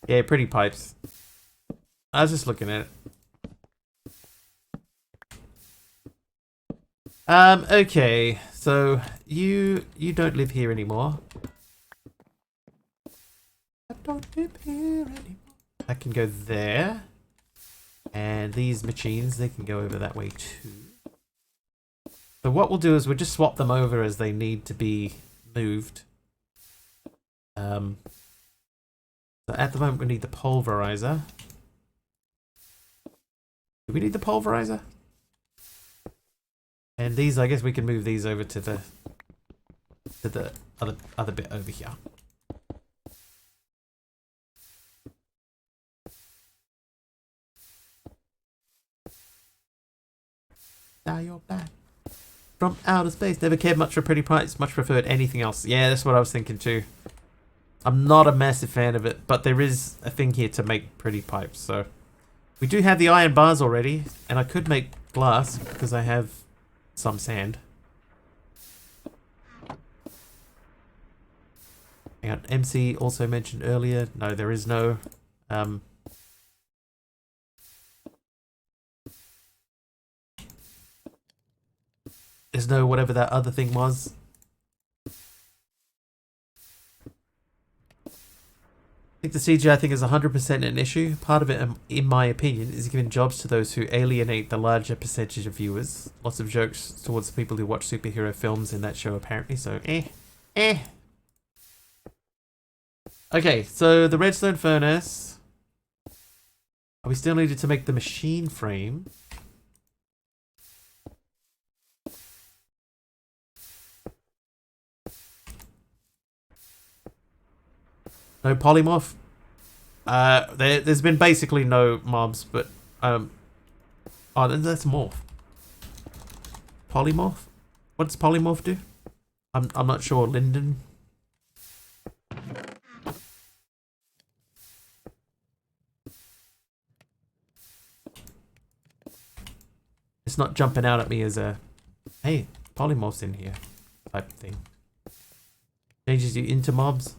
Yeah, pretty pipes. I was just looking at it. Okay, so you don't live here anymore. I don't live here anymore. I can go there. And these machines, they can go over that way too. So what we'll do is we'll just swap them over as they need to be moved. So at the moment we need the pulverizer. Do we need the pulverizer? And these, I guess we can move these over to the other bit over here. Now you're back from outer space. Never cared much for pretty pipes, much preferred anything else. Yeah, that's what I was thinking too. I'm not a massive fan of it, but there is a thing here to make pretty pipes, so... We do have the iron bars already, and I could make glass, because I have some sand. Hang on, MC also mentioned earlier. No, there is no... There's no whatever that other thing was. I think the CGI thing is 100% an issue. Part of it, in my opinion, is giving jobs to those who alienate the larger percentage of viewers. Lots of jokes towards the people who watch superhero films in that show, apparently, so Okay, so the redstone furnace. We still needed to make the machine frame. No polymorph? There's been basically no mobs, but oh, then that's morph. Polymorph? What does polymorph do? I'm not sure, Lyndon. It's not jumping out at me as a hey, polymorph's in here type thing. Changes you into mobs.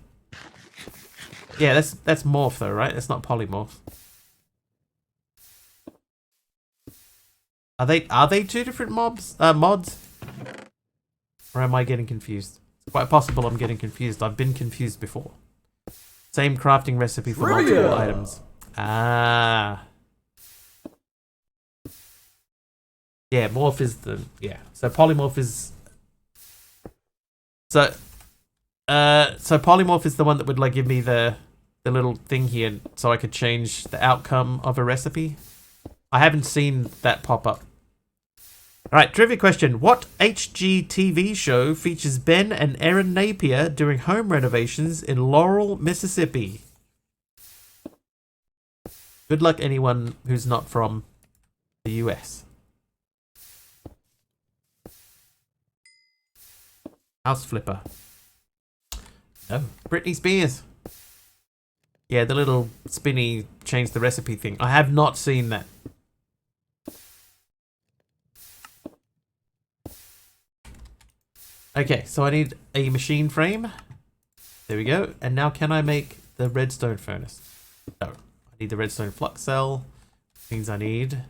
Yeah, that's morph though, right? That's not polymorph. Are they two different mods? Or am I getting confused? It's quite possible I'm getting confused. I've been confused before. Same crafting recipe for multiple items. Ah. Yeah, morph is the So polymorph is so polymorph is the one that would like give me the little thing here so I could change the outcome of a recipe. I haven't seen that pop up. Alright, trivia question. What HGTV show features Ben and Erin Napier doing home renovations in Laurel, Mississippi? Good luck, anyone who's not from the US. House Flipper. No. Britney Spears. Yeah, the little spinny change the recipe thing. I have not seen that. Okay, so I need a machine frame. There we go. And now can I make the redstone furnace? No. I need the redstone flux cell. Means I need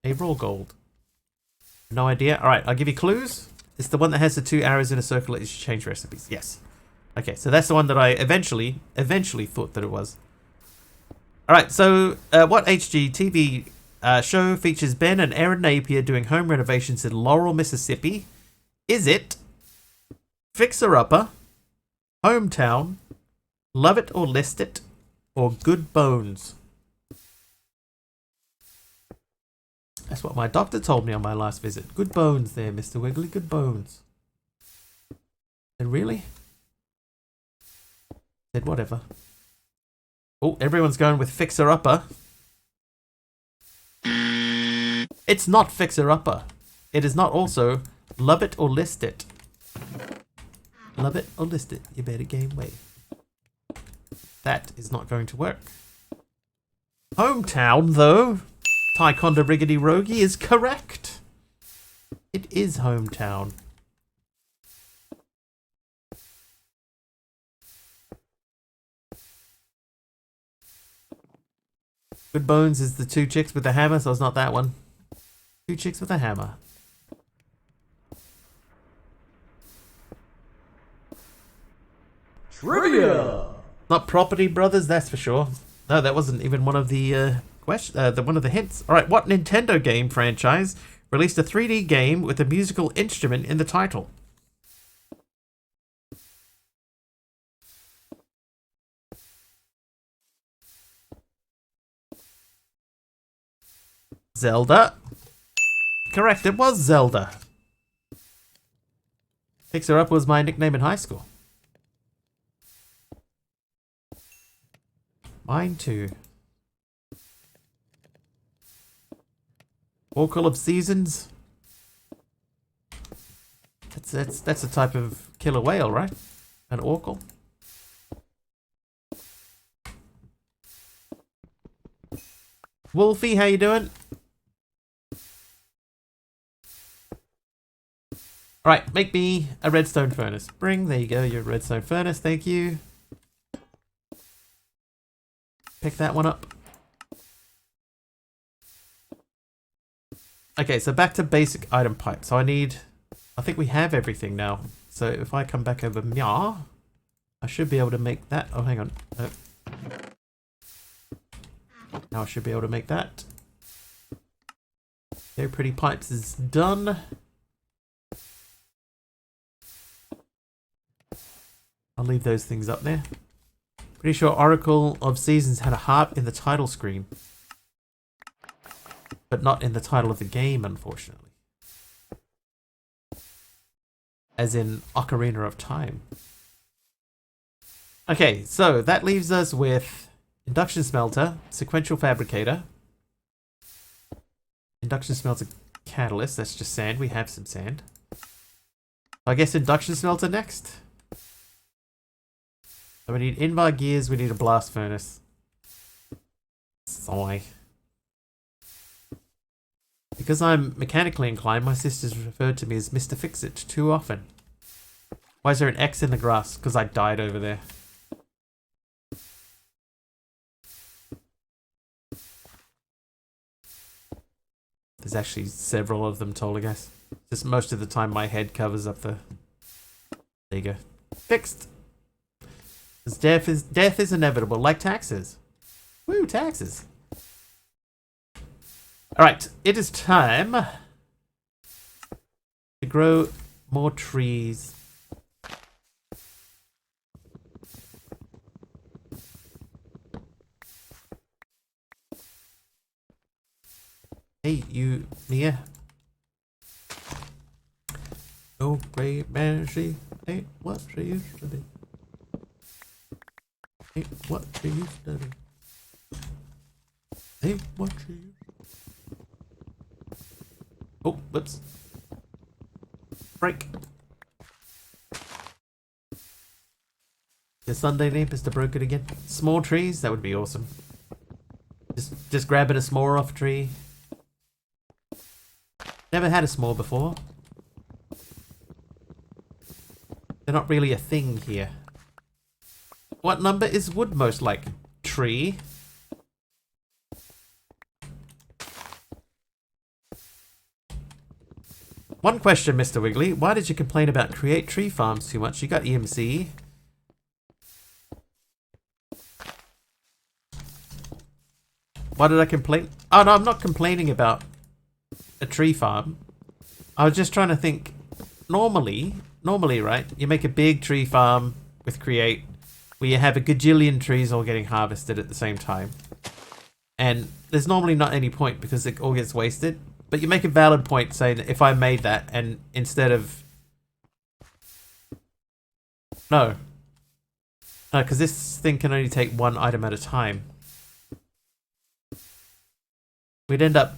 a raw gold. No idea. Alright, I'll give you clues. It's the one that has the 2 arrows in a circle that you should change recipes. Yes. Okay, so that's the one that I eventually thought that it was. Alright, so what HGTV show features Ben and Erin Napier doing home renovations in Laurel, Mississippi? Is it Fixer Upper, Hometown, Love It or List It, or Good Bones? That's what my doctor told me on my last visit. Good bones there, Mr. Wiggly. Good bones. And really? Said whatever. Oh, everyone's going with Fixer Upper. It's not Fixer Upper. It is not also Love It or List It. Love it or list it. You better gain weight. That is not going to work. Hometown, though. Tyconda Riggedy Rogie is correct. It is Hometown. Good Bones is the 2 chicks with the hammer, so it's not that one. 2 chicks with a hammer. Trivia! Not Property Brothers, that's for sure. No, that wasn't even one of the one of the hints. All right, what Nintendo game franchise released a 3D game with a musical instrument in the title? Zelda. Correct, it was Zelda. Fixer Up was my nickname in high school. Mine too. Oracle of Seasons. That's a type of killer whale, right? An Oracle. Wolfie, how you doing? Alright, make me a redstone furnace. Bring, there you go, your redstone furnace, thank you. Pick that one up. Okay, so back to basic item pipe. So I think we have everything now. So if I come back over Mya, I should be able to make that. Oh, hang on. No. Now I should be able to make that. Okay, Pretty Pipes is done. I'll leave those things up there. Pretty sure Oracle of Seasons had a harp in the title screen. But not in the title of the game, unfortunately. As in Ocarina of Time. Okay, so that leaves us with Induction Smelter, Sequential Fabricator, Induction Smelter Catalyst, that's just sand, we have some sand. I guess Induction Smelter next. So we need Invar Gears, we need a Blast Furnace. Sigh. Because I'm mechanically inclined, my sister's referred to me as Mr. Fix-It too often. Why is there an X in the grass? Because I died over there. There's actually several of them, Tolgass. Just most of the time my head covers up the... There you go. Fixed! Because death is inevitable, like taxes. Woo, taxes. Alright, it is time to grow more trees. Hey, you, Mia. Oh, great man, she ain't what she used to be. Ain't what she used to be. Ain't what she used to be. Oh, whoops. Break. Your Sunday name is to broke it again. Small trees? That would be awesome. Just grabbing a s'more off a tree. Never had a s'more before. They're not really a thing here. What number is wood most like? Tree? One question, Mr. Wiggly. Why did you complain about Create Tree Farms too much? You got EMC. Why did I complain? Oh no, I'm not complaining about a tree farm. I was just trying to think. Normally, right, you make a big tree farm with Create where you have a gajillion trees all getting harvested at the same time. And there's normally not any point because it all gets wasted. But you make a valid point saying that if I made that and instead of... No, because this thing can only take one item at a time. We'd end up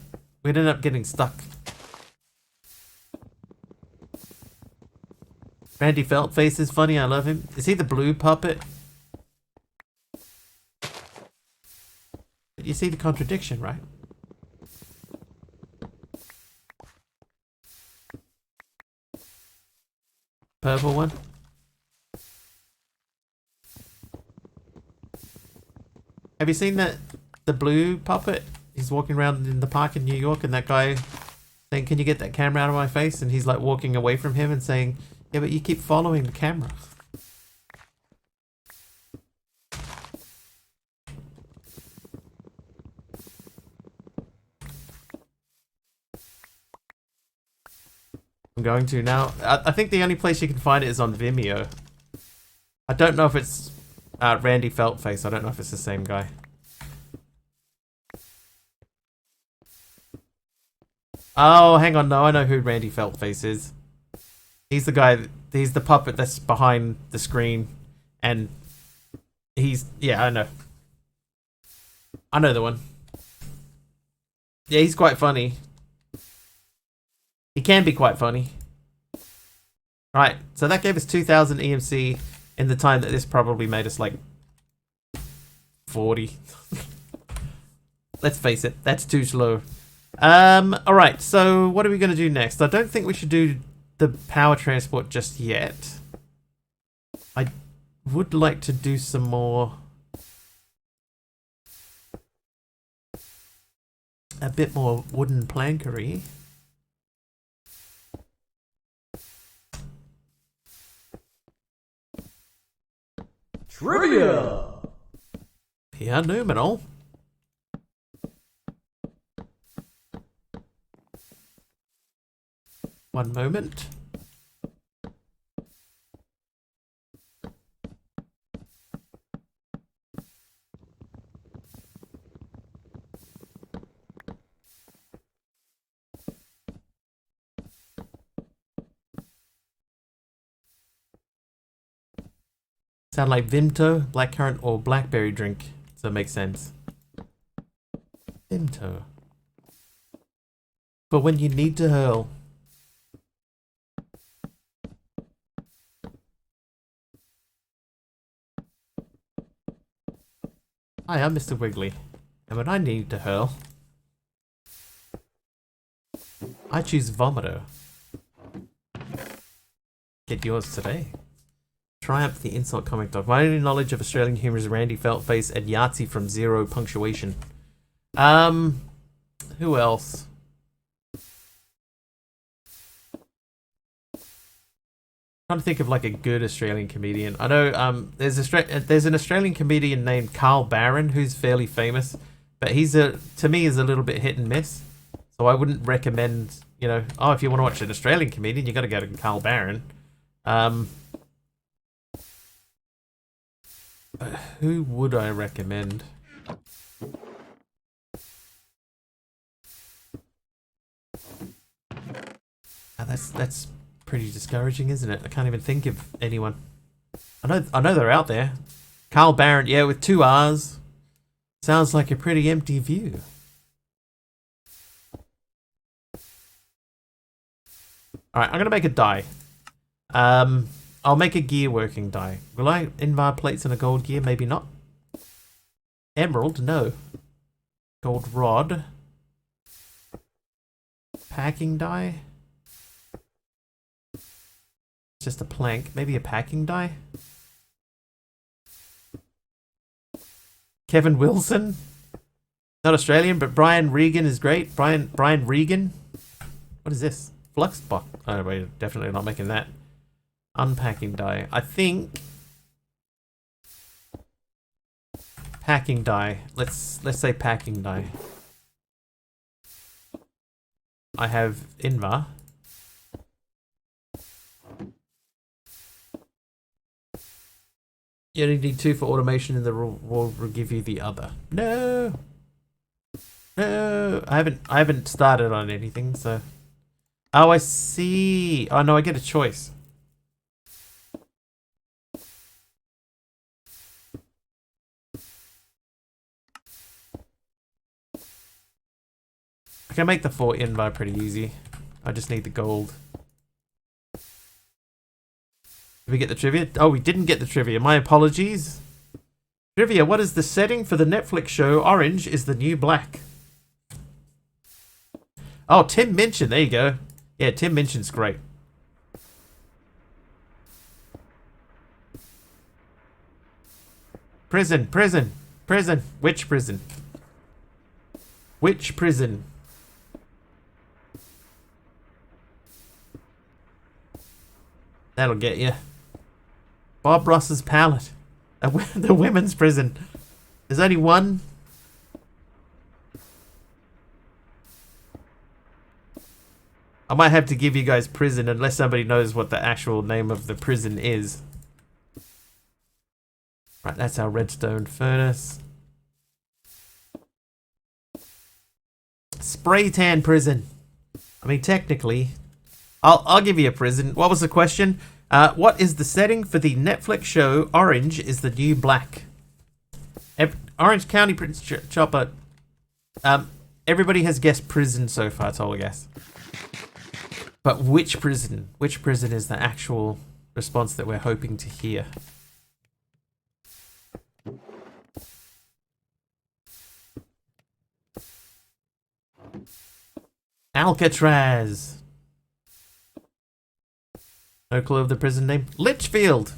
getting stuck. Randy Feltface is funny, I love him. Is he the blue puppet? But you see the contradiction, right? Purple one. Have you seen the blue puppet? He's walking around in the park in New York and that guy saying, "Can you get that camera out of my face?" And he's like walking away from him and saying, "Yeah, but you keep following the camera." I'm going to now. I think the only place you can find it is on Vimeo. I don't know if it's Randy Feltface. I don't know if it's the same guy. Oh, hang on. No, I know who Randy Feltface is. He's the guy, he's the puppet that's behind the screen. And he's, yeah, I know. I know the one. Yeah, he's quite funny. He can be quite funny. Right, so that gave us 2,000 EMC in the time that this probably made us like 40. Let's face it, that's too slow. Alright, so what are we going to do next? I don't think we should do the power transport just yet. I would like to do some more... a bit more wooden plankery. Trivia! Yeah, numinal. One moment. Sound like Vimto, blackcurrant, or blackberry drink, so it makes sense. Vimto. But when you need to hurl. Hi, I'm Mr. Wiggly, and when I need to hurl, I choose Vomito. Get yours today. Triumph the Insult Comic Dog. My only knowledge of Australian humour is Randy Feltface and Yahtzee from Zero Punctuation. Who else? Trying to think of like a good Australian comedian. I know there's an Australian comedian named Carl Barron who's fairly famous, but he's to me is a little bit hit and miss. So I wouldn't recommend, you know, oh, if you want to watch an Australian comedian, you got to go to Carl Barron. Who would I recommend? That's pretty discouraging, isn't it? I can't even think of anyone. I know they're out there. Carl Barron, yeah, with 2 R's. Sounds like a pretty empty view. Alright, I'm gonna make a die. I'll make a gear working die. Will I invar plates and a gold gear? Maybe not. Emerald? No. Gold rod. Packing die? Just a plank. Maybe a packing die? Kevin Wilson? Not Australian, but Brian Regan is great. Brian Regan? What is this? Flux box. Oh, wait, definitely not making that. Unpacking die. I think packing die. Let's say packing die. I have Invar. You only need 2 for automation, and the will give you the other. No, no, I haven't started on anything. So, oh, I see. Oh no, I get a choice. I can make the 4 Invar pretty easy. I just need the gold. Did we get the trivia? Oh, we didn't get the trivia. My apologies. Trivia, what is the setting for the Netflix show Orange is the New Black? Oh, Tim Minchin. There you go. Yeah, Tim Minchin's great. Prison, prison, prison. Which prison? Which prison? That'll get you. Bob Ross's pallet. The women's prison. There's only one. I might have to give you guys prison unless somebody knows what the actual name of the prison is. Right, that's our redstone furnace. Spray tan prison. I mean, technically, I'll give you a prison. What was the question? What is the setting for the Netflix show Orange is the New Black? Orange County Prince Chopper. Everybody has guessed prison so far, that's all I guess. But which prison? Which prison is the actual response that we're hoping to hear? Alcatraz. No clue of the prison name. Litchfield.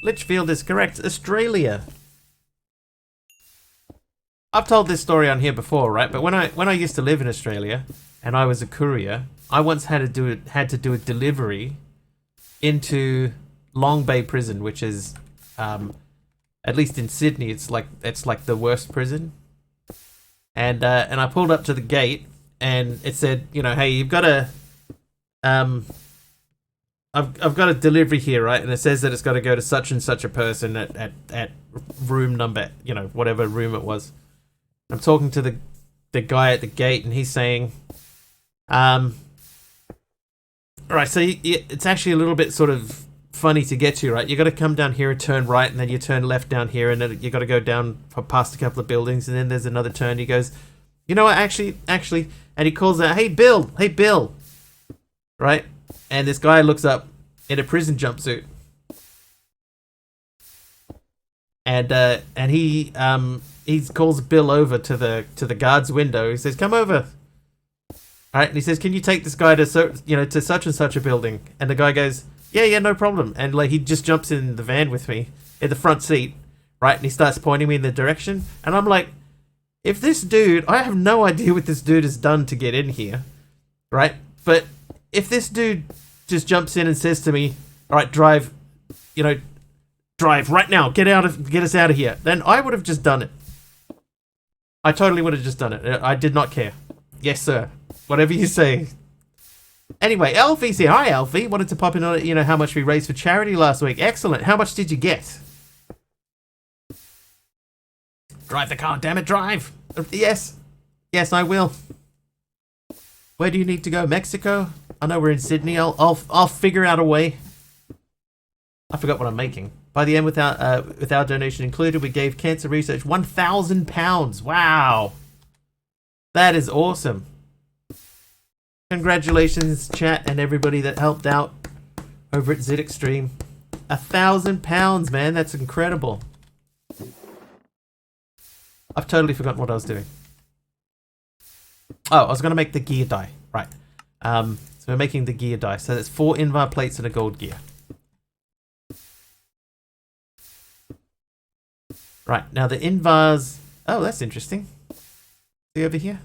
Litchfield is correct. Australia. I've told this story on here before, right? But when I used to live in Australia and I was a courier, I once had to do a delivery into Long Bay Prison, which is at least in Sydney, it's like the worst prison. And I pulled up to the gate and it said, you know, hey, you've got a I've got a delivery here, right? And it says that it's got to go to such and such a person at room number, you know, whatever room it was. I'm talking to the guy at the gate, and he's saying, all right, so it's actually a little bit sort of funny to get to, right? You got to come down here and turn right, and then you turn left down here, and then you got to go down past a couple of buildings, and then there's another turn. He goes, you know what? Actually, and he calls out, hey Bill, right? And this guy looks up in a prison jumpsuit, and he calls Bill over to the guard's window. He says, "Come over." All right, and he says, "Can you take this guy to such and such a building?" And the guy goes, "Yeah, no problem." And like he just jumps in the van with me in the front seat, right? And he starts pointing me in the direction, and I'm like, if this dude, I have no idea what this dude has done to get in here, right? But if this dude just jumps in and says to me, all right, drive right now, get us out of here, then I would have just done it. I totally would have just done it. I did not care. Yes, sir. Whatever you say. Anyway, Alfie's here. Hi, Alfie. Wanted to pop in on, you know, how much we raised for charity last week. Excellent. How much did you get? Drive the car, damn it, drive. Yes. Yes, I will. Where do you need to go? Mexico? I know we're in Sydney. I'll figure out a way. I forgot what I'm making. By the end, with our donation included, we gave cancer research £1,000. Wow, that is awesome. Congratulations, chat, and everybody that helped out over at Zit Extreme. £1,000, man. That's incredible. I've totally forgotten what I was doing. Oh, I was going to make the gear die. Right. So we're making the gear die. So that's 4 Invar plates and a gold gear. Right. Now the Invars... Oh, that's interesting. See over here?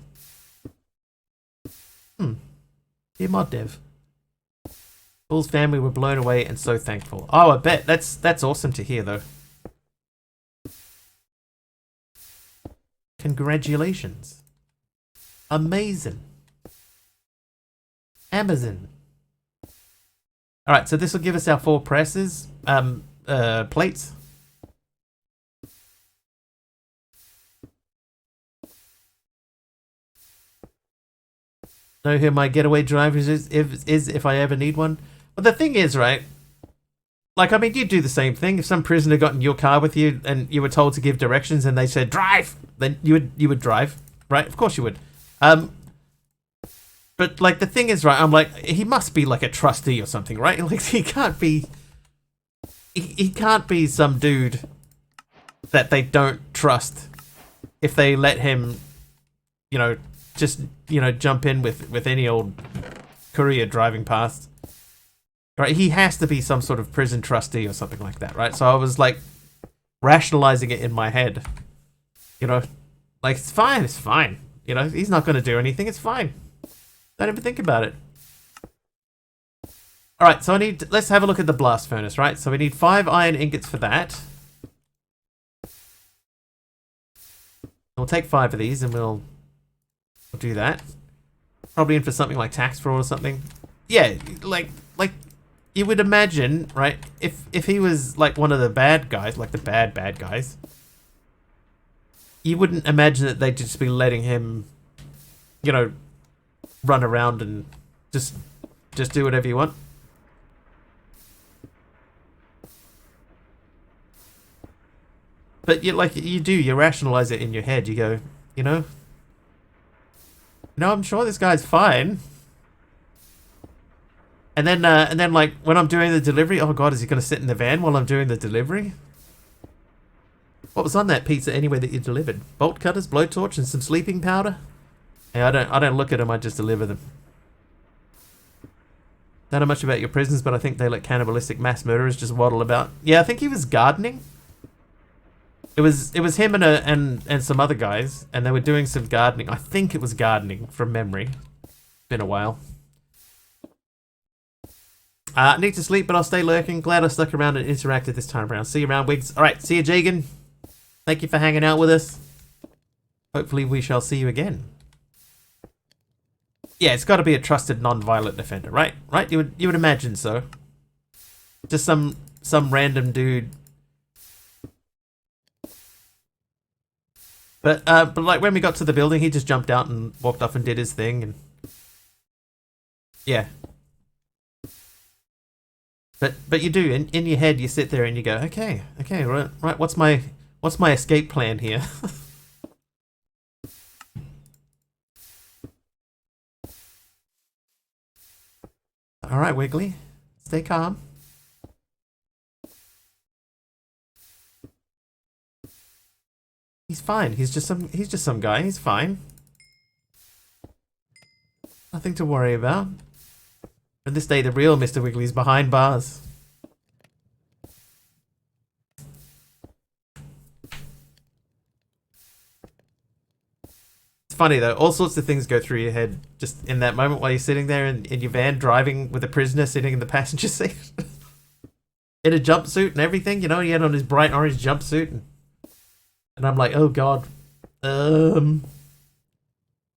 Dear mod dev. Bull's family were blown away and so thankful. Oh, I bet. That's awesome to hear, though. Congratulations. Amazing. Amazon. Alright, so this will give us our 4 presses. Plates. Know who my getaway driver is if I ever need one. But the thing is, right? Like, I mean, you'd do the same thing. If some prisoner got in your car with you and you were told to give directions and they said, drive! Then you would drive, right? Of course you would. But, like, the thing is, right, I'm like, he must be, like, a trustee or something, right? Like, he can't be... He can't be some dude that they don't trust if they let him, you know, just, you know, jump in with any old courier driving past. Right, he has to be some sort of prison trustee or something like that, right? So I was, like, rationalizing it in my head. You know, like, it's fine. You know, he's not going to do anything, it's fine. Don't even think about it. Alright, so let's have a look at the blast furnace, right? So we need 5 iron ingots for that. We'll take 5 of these and we'll do that. Probably in for something like tax fraud or something. Yeah, like you would imagine, right? If he was like one of the bad guys, like the bad guys, you wouldn't imagine that they'd just be letting him, you know, run around and just do whatever you want. But you rationalize it in your head. You go, you know, no, I'm sure this guy's fine. And then like when I'm doing the delivery, oh god, is he gonna sit in the van while I'm doing the delivery? What was on that pizza anyway that you delivered? Bolt cutters, blowtorch, and some sleeping powder? Yeah, I don't look at them, I just deliver them. Don't know much about your prisons, but I think they let cannibalistic mass murderers just waddle about. Yeah, I think he was gardening. It was him and some other guys, and they were doing some gardening. I think it was gardening from memory. Been a while. Need to sleep, but I'll stay lurking. Glad I stuck around and interacted this time around. See you around, Wigs. Alright, see you, Jagan. Thank you for hanging out with us. Hopefully we shall see you again. Yeah, it's got to be a trusted, non-violent defender, right? Right? You would imagine so. Just some random dude. But like when we got to the building, he just jumped out and walked off and did his thing, and yeah. But you do in your head, you sit there and you go, okay, right. What's my escape plan here? All right, Wiggly, stay calm. He's fine. He's just some guy. He's fine. Nothing to worry about. On this day, the real Mr. Wiggly's behind bars. It's funny though, all sorts of things go through your head just in that moment while you're sitting there in your van driving with a prisoner sitting in the passenger seat. In a jumpsuit and everything, you know, he had on his bright orange jumpsuit and I'm like, oh god.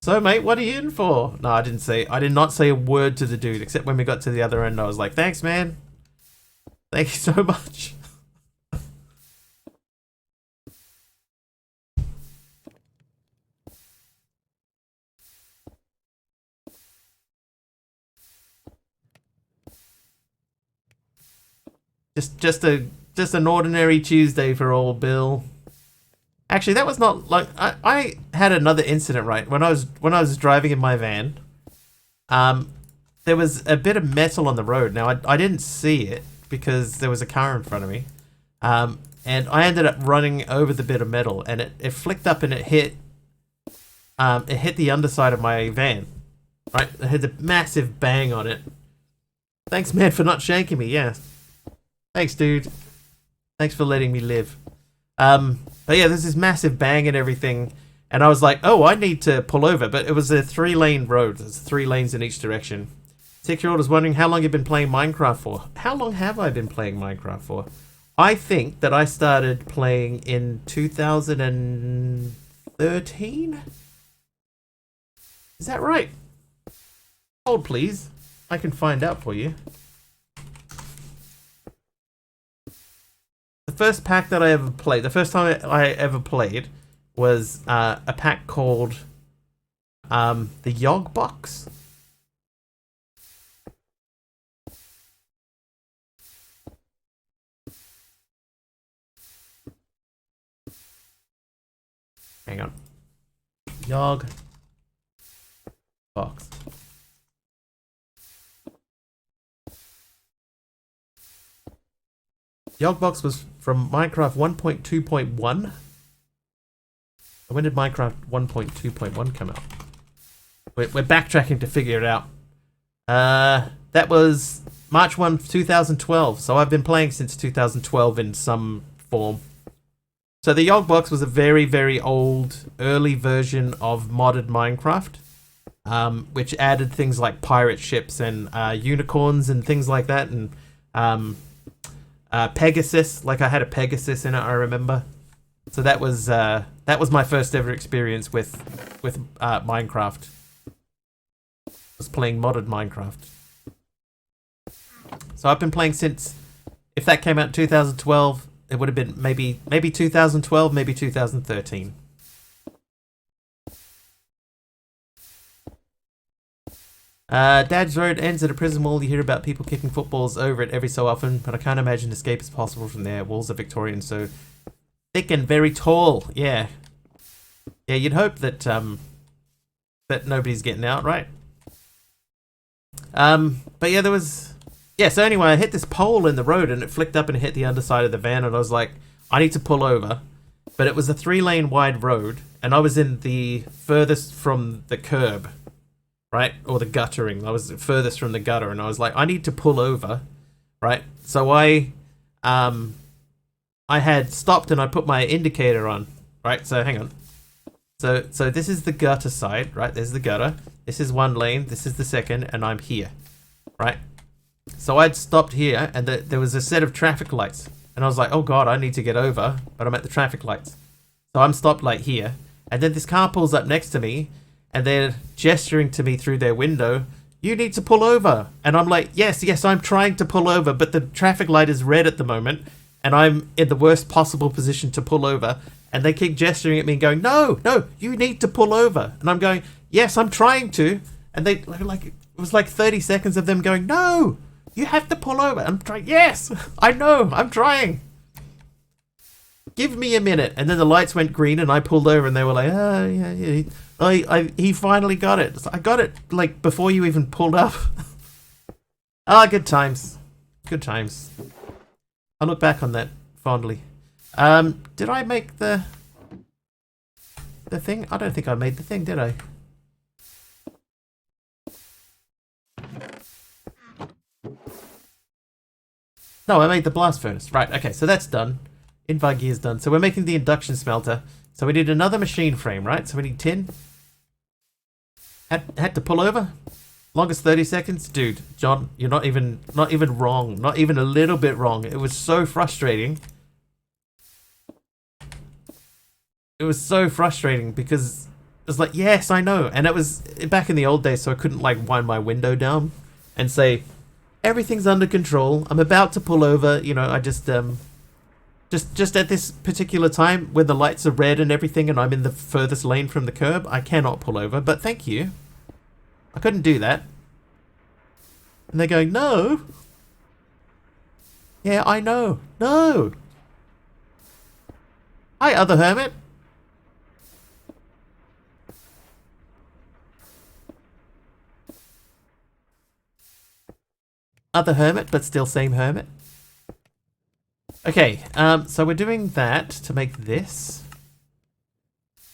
So mate, what are you in for? No, I did not say a word to the dude, except when we got to the other end, I was like, thanks man. Thank you so much. Just an ordinary Tuesday for old Bill. Actually, that was not like I had another incident, right? When I was driving in my van, there was a bit of metal on the road. Now I didn't see it because there was a car in front of me. And I ended up running over the bit of metal, and it flicked up and it hit the underside of my van. Right? It had a massive bang on it. Thanks, man, for not shanking me. Yeah. Thanks, dude. Thanks for letting me live. But yeah, there's this massive bang and everything, and I was like, oh, I need to pull over. But it was a 3-lane road. There's 3 lanes in each direction. 6-year-old was wondering how long you've been playing Minecraft for. How long have I been playing Minecraft for? I think that I started playing in 2013? Is that right? Hold, please. I can find out for you. The first pack that I ever played, the first time I ever played was a pack called the Yog Box. Hang on. Yog Box. Yogbox was from Minecraft 1.2.1. When did Minecraft 1.2.1 come out? We're backtracking to figure it out. That was March 1, 2012. So I've been playing since 2012 in some form. So the Yogbox was a very, very old, early version of modded Minecraft, which added things like pirate ships and unicorns and things like that, and Pegasus. Like I had a Pegasus in it, I remember. So that was my first ever experience with Minecraft. I was playing modded Minecraft. So I've been playing since, if that came out in 2012, it would have been maybe 2012, maybe 2013. Dad's Road ends at a prison wall. You hear about people kicking footballs over it every so often, but I can't imagine escape is possible from there. Walls are Victorian, so thick and very tall. Yeah, you'd hope that that nobody's getting out, right? But yeah, there was. Yeah, so anyway, I hit this pole in the road and it flicked up and hit the underside of the van, and I was like, I need to pull over. But it was a 3-lane wide road, and I was in the furthest from the curb, right? Or the guttering. I was furthest from the gutter, and I was like, I need to pull over, right? So I had stopped and I put my indicator on, right? So hang on. So this is the gutter side, right? There's the gutter. This is one lane. This is the second, and I'm here, right? So I'd stopped here, and there was a set of traffic lights, and I was like, oh god, I need to get over, but I'm at the traffic lights. So I'm stopped like here, and then this car pulls up next to me, and they're gesturing to me through their window, you need to pull over. And I'm like, yes, I'm trying to pull over, but the traffic light is red at the moment, and I'm in the worst possible position to pull over, and they keep gesturing at me and going, no, you need to pull over. And I'm going, yes, I'm trying to, and they, like, it was like 30 seconds of them going, no, you have to pull over. I'm trying. Yes, I know. I'm trying. Give me a minute. And then the lights went green, and I pulled over, and they were like, "Oh yeah. He finally got it. So I got it like before you even pulled up." Good times. Good times. I look back on that fondly. Did I make the thing? I don't think I made the thing, did I? No, I made the blast furnace. Right, okay, so that's done. Invar gear is done. So we're making the induction smelter. So we need another machine frame, right? So we need tin. Had to pull over. Longest 30 seconds? Dude, John, you're not even wrong. Not even a little bit wrong. It was so frustrating. It was so frustrating because it was like, yes, I know. And it was back in the old days, so I couldn't like wind my window down and say, everything's under control. I'm about to pull over. You know, I just at this particular time when the lights are red and everything and I'm in the furthest lane from the curb, I cannot pull over, but thank you. I couldn't do that. And they're going, no. Yeah, I know. No! Hi, other hermit. Other hermit, but still same hermit. Okay, so we're doing that to make this.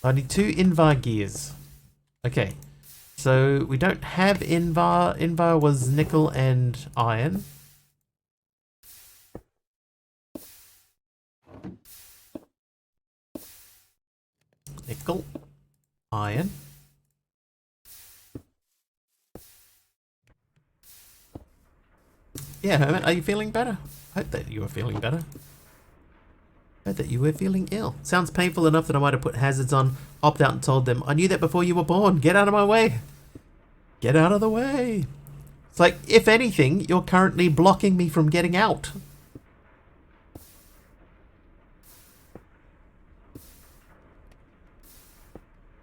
I need 2 Invar gears. Okay, so we don't have Invar. Invar was nickel and iron. Nickel, iron. Yeah, hermit, are you feeling better? Hope that you are feeling better. Hope that you were feeling ill. Sounds painful enough that I might have put hazards on, hopped out and told them, I knew that before you were born. Get out of my way. Get out of the way. It's like, if anything, you're currently blocking me from getting out.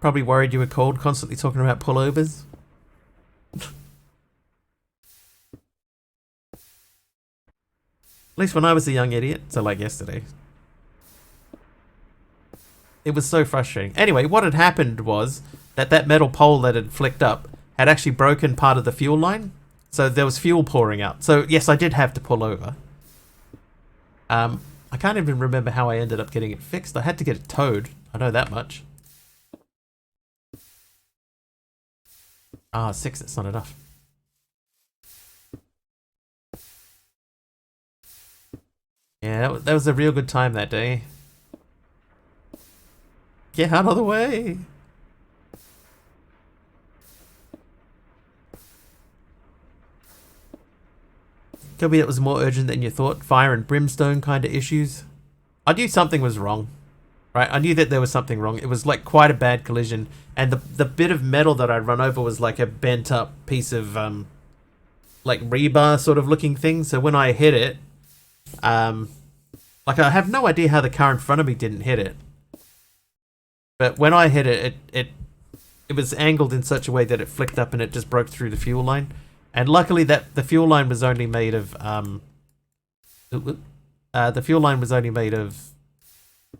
Probably worried you were cold, constantly talking about pullovers. At least when I was a young idiot, so like yesterday. It was so frustrating. Anyway, what had happened was that metal pole that had flicked up had actually broken part of the fuel line. So there was fuel pouring out. So yes, I did have to pull over. I can't even remember how I ended up getting it fixed. I had to get it towed. I know that much. Ah, 6, that's not enough. Yeah, that was a real good time that day. Get out of the way! Could be it was more urgent than you thought. Fire and brimstone kind of issues. I knew something was wrong. Right, I knew that there was something wrong. It was like quite a bad collision, and the bit of metal that I'd run over was like a bent up piece of like rebar sort of looking thing. So when I hit it, like I have no idea how the car in front of me didn't hit it, but when I hit it, it was angled in such a way that it flicked up and it just broke through the fuel line. And luckily that the fuel line was only made of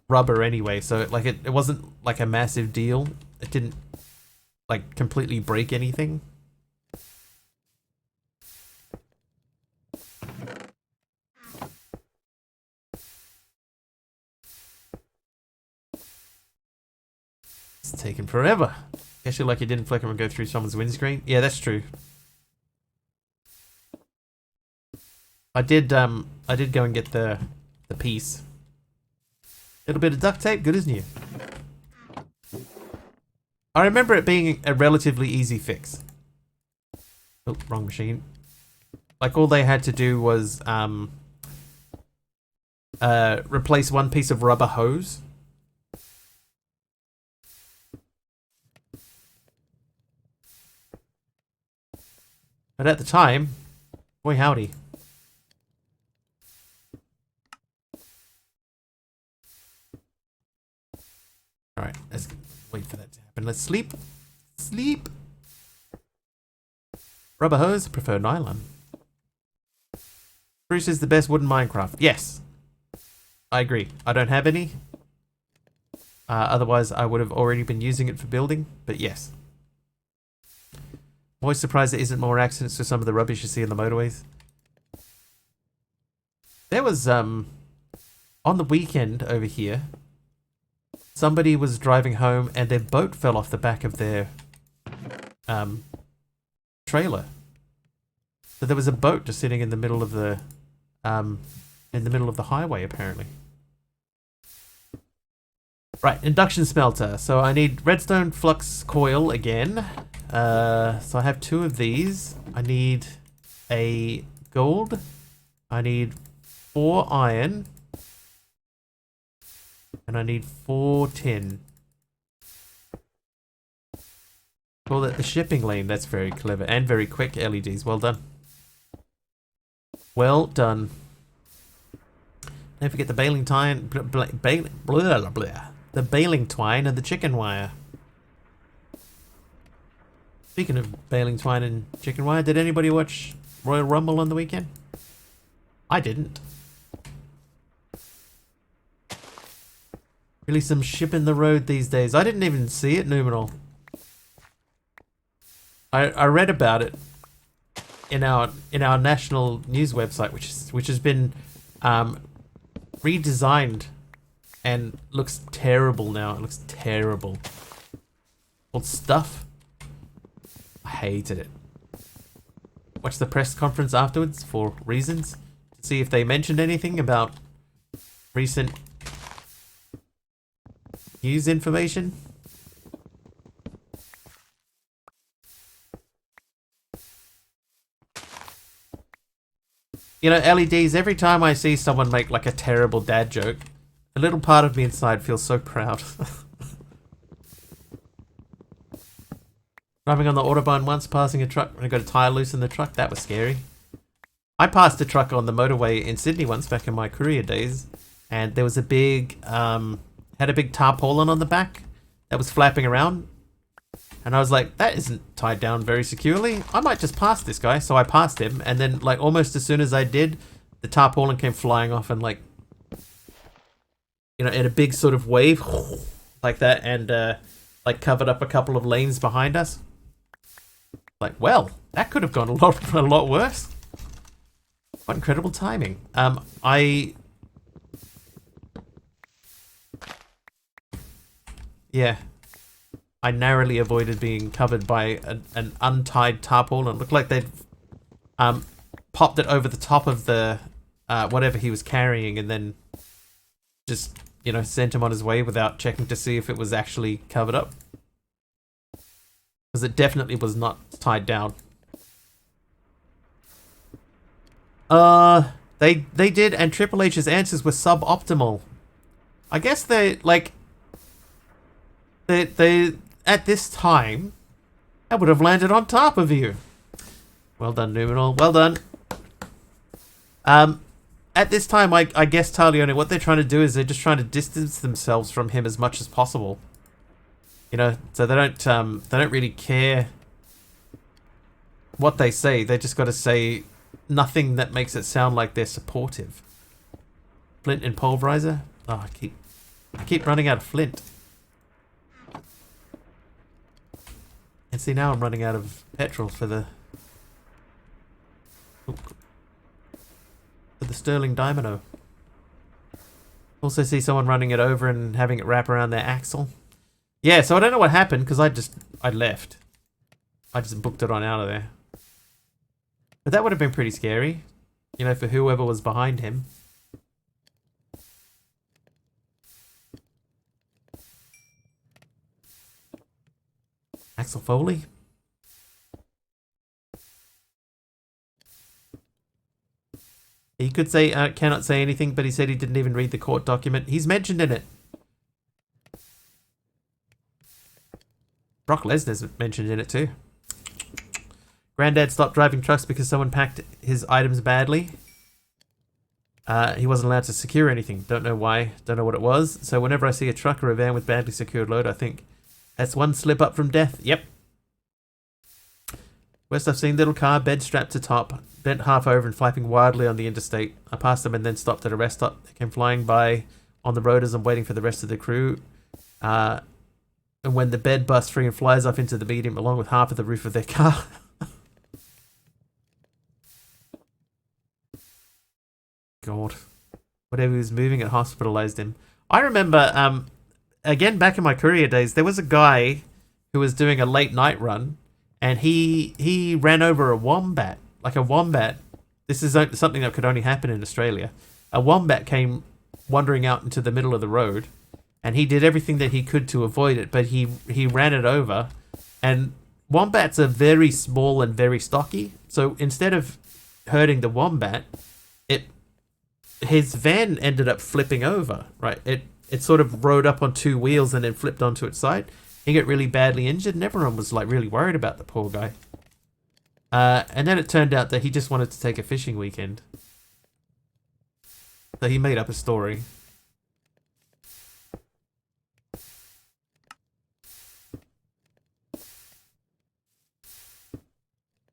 rubber anyway, so it wasn't like a massive deal. It didn't like completely break anything. It's taken forever. Guess you're lucky it didn't flicker and go through someone's windscreen. Yeah, that's true. I did go and get the piece. Little bit of duct tape, good as new. I remember it being a relatively easy fix. Oh, wrong machine. Like all they had to do was replace one piece of rubber hose. But at the time, boy howdy. Alright, let's wait for that to happen. Let's sleep. Sleep. Rubber hose, prefer nylon. Bruce is the best wood in Minecraft. Yes. I agree. I don't have any. Otherwise, I would have already been using it for building, but yes. I'm always surprised there isn't more accidents to some of the rubbish you see on the motorways. There was, on the weekend over here, somebody was driving home and their boat fell off the back of their trailer. So there was a boat just sitting in the middle of the highway apparently. Right, induction smelter. So I need redstone flux coil again. So I have 2 of these. I need a gold. I need 4 iron. And I need 4 tin. Call that the shipping lane. That's very clever. And very quick LEDs. Well done. Well done. Don't forget the baling twine. The baling twine and the chicken wire. Speaking of baling twine and chicken wire, did anybody watch Royal Rumble on the weekend? I didn't. Really some ship in the road these days. I didn't even see it, Numenor. I read about it in our national news website, which has been redesigned and looks terrible now. It looks terrible. Old stuff. I hated it. Watched the press conference afterwards for reasons. To see if they mentioned anything about recent news information. You know, LEDs, every time I see someone make like a terrible dad joke, a little part of me inside feels so proud. Driving on the Autobahn once, passing a truck when I got a tyre loose in the truck, that was scary. I passed a truck on the motorway in Sydney once back in my courier days, and there was a big, had a big tarpaulin on the back that was flapping around. And I was like, that isn't tied down very securely. I might just pass this guy. So I passed him, and then like almost as soon as I did, the tarpaulin came flying off and like, you know, in a big sort of wave like that, and like covered up a couple of lanes behind us. Like, well, that could have gone a lot worse. What incredible timing. Yeah. I narrowly avoided being covered by an untied tarpaulin. It looked like they'd popped it over the top of the whatever he was carrying, and then just, you know, sent him on his way without checking to see if it was actually covered up. Because it definitely was not tied down. They did, and Triple H's answers were suboptimal. I guess they at this time, I would have landed on top of you. Well done, Numenor. Well done. At this time, I guess, Talione, what they're trying to do is they're just trying to distance themselves from him as much as possible. You know, so they don't really care what they say. They just got to say nothing that makes it sound like they're supportive. Flint and pulverizer. Oh, I keep running out of flint. And see, now I'm running out of petrol for the Sterling Dynamo. Also see someone running it over and having it wrap around their axle. Yeah, so I don't know what happened because I left. I just booked it on out of there. But that would have been pretty scary, you know, for whoever was behind him. Axel Foley. He could say, cannot say anything, but he said he didn't even read the court document. He's mentioned in it. Brock Lesnar's mentioned in it too. Granddad stopped driving trucks because someone packed his items badly. He wasn't allowed to secure anything. Don't know why. Don't know what it was. So whenever I see a truck or a van with badly secured load, I think, that's one slip up from death. Yep. Worst I've seen, little car, bed strapped to top, bent half over and flapping wildly on the interstate. I passed them and then stopped at a rest stop. They came flying by on the road as I'm waiting for the rest of the crew. And when the bed busts free and flies off into the medium along with half of the roof of their car. God. Whatever he was moving, it hospitalized him. I remember, again, back in my courier days, there was a guy who was doing a late night run, and he ran over a wombat. Like a wombat. This is something that could only happen in Australia. A wombat came wandering out into the middle of the road, and he did everything that he could to avoid it, but he ran it over. And wombats are very small and very stocky, so instead of hurting the wombat, his van ended up flipping over, right? It sort of rode up on two wheels and then flipped onto its side. He got really badly injured, and everyone was like really worried about the poor guy. And then it turned out that he just wanted to take a fishing weekend. So he made up a story.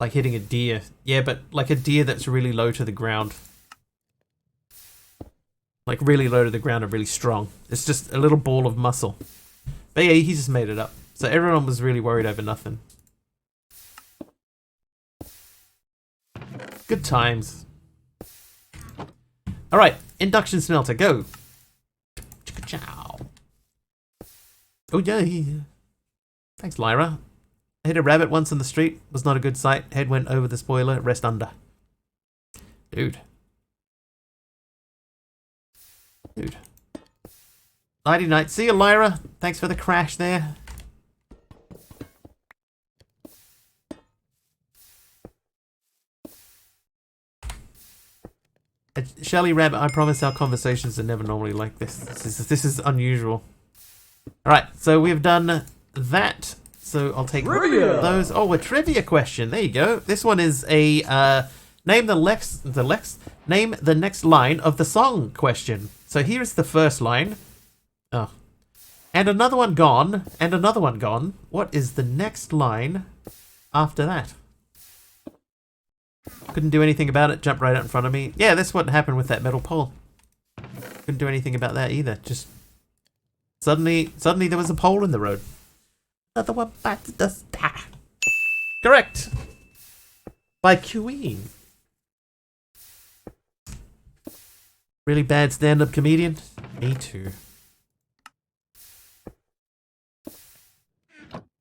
Like hitting a deer. Yeah, but like a deer that's really low to the ground. Like really low to the ground and really strong. It's just a little ball of muscle. But yeah, he just made it up. So everyone was really worried over nothing. Good times. Alright, induction smelter, go. Ciao. Oh yeah. Thanks, Lyra. I hit a rabbit once on the street. Was not a good sight. Head went over the spoiler. Rest under. Dude. Nighty night. See you, Lyra. Thanks for the crash there. Shelly Rabbit, I promise our conversations are never normally like this. This is unusual. Alright, so we've done that. So I'll take those. Oh, a trivia question. There you go. This one is a name the next line of the song question. So here's the first line. Oh. And another one gone, and another one gone. What is the next line after that? Couldn't do anything about it. Jumped right out in front of me. Yeah, that's what happened with that metal pole. Couldn't do anything about that either. Just suddenly there was a pole in the road. Another one bites the dust. Ah. Correct. By Queen. Really bad stand-up comedian. Me too.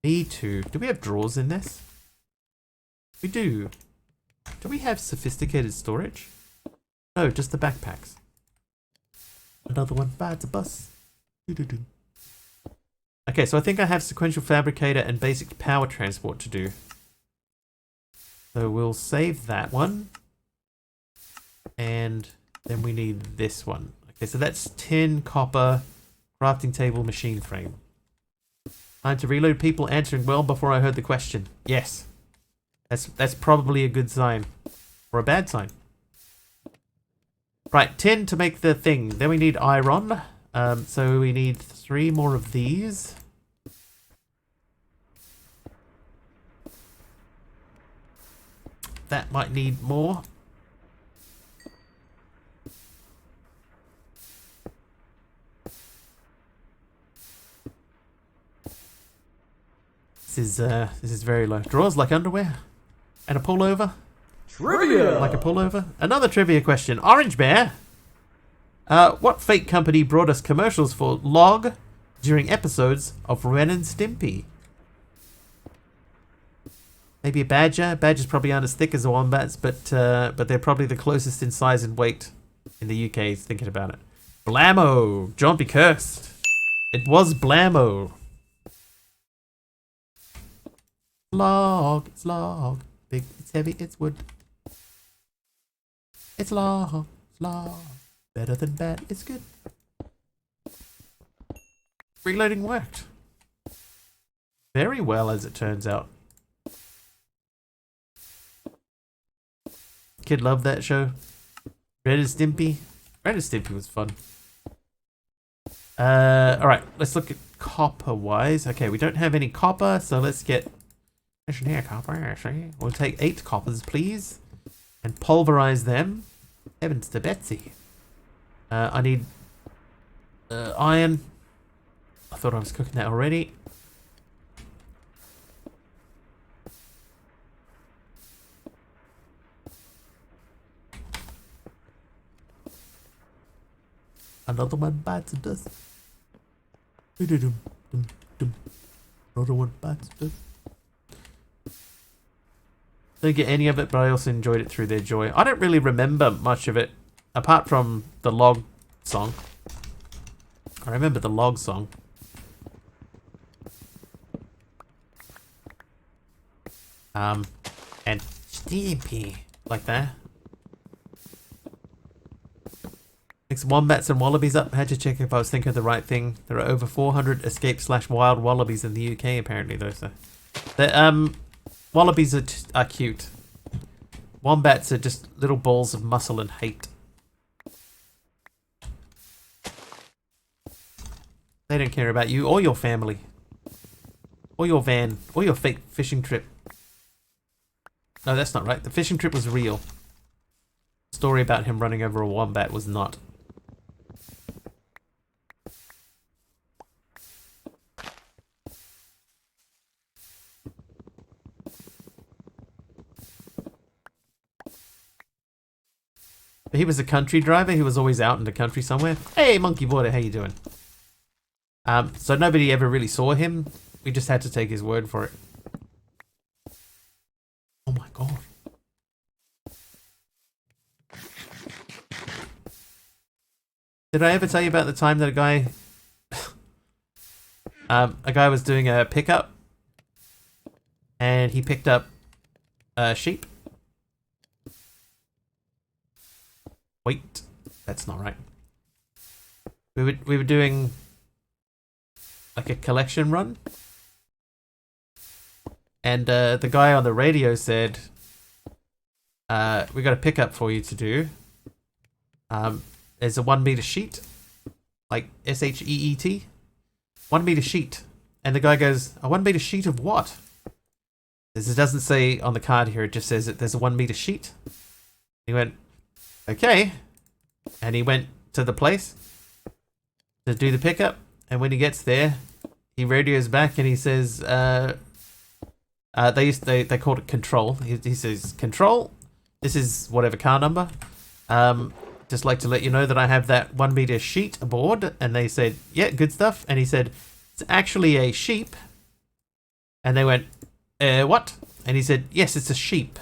Me too. Do we have drawers in this? We do. Do we have sophisticated storage? No, just the backpacks. Another one bites a bus. Doo-doo-doo. Okay, so I think I have sequential fabricator and basic power transport to do. So we'll save that one. And then we need this one. Okay, so that's tin, copper, crafting table, machine frame. Time to reload. People answering well before I heard the question. Yes. That's probably a good sign. Or a bad sign. Right, tin to make the thing. Then we need iron. So we need 3 more of these. That might need more. This is very low. Drawers like underwear. And a pullover. Trivia! Like a pullover. Another trivia question. Orange Bear. What fake company brought us commercials for Log during episodes of Ren and Stimpy? Maybe a badger. Badgers probably aren't as thick as the wombats, but they're probably the closest in size and weight in the UK. Thinking about it. Blammo. John be cursed. It was Blammo. Log. It's log. Big. It's heavy. It's wood. It's log. It's log. Better than bad. It's good. Reloading worked. Very well, as it turns out. Kid loved that show. Ren and Stimpy. Ren and Stimpy was fun. Alright, let's look at copper-wise. Okay, we don't have any copper, so let's get... Engineer copper, actually. We'll take 8 coppers, please. And pulverize them. Heavens to Betsy. I need... iron. I thought I was cooking that already. Another one bites the dust. Another one bites the dust. Don't get any of it, but I also enjoyed it through their joy. I don't really remember much of it, apart from the log song. I remember the log song. And Stimpy, like that. Mix wombats and wallabies up. Had to check if I was thinking of the right thing. There are over 400 escaped/wild wallabies in the UK, apparently, though. So, wallabies are cute. Wombats are just little balls of muscle and hate. They don't care about you or your family. Or your van. Or your fake fishing trip. No, that's not right. The fishing trip was real. The story about him running over a wombat was not. He was a country driver. He was always out in the country somewhere. Hey, Monkey Border, how you doing? So nobody ever really saw him. We just had to take his word for it. Oh my god. Did I ever tell you about the time that a guy was doing a pickup and he picked up a sheep? Wait, that's not right. We were doing like a collection run, and the guy on the radio said, "We got a pickup for you to do. There's a 1 meter sheet, like SHEET, 1 meter sheet." And the guy goes, "A 1 meter sheet of what?" It doesn't say on the card here. It just says that there's a 1 meter sheet. He went, "Okay," and he went to the place to do the pickup. And when he gets there, he radios back and he says, they called it control. He says, "Control, this is whatever car number. Just like to let you know that I have that 1 meter sheet aboard." And they said, "Yeah, good stuff." And he said, "It's actually a sheep." And they went, "What?" And he said, "Yes, it's a sheep.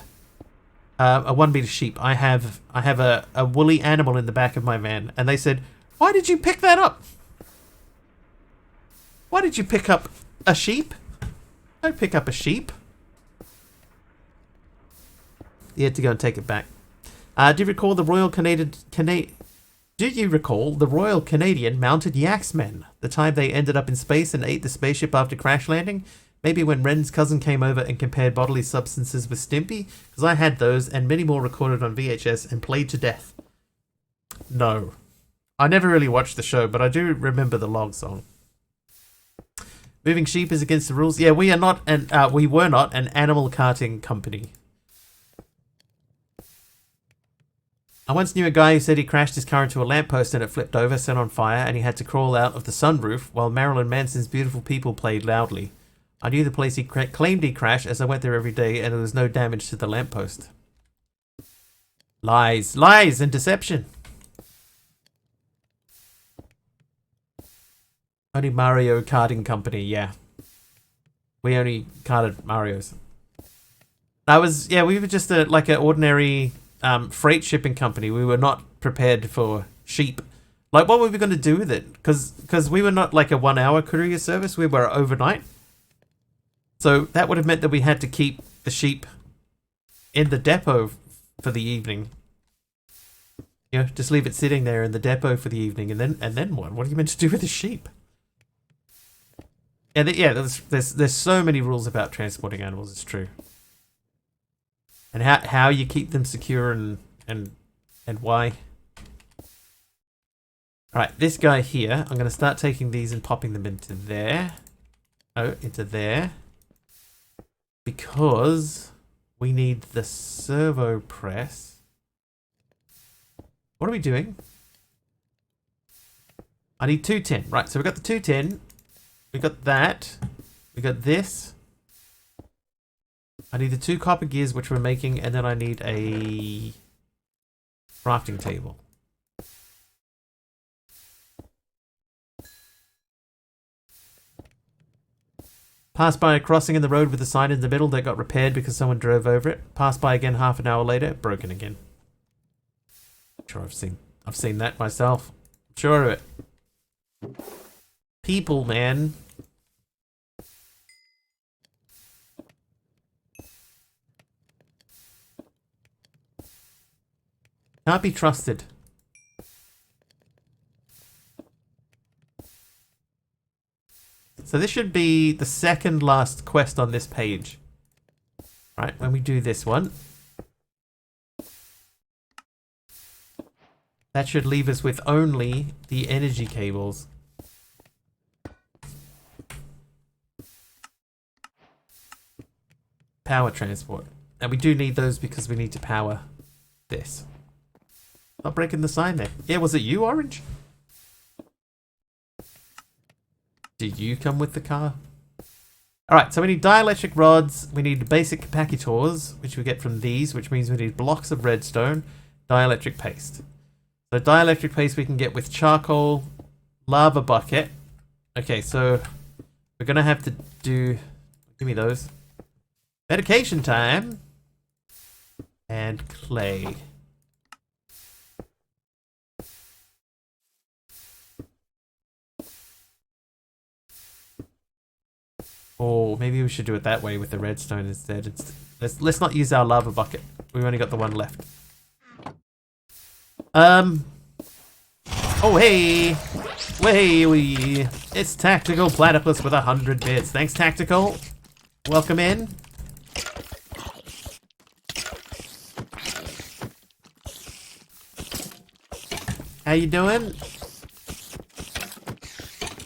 A 1 meter sheep. I have a woolly animal in the back of my van." And they said, "Why did you pick that up? Why did you pick up a sheep? Don't pick up a sheep." You had to go and take it back. Do you recall the Royal Canadian Mounted Yaxmen? The time they ended up in space and ate the spaceship after crash landing? Maybe when Ren's cousin came over and compared bodily substances with Stimpy? Because I had those and many more recorded on VHS and played to death. No. I never really watched the show, but I do remember the log song. Moving sheep is against the rules. Yeah, we were not an animal carting company. I once knew a guy who said he crashed his car into a lamppost and it flipped over, set on fire, and he had to crawl out of the sunroof while Marilyn Manson's Beautiful People played loudly. I knew the place he claimed he crashed as I went there every day, and there was no damage to the lamppost. Lies. Lies and deception. Only Mario Karting Company, yeah. We only karted Marios. We were just like an ordinary freight shipping company. We were not prepared for sheep. Like, what were we going to do with it? Because we were not like a 1 hour courier service. We were overnight. So that would have meant that we had to keep the sheep in the depot for the evening. You know, just leave it sitting there in the depot for the evening, and then what? What are you meant to do with the sheep? And there's so many rules about transporting animals. It's true. And how you keep them secure and why. All right, this guy here. I'm going to start taking these and popping them into there. Oh, into there. Because we need the servo press. What are we doing? I need 210. Right, so we got the 210. We got that. We got this. I need the 2 copper gears, which we're making, and then I need a crafting table. Passed by a crossing in the road with a sign in the middle that got repaired because someone drove over it. Passed by again half an hour later, broken again. Sure, I've seen that myself. Sure of it. People, man. Can't be trusted. So this should be the second last quest on this page. Right, when we do this one. That should leave us with only the energy cables. Power transport. And we do need those because we need to power this. Not breaking the sign there. Yeah, was it you, Orange? Did you come with the car? Alright, so we need dielectric rods. We need basic capacitors, which we get from these, which means we need blocks of redstone. dielectric paste. So dielectric paste we can get with charcoal, lava bucket. Okay, so we're gonna have to do. Give me those. Medication time. And clay. Or maybe we should do it that way with the redstone instead. Let's not use our lava bucket. We've only got the one left. Oh hey! Way! It's Tactical Platypus with 100 bits. Thanks, Tactical. Welcome in. How you doing?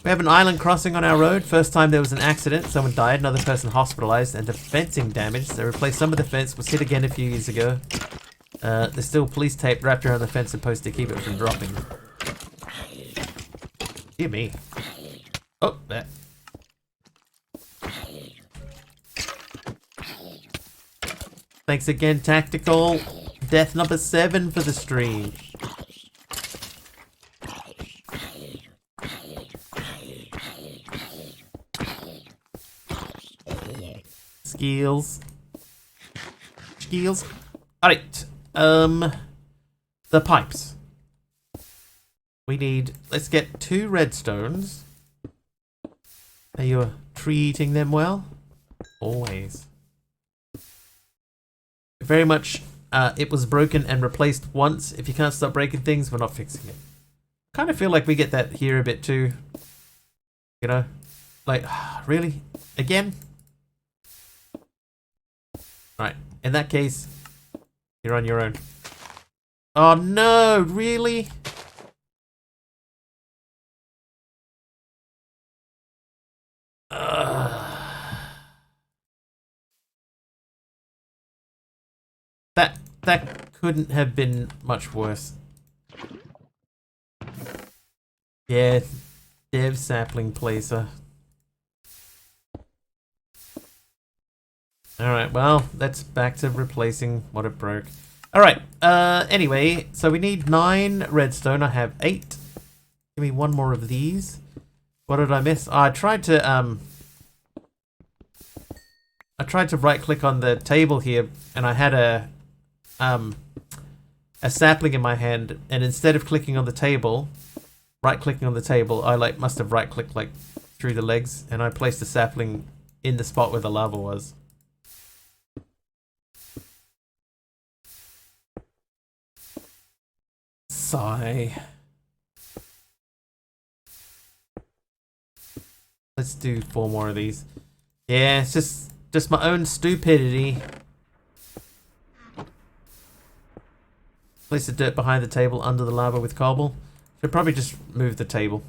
We have an island crossing on our road. First time there was an accident, someone died, another person hospitalized, and the fencing damaged. They replaced some of the fence, was hit again a few years ago. There's still police tape wrapped around the fence supposed to keep it from dropping. Dear me. Oh, that. Thanks again, Tactical. Death number 7 for the stream. Skills. Alright. The pipes. We need, let's get 2 redstones. Are you treating them well? Always. Very much, it was broken and replaced once. If you can't stop breaking things, we're not fixing it. Kind of feel like we get that here a bit too. You know? Like, really? Again? Right. In that case, you're on your own. Oh no, really? That couldn't have been much worse. Yeah, dev sapling placer. Alright, well, that's back to replacing what it broke. Alright, anyway, so we need 9 redstone. I have 8. Give me 1 more of these. What did I miss? Oh, I tried to right click on the table here, and I had a sapling in my hand, and instead of clicking on the table, right clicking on the table, I must have right clicked through the legs, and I placed the sapling in the spot where the lava was. Sigh. Let's do 4 more of these. Yeah, it's just my own stupidity. Place the dirt behind the table under the lava with cobble. Should probably just move the table.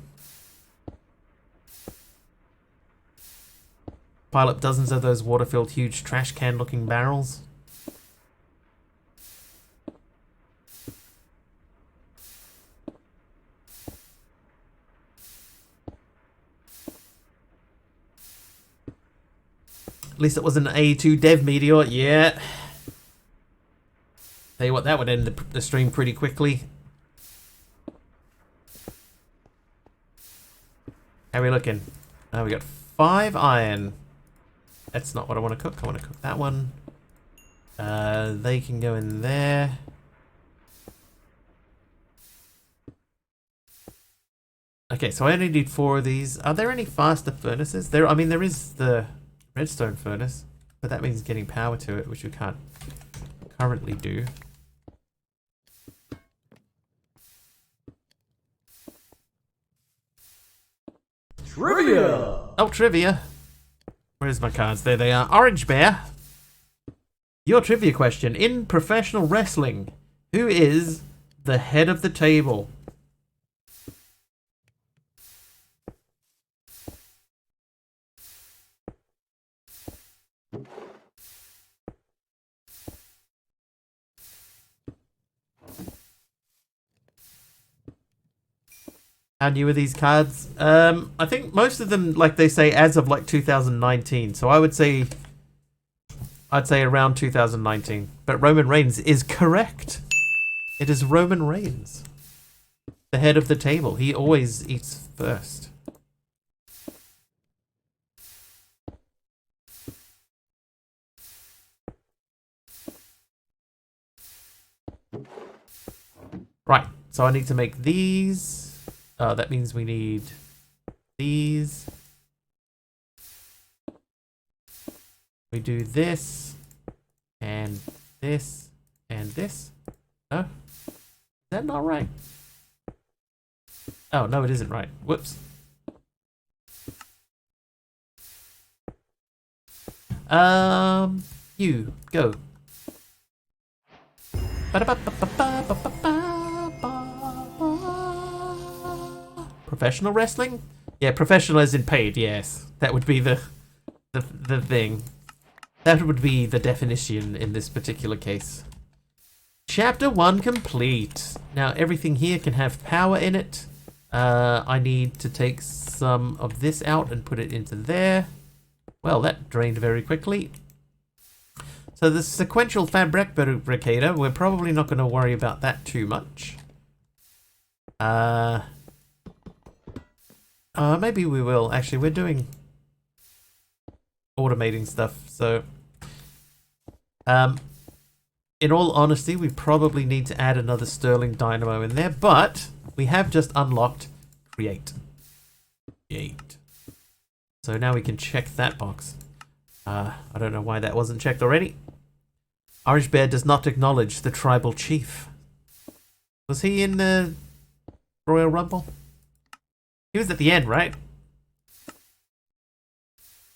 Pile up dozens of those water-filled huge trash can looking barrels. At least it wasn't an A2 dev meteor. Yeah. Tell you what, that would end the stream pretty quickly. How are we looking? We got 5 iron. That's not what I want to cook. I want to cook that one. They can go in there. Okay, so I only need 4 of these. Are there any faster furnaces? I mean, there is the redstone furnace, but that means getting power to it, which we can't currently do. Trivia! Oh, trivia. Where's my cards? There they are. Orange Bear. Your trivia question. In professional wrestling, who is the head of the table? How new are these cards? I think most of them, like they say, as of 2019. So I'd say around 2019. But Roman Reigns is correct. It is Roman Reigns, the head of the table. He always eats first. Right, so I need to make these. That means we need these. We do this, and this, and this. No? Is that not right? Oh, no, it isn't right. Whoops. You, go. Professional wrestling? Yeah, professional as in paid, yes. That would be the thing. That would be the definition in this particular case. Chapter 1 complete. Now everything here can have power in it. I need to take some of this out and put it into there. Well, that drained very quickly. So the sequential fabricator, we're probably not going to worry about that too much. Maybe we will. Actually, we're doing automating stuff, so in all honesty, we probably need to add another Stirling Dynamo in there, but we have just unlocked create. So now we can check that box. I don't know why that wasn't checked already. Orange Bear does not acknowledge the tribal chief. Was he in the Royal Rumble? He was at the end, right?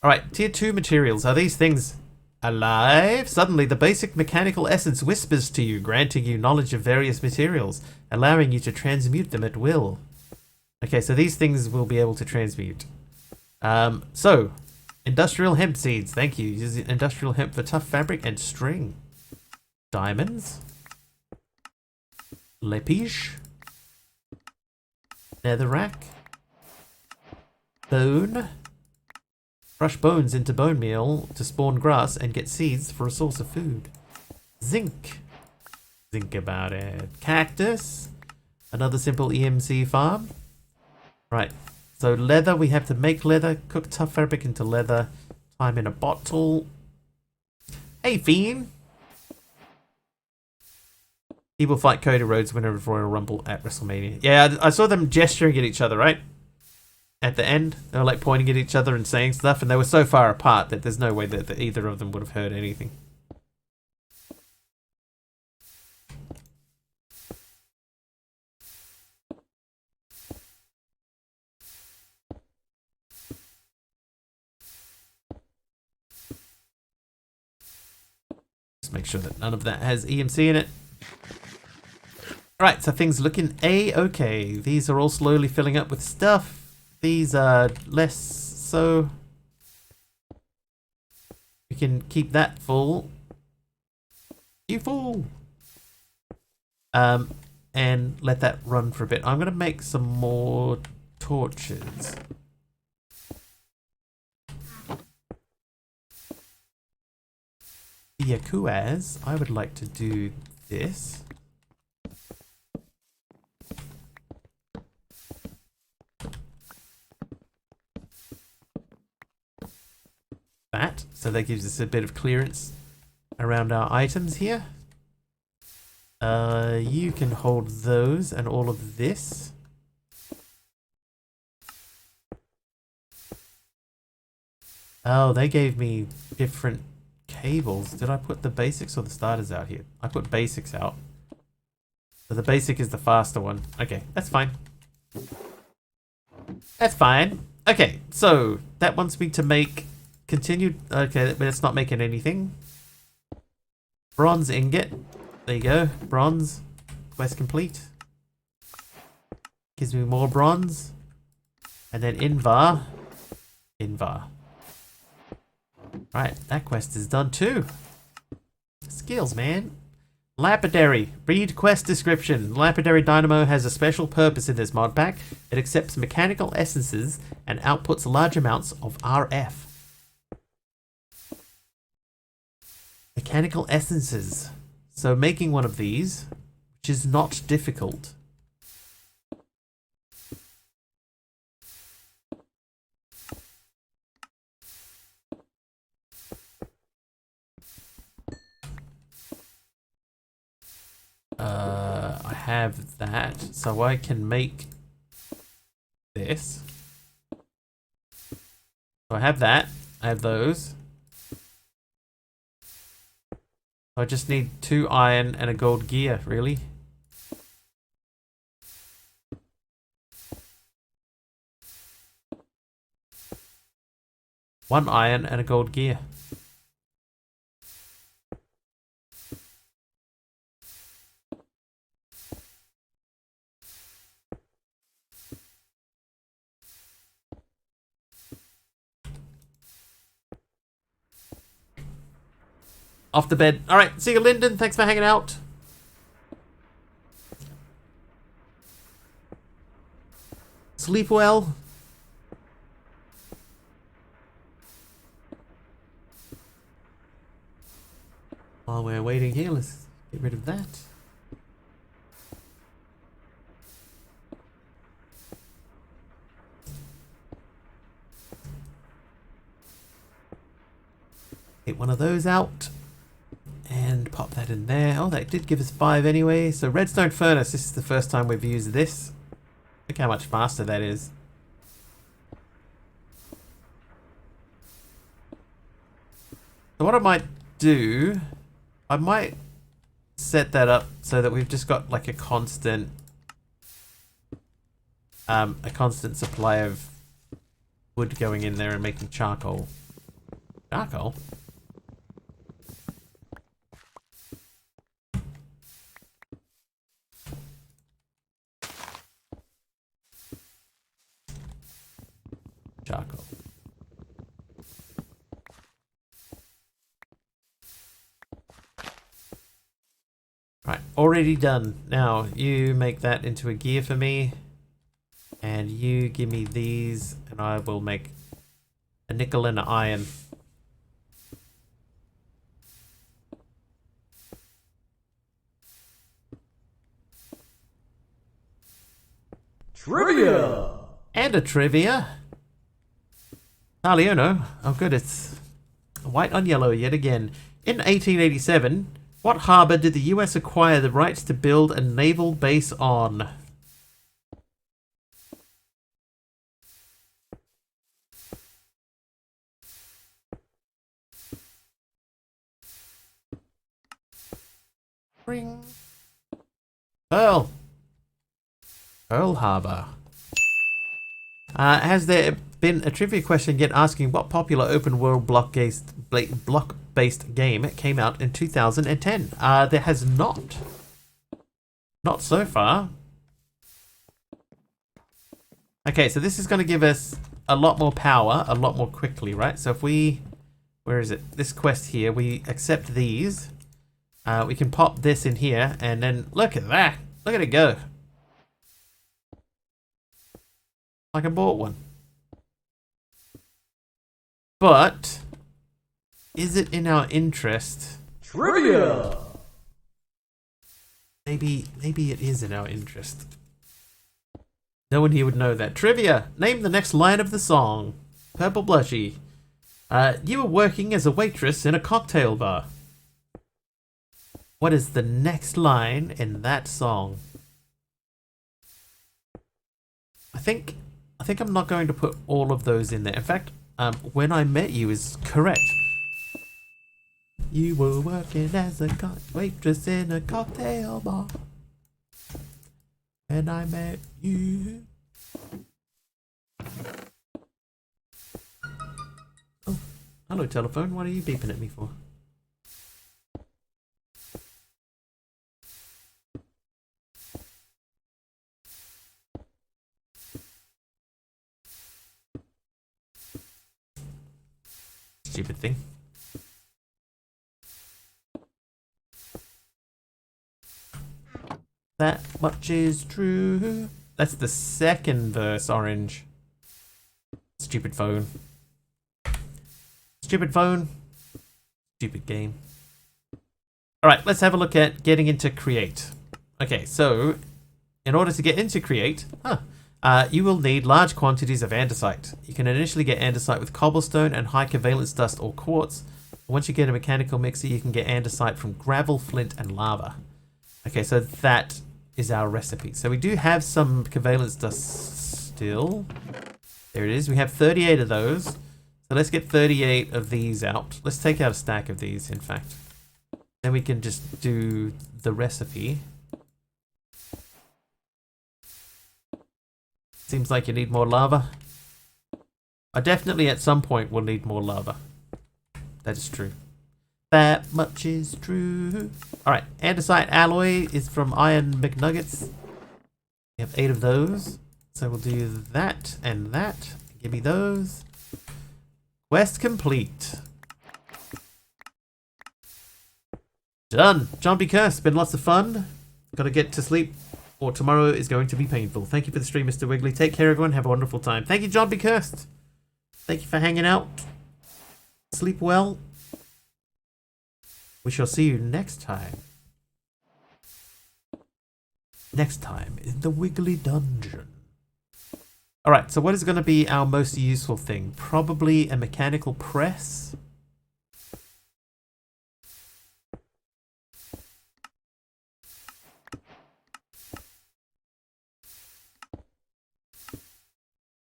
Alright, tier 2 materials. Are these things alive? Suddenly, the basic mechanical essence whispers to you, granting you knowledge of various materials, allowing you to transmute them at will. Okay, so these things will be able to transmute. So, industrial hemp seeds. Thank you. Use industrial hemp for tough fabric and string. Diamonds. Lepage. Netherrack. Bone. Crush bones into bone meal to spawn grass and get seeds for a source of food. Zinc. Think about it. Cactus. Another simple EMC farm. Right. So leather, we have to make leather, cook tough fabric into leather, time in a bottle. Hey, Fiend. People fight Cody Rhodes winner of Royal Rumble at WrestleMania. Yeah, I saw them gesturing at each other, right? At the end, they were like pointing at each other and saying stuff, and they were so far apart that there's no way that either of them would have heard anything. Just make sure that none of that has EMC in it. Alright, so things looking A-okay. These are all slowly filling up with stuff. These are less so. We can keep that full. You fool! And let that run for a bit. I'm gonna make some more torches. Yakuaz, I would like to do this. That, so that gives us a bit of clearance around our items here. You can hold those and all of this. Oh, they gave me different cables. Did I put the basics or the starters out here? I put basics out. So the basic is the faster one. Okay, that's fine. That's fine. Okay, so that wants me to make continued. Okay, but it's not making anything. Bronze ingot. There you go. Bronze. Quest complete. Gives me more bronze. And then Invar. Invar. Right, that quest is done too. Skills, man. Lapidary. Read quest description. Lapidary Dynamo has a special purpose in this mod pack. It accepts mechanical essences and outputs large amounts of RF. Mechanical essences. So making one of these, which is not difficult. I have that, so I can make this. So I have that. I have those. I just need 2 iron and a gold gear, really. One iron and a gold gear. Off the bed. Alright, see you, Lyndon. Thanks for hanging out. Sleep well. While we're waiting here, let's get rid of that. Get one of those out. And pop that in there. Oh, that did give us 5 anyway. So redstone furnace, this is the first time we've used this. Look how much faster that is. So what I might do, I might set that up so that we've just got like a constant supply of wood going in there and making charcoal. Charcoal? Charcoal. Right, already done. Now you make that into a gear for me, and you give me these, and I will make a nickel and an iron. Trivia! And a trivia. Leono. Oh good, it's white on yellow yet again. In 1887, what harbour did the US acquire the rights to build a naval base on? Ring. Pearl Harbor. Has there been a trivia question yet asking what popular open world block-based game came out in 2010? There has not. Not so far. Okay, so this is going to give us a lot more power, a lot more quickly, right? So if we... Where is it? This quest here, we accept these. We can pop this in here, and then look at that. Look at it go. Like I bought one. But is it in our interest? Trivia! Maybe it is in our interest. No one here would know that. Trivia! Name the next line of the song. Purple Blushy. You were working as a waitress in a cocktail bar. What is the next line in that song? I think I'm not going to put all of those in there. In fact, When I Met You is correct. You were working as a waitress in a cocktail bar. When I met you. Oh, hello telephone. What are you beeping at me for? Stupid thing. That much is true. That's the second verse, Orange. Stupid phone. Stupid phone. Stupid game. Alright, let's have a look at getting into Create. Okay, so in order to get into Create, you will need large quantities of andesite. You can initially get andesite with cobblestone and high covalence dust or quartz. Once you get a mechanical mixer, you can get andesite from gravel, flint, and lava. Okay, so that is our recipe. So we do have some covalence dust still. There it is. We have 38 of those. So let's get 38 of these out. Let's take out a stack of these, in fact. Then we can just do the recipe. Seems like you need more lava. I definitely at some point will need more lava. That is true. That much is true. Alright, andesite alloy is from Iron McNuggets. We have 8 of those. So we'll do that and that. Give me those. Quest complete. Done. John B. Cursed. Been lots of fun. Gotta get to sleep or tomorrow is going to be painful. Thank you for the stream, Mr. Wiggly. Take care, everyone. Have a wonderful time. Thank you, John B. Cursed. Thank you for hanging out. Sleep well. We shall see you next time. Next time in the Wiggly Dungeon. Alright, so what is going to be our most useful thing? Probably a mechanical press.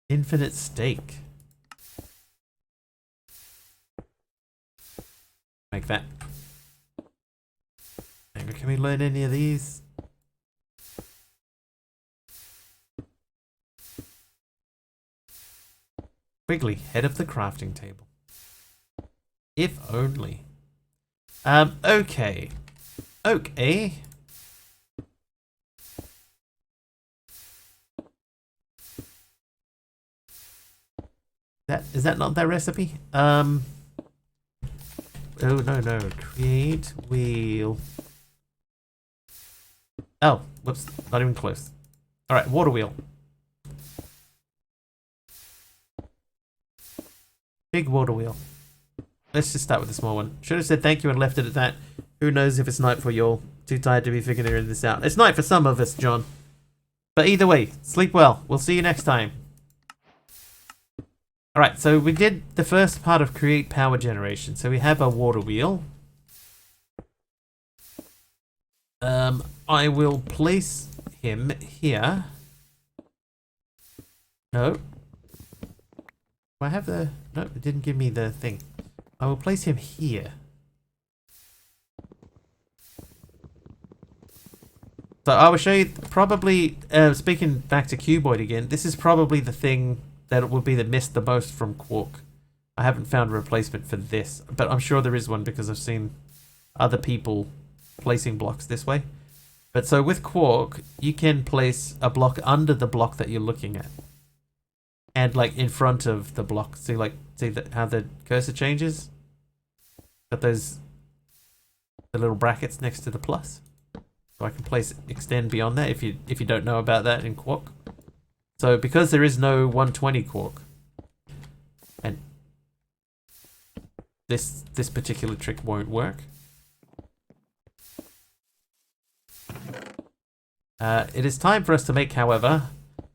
Infinite steak. Make that. Can we learn any of these? Wiggly, head of the crafting table. If only. Okay. Oak, eh? Is that not their recipe? Oh no. Create wheel. Oh, whoops, not even close. Alright, water wheel. Big water wheel. Let's just start with the small one. Should have said thank you and left it at that. Who knows if it's night for y'all. Too tired to be figuring this out. It's night for some of us, John. But either way, sleep well. We'll see you next time. Alright, so we did the first part of create power generation. So we have a water wheel. I will place him here. No. Do I have the... No, it didn't give me the thing. I will place him here. So I will show you probably, speaking back to Cuboid again, this is probably the thing that would be the missed the most from Quark. I haven't found a replacement for this, but I'm sure there is one because I've seen other people placing blocks this way. But so with Quark, you can place a block under the block that you're looking at. And like in front of the block. See how the cursor changes? Got those the little brackets next to the plus. So I can place extend beyond that if you don't know about that in Quark. So because there is no 120 Quark, and this particular trick won't work. It is time for us to make, however,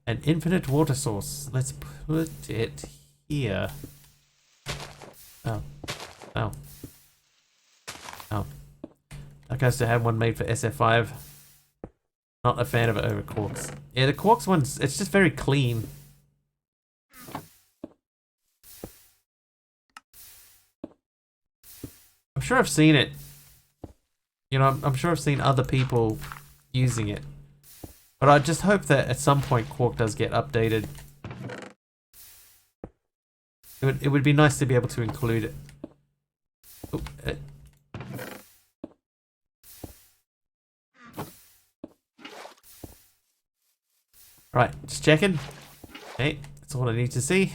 an infinite water source. Let's put it here. Oh. Like I used to have one made for SF5. Not a fan of it over Quarks. Yeah, the Quarks one's, it's just very clean. I'm sure I've seen it. You know, I'm sure I've seen other people using it. But I just hope that at some point Quark does get updated. It would be nice to be able to include it. Oh, Right, just checking. Okay, that's all I need to see.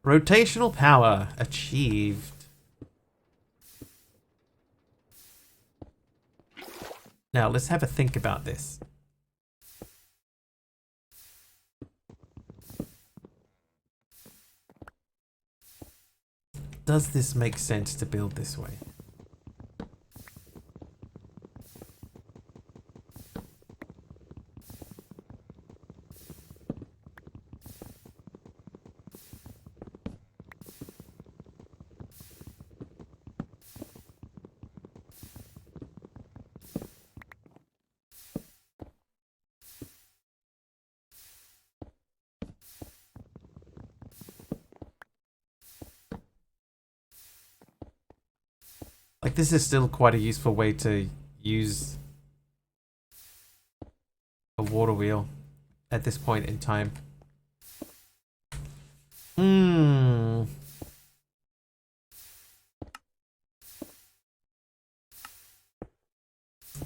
Rotational power achieved. Now, let's have a think about this. does this make sense to build this way? Like, this is still quite a useful way to use a water wheel at this point in time.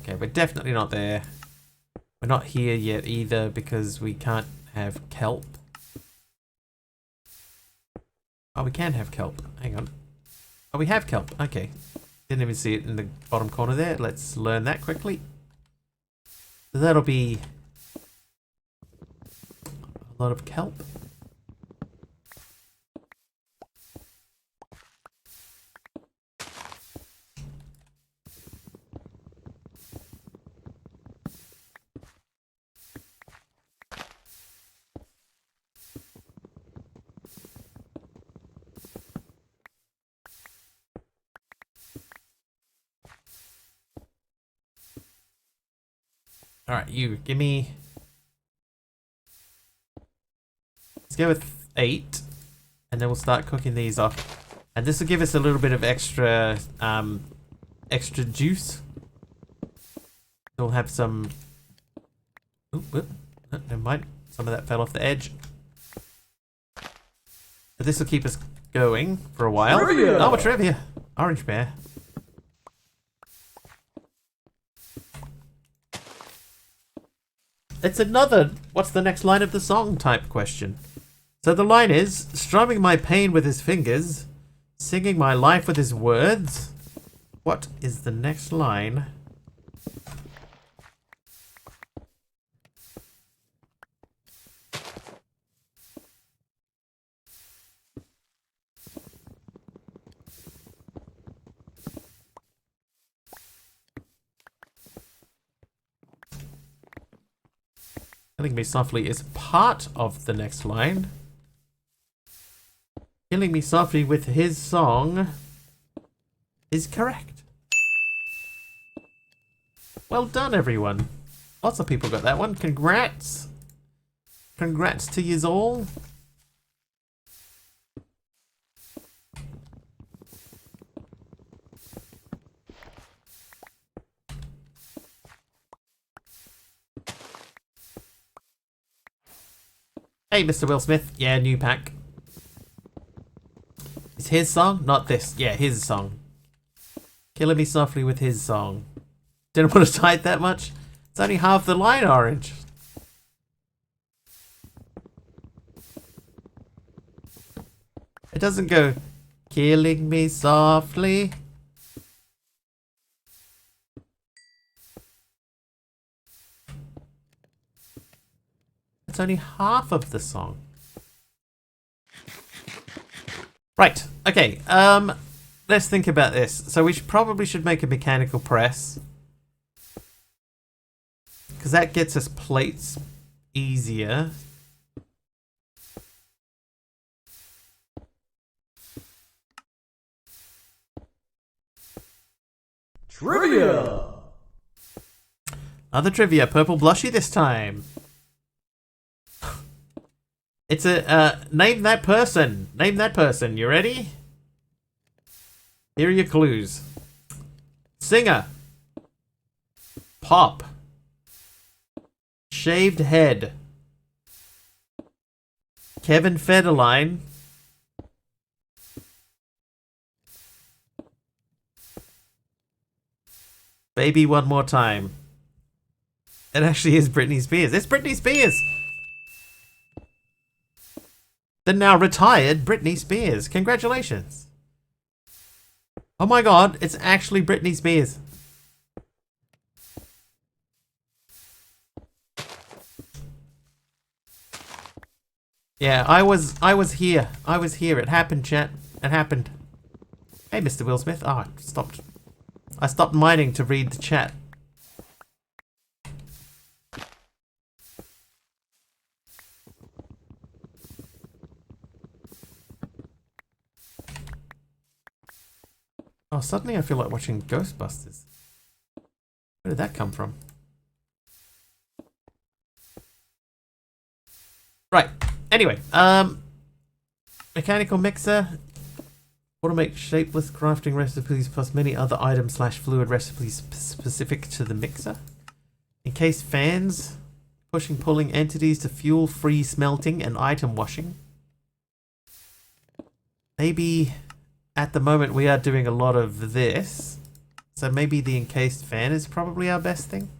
Okay, we're definitely not there. We're not here yet either because we can't have kelp. Oh, we can have kelp. Hang on. Oh, we have kelp. Okay. Didn't even see it in the bottom corner there. Let's learn that quickly. So that'll be a lot of kelp. Alright, you give me. Let's go with 8. And then we'll start cooking these off. And this will give us a little bit of extra extra juice. We'll have some. Oop, whoop. Oh, never mind. Some of that fell off the edge. But this will keep us going for a while. Trivia! Oh, a trivia! Orange bear. It's another what's the next line of the song type question. So the line is, strumming my pain with his fingers, singing my life with his words. What is the next line? Killing me softly is part of the next line. Killing me softly with his song is correct. Well done, everyone. Lots of people got that one. Congrats. Congrats to yous all. Hey, Mr. Will Smith. Yeah, new pack. It's his song, not this. Yeah, his song. Killing me softly with his song. Didn't want to type that much. It's only half the line, Orange. It doesn't go, killing me softly. It's only half of the song. Right, okay, let's think about this. So we probably should make a mechanical press. Because that gets us plates easier. Trivia! Other trivia, purple blushy this time. It's a, name that person. Name that person. You ready? Here are your clues. Singer. Pop. Shaved head. Kevin Federline. Baby one more time. It actually is Britney Spears. It's Britney Spears! The now retired Britney Spears. Congratulations. Oh my god, it's actually Britney Spears. Yeah, I was here. I was here. It happened, chat. It happened. Hey, Mr. Will Smith. Oh, I stopped mining to read the chat. Oh, suddenly I feel like watching Ghostbusters. Where did that come from? Right. Anyway, mechanical mixer. Automate shapeless crafting recipes plus many other item/fluid recipes specific to the mixer. Encased fans. Pushing pulling entities to fuel free smelting and item washing. Maybe at the moment we are doing a lot of this. So maybe the encased fan is probably our best thing.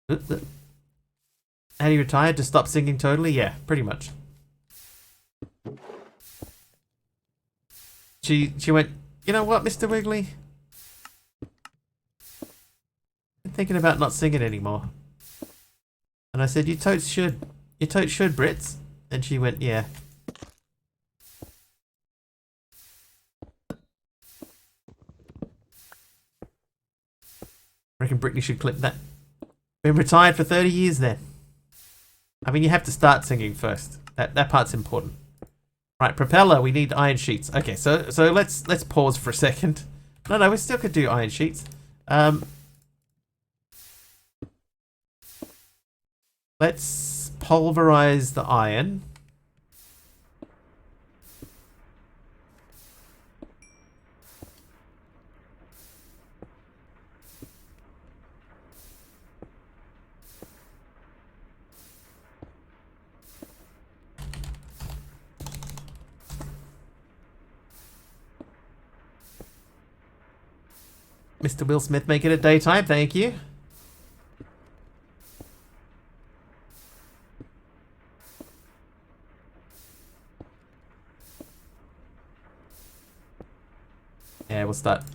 Had he retired to stop singing totally? Yeah, pretty much. She went, you know what, Mr. Wiggly? I'm thinking about not singing anymore. And I said, you totes should. You totes should, Brits. And she went, yeah. I reckon Brittany should clip that. Been retired for 30 years then. I mean, you have to start singing first. That part's important. Right, propeller, we need iron sheets. Okay, so let's pause for a second. No, we still could do iron sheets. Let's pulverize the iron. Mr. Will Smith, make it at daytime, thank you. Yeah, we'll start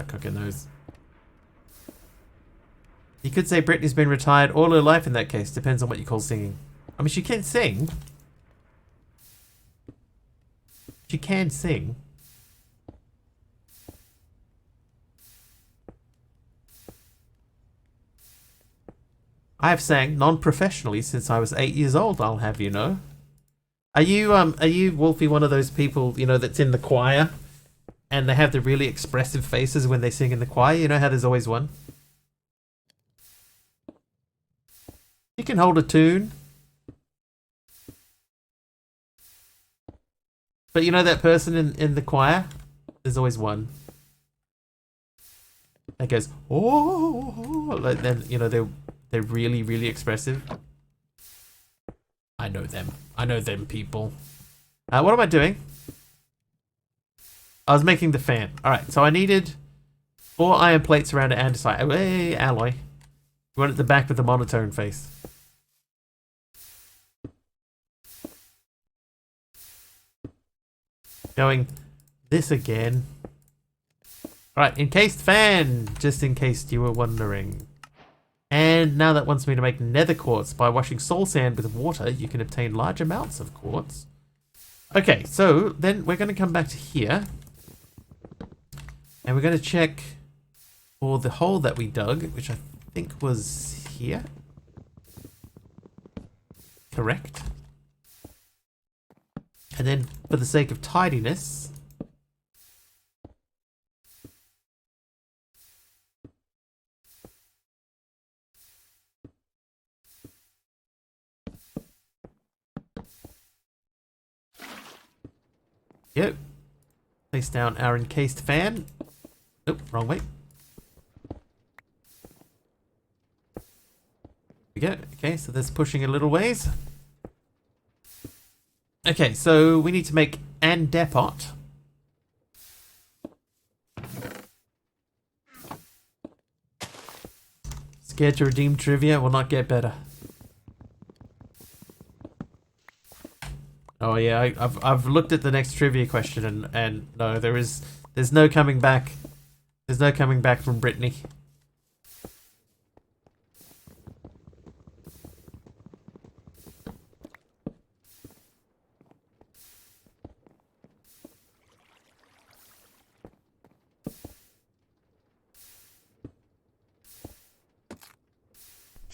cooking those. You could say Britney's been retired all her life in that case. Depends on what you call singing. I mean, she can sing. She can sing. I have sang non-professionally since I was 8 years old, I'll have you know. Are you Wolfie, one of those people, you know, that's in the choir and they have the really expressive faces when they sing in the choir? You know how there's always one? You can hold a tune. But you know that person in the choir? There's always one. That goes, oh, like then, you know, they're really, really expressive. I know them. I know them people. What am I doing? I was making the fan. Alright, so I needed 4 iron plates around an andesite. Hey, alloy. You want it at the back with the monotone face. Going this again. Alright, encased fan, just in case you were wondering. And now that wants me to make nether quartz. By washing soul sand with water, you can obtain large amounts of quartz. Okay, so then we're going to come back to here. And we're going to check for the hole that we dug, which I think was here. Correct. And then, for the sake of tidiness, yep, place down our encased fan. Oh, wrong way. We go. Okay, so that's pushing a little ways. Okay, so we need to make andepot. Scared to redeem trivia will not get better. Oh yeah, I've looked at the next trivia question and no, there's no coming back. There's no coming back from Brittany.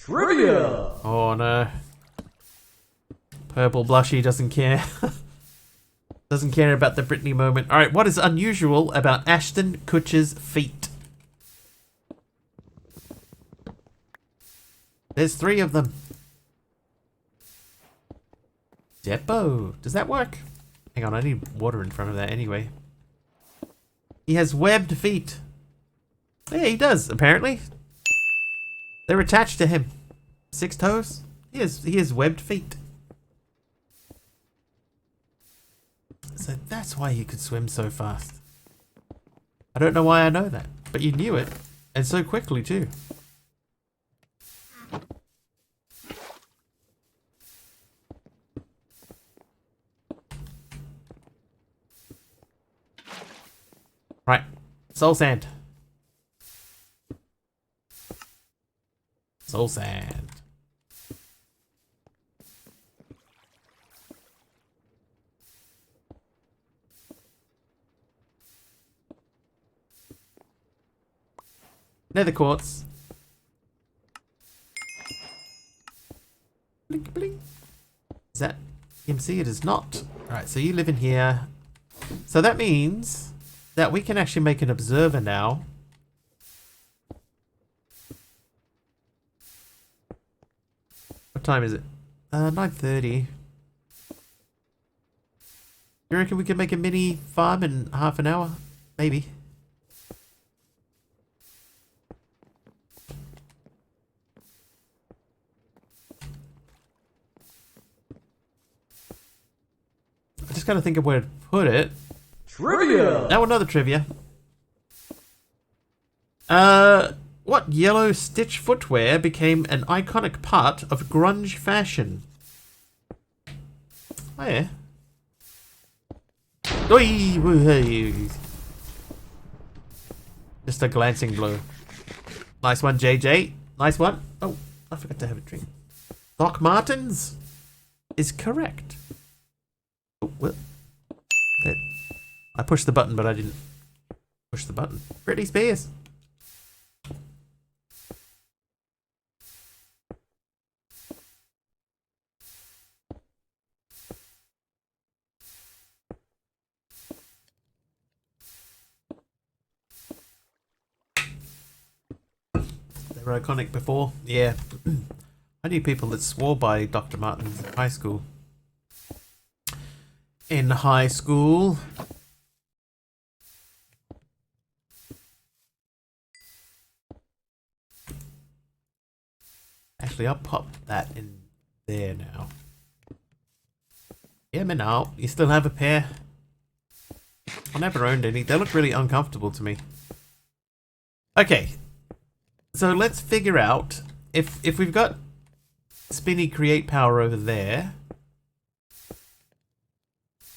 Trivia. Oh no. Purple Blushy doesn't care. Doesn't care about the Britney moment. Alright, what is unusual about Ashton Kutcher's feet? There's 3 of them. Depot. Does that work? Hang on, I need water in front of that anyway. He has webbed feet. Yeah, he does, apparently. They're attached to him. 6 toes. He has webbed feet. So that's why he could swim so fast. I don't know why I know that, but you knew it. And so quickly too. Right. Soul sand. Soul sand. Nether quartz. Blink, blink. Is that EMC? It is not. Alright, so you live in here. So that means that we can actually make an observer now. What time is it? 9:30. You reckon we can make a mini farm in half an hour? Maybe. I just gotta think of where to put it. Trivia. Now another trivia. What yellow stitch footwear became an iconic part of grunge fashion? Oh yeah. Oi, woo-hey. Just a glancing blow. Nice one, JJ. Nice one. Oh, I forgot to have a drink. Doc Martens is correct. Oh, well. That. I pushed the button, but I didn't push the button. Britney Spears. They were iconic before. Yeah. I knew people that swore by Dr. Martens in high school. In high school. Actually, I'll pop that in there now. Yeah, man, now. You still have a pair? I never owned any. They look really uncomfortable to me. Okay. So let's figure out if we've got Spinny create power over there.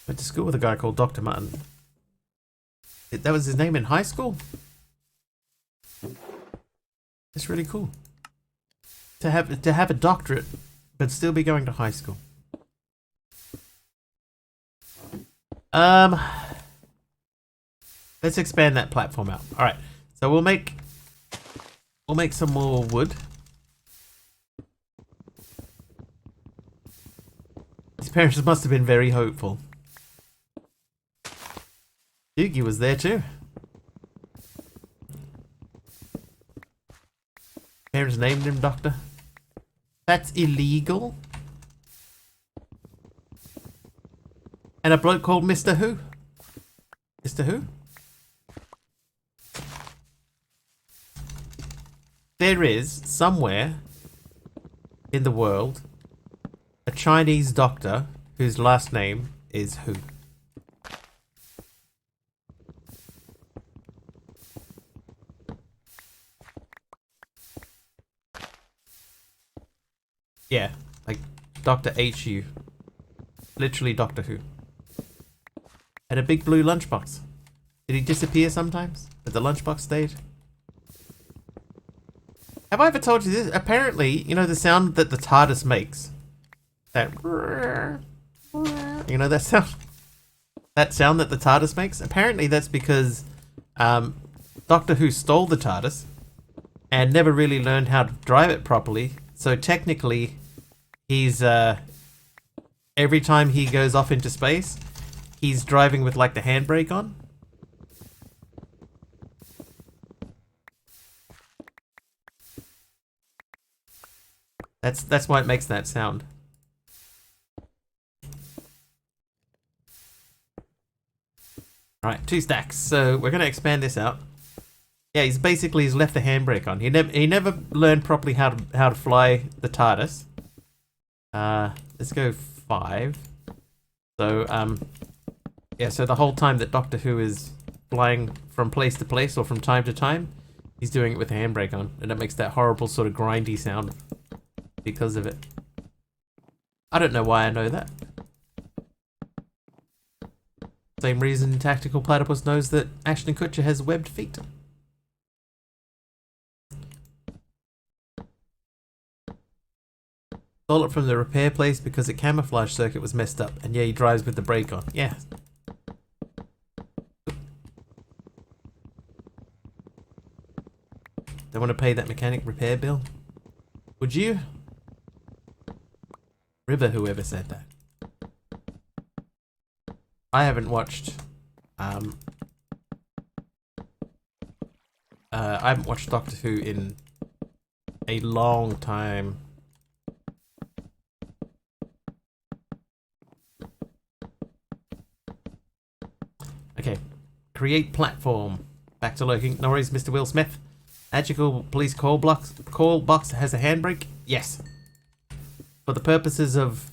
Went to school with a guy called Dr. Martin. That was his name in high school? It's really cool. To have a doctorate, but still be going to high school. Let's expand that platform out. Alright. So we'll make some more wood. His parents must have been very hopeful. Doogie was there too. Parents named him Doctor. That's illegal. And a bloke called Mr. Who. Mr. Who? There is, somewhere in the world, a Chinese doctor whose last name is Who. Yeah, like Dr. H.U. Literally Doctor Who. And a big blue lunchbox. Did he disappear sometimes? But the lunchbox stayed? Have I ever told you this? Apparently, you know the sound that the TARDIS makes? That... You know that sound? That sound that the TARDIS makes? Apparently that's because Doctor Who stole the TARDIS and never really learned how to drive it properly So technically, he's every time he goes off into space, he's driving with like the handbrake on. That's why it makes that sound. Alright, 2 stacks. So we're gonna expand this out. Yeah, he's left the handbrake on. He never learned properly how to fly the TARDIS. Let's go 5. So yeah, so the whole time that Doctor Who is flying from place to place or from time to time, he's doing it with the handbrake on, and it makes that horrible sort of grindy sound because of it. I don't know why I know that. Same reason Tactical Platypus knows that Ashton Kutcher has webbed feet. Stole it from the repair place because the camouflage circuit was messed up, and yeah, he drives with the brake on. Yeah. Don't want to pay that mechanic repair bill? Would you? River, whoever said that. I haven't watched I haven't watched Doctor Who in a long time. Okay. Create platform. Back to lurking. No worries, Mr. Will Smith. Magical police call box has a handbrake? Yes. For the purposes of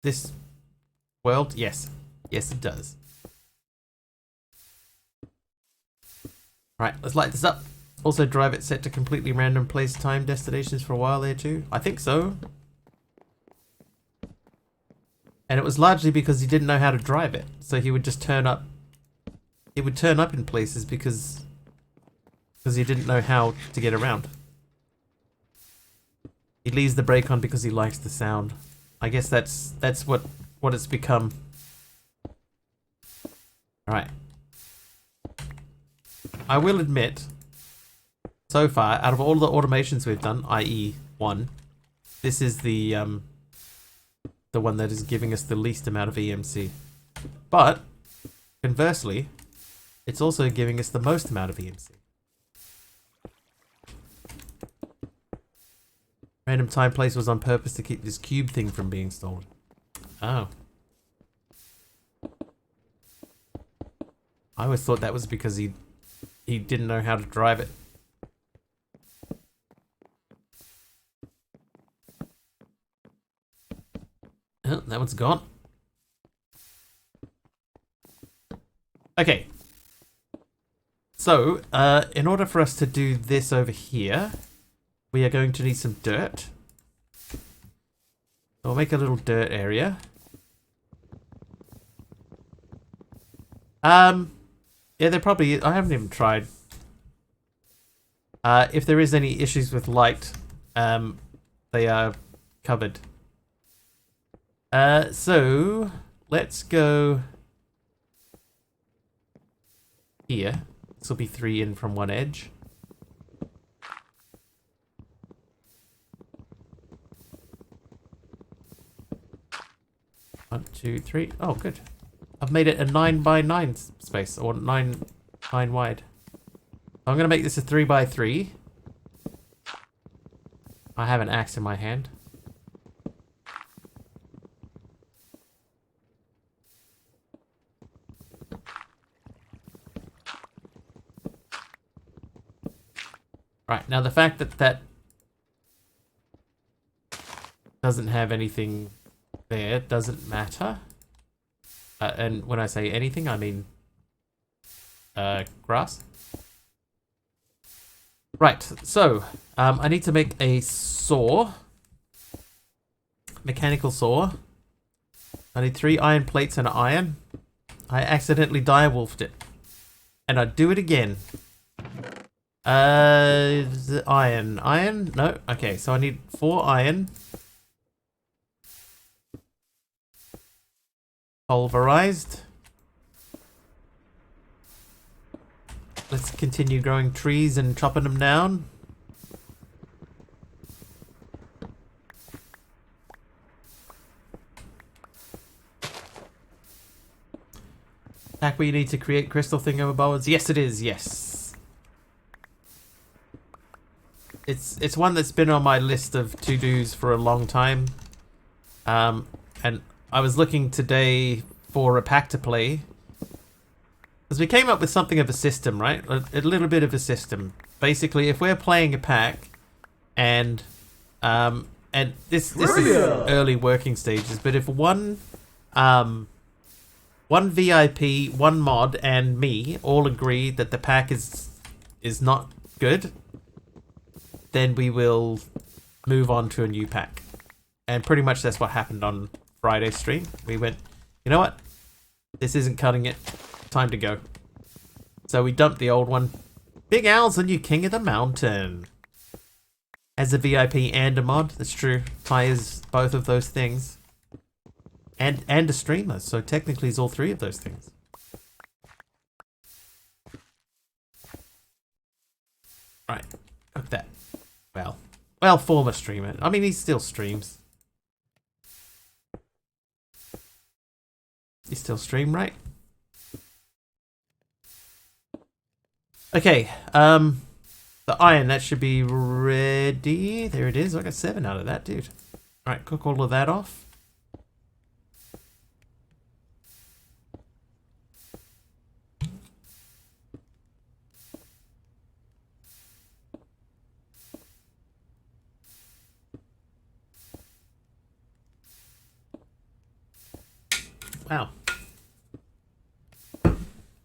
this world, yes. Yes, it does. Right, let's light this up. Also, drive it set to completely random place, time, destinations for a while there too. I think so. And it was largely because he didn't know how to drive it. So he would just turn up. It would turn up in places because he didn't know how to get around. He leaves the brake on because he likes the sound. I guess that's what it's become. Alright. I will admit, so far, out of all the automations we've done, i.e. 1, this is the one that is giving us the least amount of EMC. But, conversely, it's also giving us the most amount of EMC. Random time place was on purpose to keep this cube thing from being stolen. Oh. I always thought that was because he didn't know how to drive it. Oh, that one's gone. Okay. So, in order for us to do this over here, we are going to need some dirt. So we'll make a little dirt area. Yeah, there probably is. I haven't even tried. If there is any issues with light, they are covered. So let's go here. This will be 3 in from one edge. One, two, three. Oh, good. I've made it a 9 by 9 space, or 9 wide. I'm gonna make this a 3 by 3. I have an axe in my hand. Right, now the fact that that doesn't have anything there doesn't matter. And when I say anything, I mean grass. Right, so I need to make a saw. Mechanical saw. I need 3 iron plates and an iron. I accidentally direwolfed it. And I'd do it again. The iron. Iron? No. Okay, so I need 4 iron. Pulverized. Let's continue growing trees and chopping them down. we need to create crystal thingamabobs? Yes, it is. Yes. It's one that's been on my list of to-dos for a long time. And I was looking today for a pack to play. Because we came up with something of a system, right? A little bit of a system. Basically, if we're playing a pack and this is early working stages, but if one VIP, one mod, and me all agree that the pack is not good, then we will move on to a new pack. And pretty much that's what happened on Friday's stream. We went, you know what? This isn't cutting it. Time to go. So we dumped the old one. Big Al's the new king of the mountain. As a VIP and a mod, that's true. Ty is both of those things. And a streamer, so technically he's all three of those things. Right, cook that. Well, former streamer. I mean, he still streams. You still stream, right? Okay, the iron, that should be ready. There it is. I got 7 out of that, dude. Alright, cook all of that off. Wow.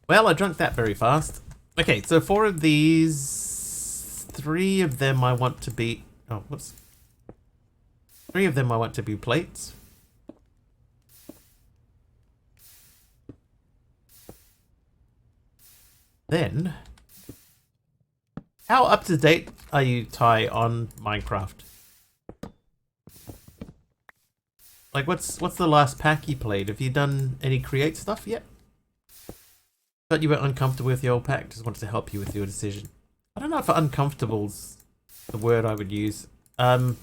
Well, I drunk that very fast. Okay, so 4 of these, 3 of them I want to be... Oh, whoops. 3 of them I want to be plates. Then, how up to date are you, Ty, on Minecraft? Like, what's the last pack you played? Have you done any create stuff yet? Thought you were uncomfortable with the old pack. Just wanted to help you with your decision. I don't know if uncomfortable's the word I would use. But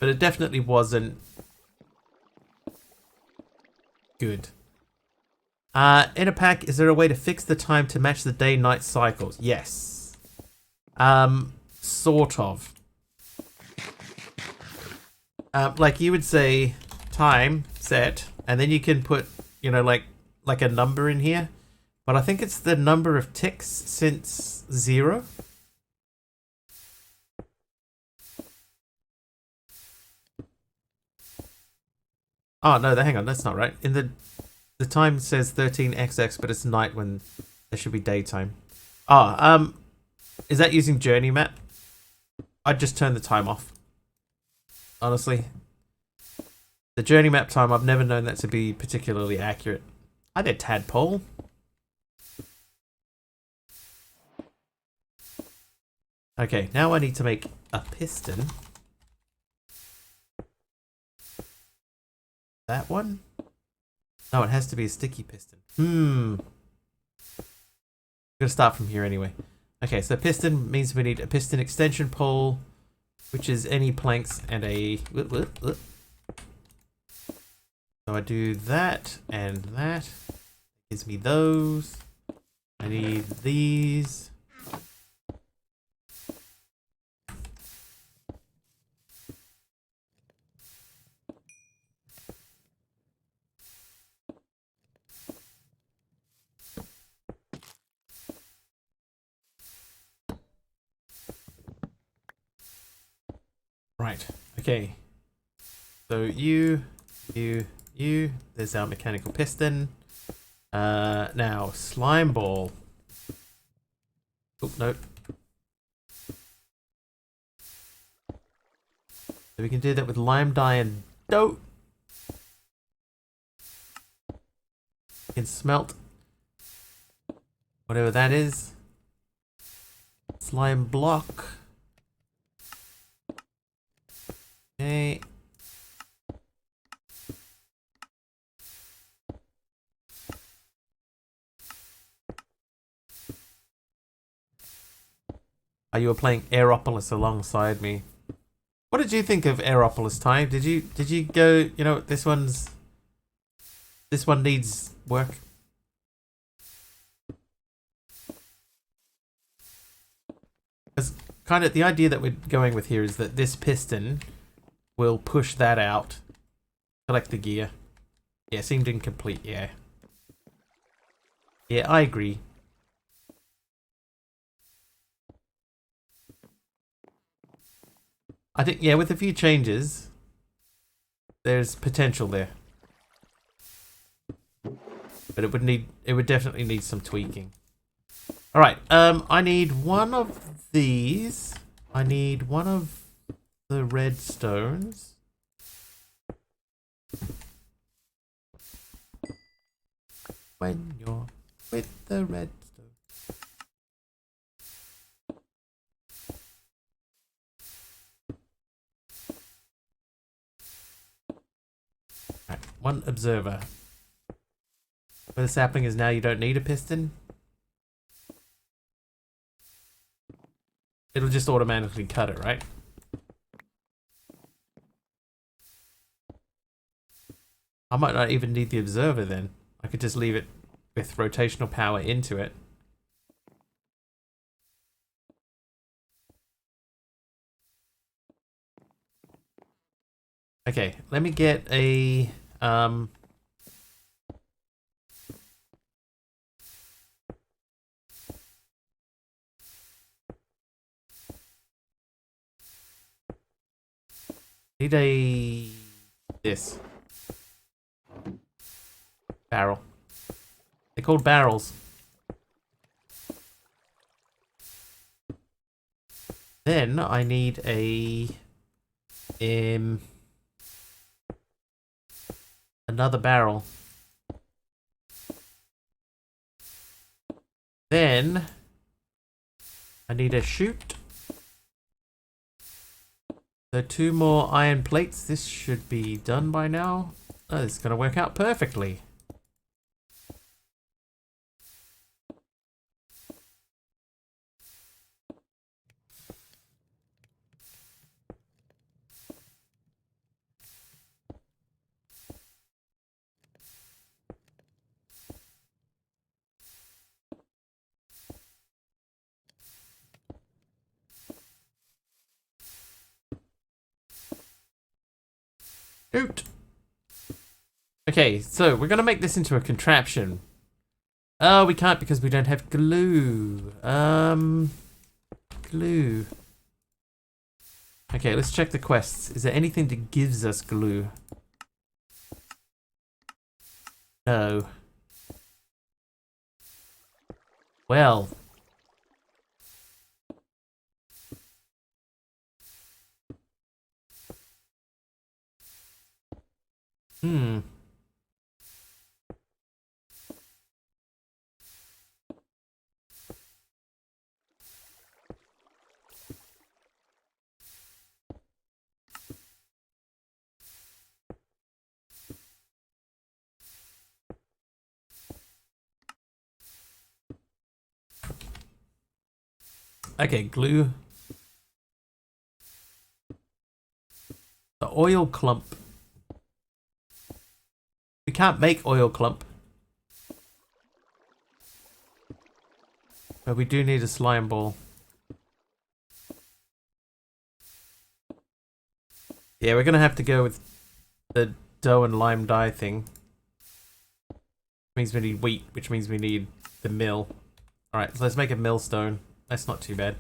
it definitely wasn't good. In a pack, is there a way to fix the time to match the day-night cycles? Yes. Sort of. Like you would say time set, and then you can put, you know, like a number in here. But I think it's the number of ticks since 0. Oh no, hang on, that's not right. In the time says 13xx, but it's night when there should be daytime. Is that using journey map? I'd just turn the time off. Honestly, the journey map time, I've never known that to be particularly accurate. Hi there, Tadpole. Okay, now I need to make a piston. That one? No, it has to be a sticky piston. I'm gonna start from here anyway. Okay, so piston means we need a piston extension pole, which is any planks and a... So I do that and that. Gives me those. I need these. Right, okay. So you, there's our mechanical piston. Now, slime ball. Oh, no. So we can do that with lime dye and dough. We can smelt whatever that is. Slime block. Okay. You were playing Aeropolis alongside me. What did you think of Aeropolis, Ty? Did you go, you know, this one's This one needs work. Because kind of the idea that we're going with here is that this piston will push that out. Collect the gear. Yeah, seemed incomplete, yeah. Yeah, I agree. I think, yeah, with a few changes, there's potential there. But it would definitely need some tweaking. Alright, I need one of these. I need one of the red stones. When you're with the red stone. Right, one observer. Where the sapling is now, you don't need a piston. It'll just automatically cut it, right? I might not even need the observer then. I could just leave it with rotational power into it. Okay, let me get a need a this barrel. They're called barrels. Then I need a another barrel. Then I need a chute. So 2 more iron plates. This should be done by now. Oh, this is going to work out perfectly. Shoot. Okay, so we're gonna make this into a contraption. Oh, we can't because we don't have glue. Glue. Okay, let's check the quests. Is there anything that gives us glue? No. Well. Hmm. Okay, glue. The oil clump. We can't make oil clump. But we do need a slime ball. Yeah, we're gonna have to go with the dough and lime dye thing. Which means we need wheat, which means we need the mill. Alright, so let's make a millstone. That's not too bad.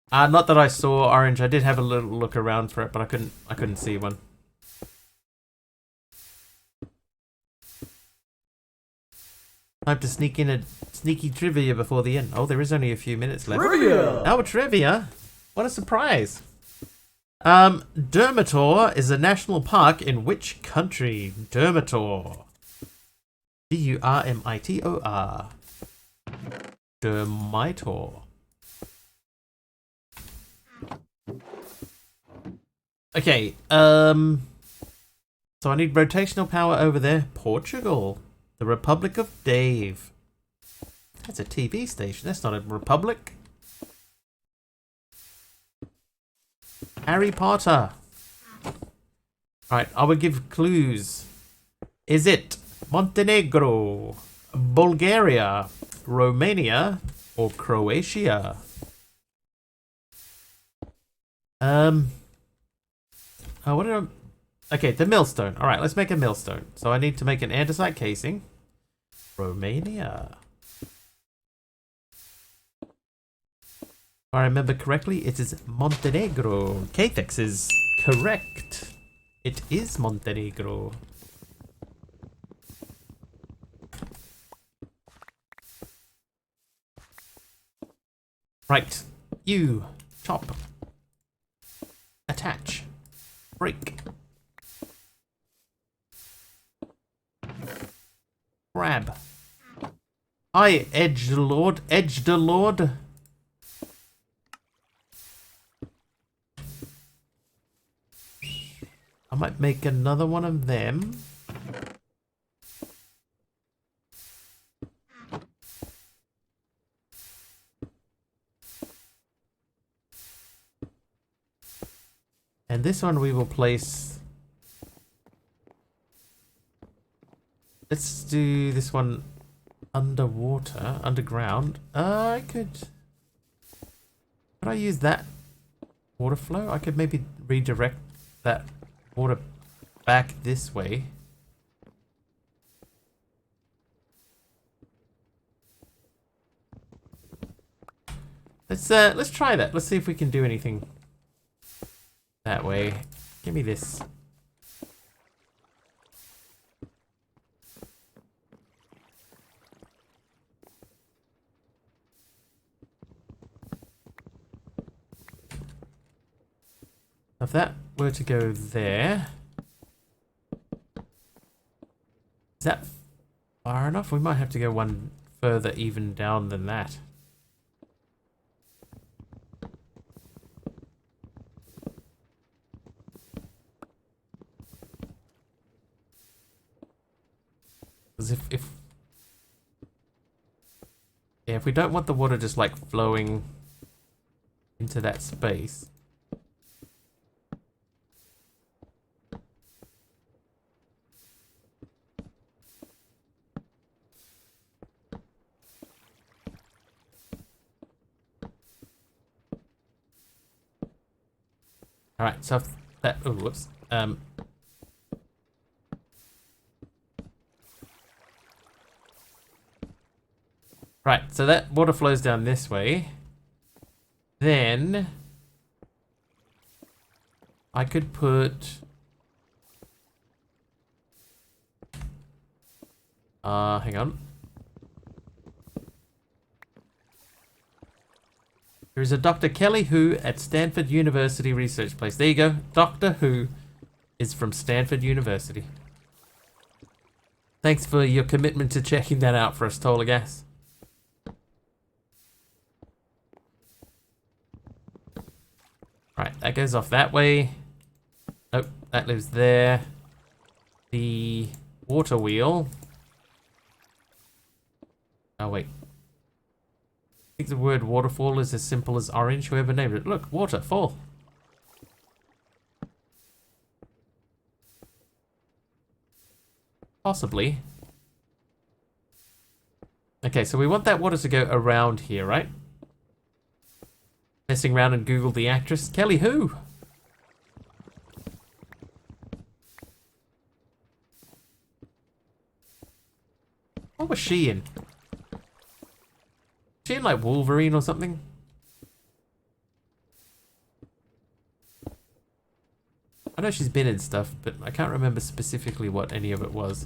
Not that I saw orange. I did have a little look around for it, but I couldn't see one. Time to sneak in a sneaky trivia before the end. Oh, there is only a few minutes left. Trivia! Oh, trivia! What a surprise! Dermator is a national park in which country? Dermator. D-U-R-M-I-T-O-R. Dermitor. Okay, so I need rotational power over there. Portugal. The Republic of Dave. That's a TV station. That's not a republic. Harry Potter. Alright, I would give clues. Is it Montenegro, Bulgaria, Romania, or Croatia? Oh, what did I... Okay, the millstone. All right, let's make a millstone. So I need to make an andesite casing. Romania. If I remember correctly, it is Montenegro. Kathex is correct. It is Montenegro. Right. You. Chop. Attach. Break. Grab. Hi, Edgelord. Edgelord. I might make another one of them. And this one we will place... Let's do this one underwater, underground. I could... Could I use that water flow? I could maybe redirect that water back this way. Let's try that. Let's see if we can do anything that way. Give me this. If that were to go there, is that far enough? We might have to go one further even down than that. Because if we don't want the water just like flowing into that space. All right, so if that, oh, whoops. Right, so that water flows down this way. Then I could put hang on. There is a Dr. Kelly Hu at Stanford University Research Place. There you go. Doctor Who is from Stanford University. Thanks for your commitment to checking that out for us, Tolagas. Right, that goes off that way. Nope, that lives there. The water wheel. Oh, wait. I think the word waterfall is as simple as orange, whoever named it. Look, waterfall. Possibly. Okay, so we want that water to go around here, right? Messing around and Googled the actress. Kelly Hu. What was she in? She in like Wolverine or something? I know she's been in stuff, but I can't remember specifically what any of it was.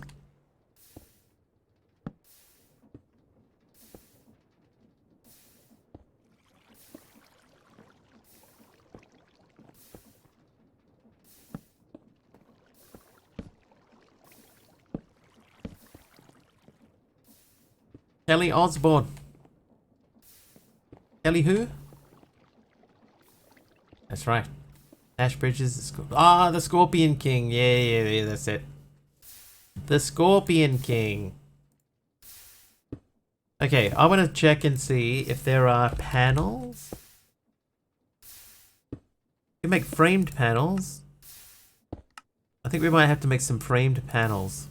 Kelly Osbourne. Kelly who? That's right. Ash Bridges. The Scorpion King. Yeah, that's it. The Scorpion King. Okay, I want to check and see if there are panels. You can make framed panels. I think we might have to make some framed panels.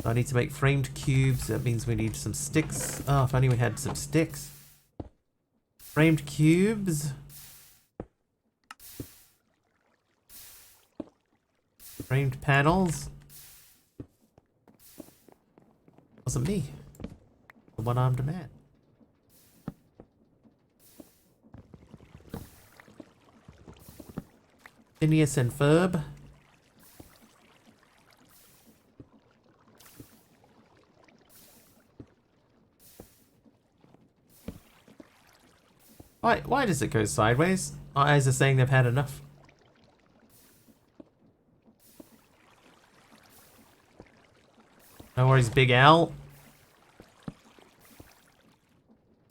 I need to make framed cubes. That means we need some sticks. Oh, if only we had some sticks. Framed cubes. Framed panels. Wasn't me. The one-armed man. Phineas and Ferb. Why does it go sideways? My eyes are saying they've had enough. No worries, Big Al.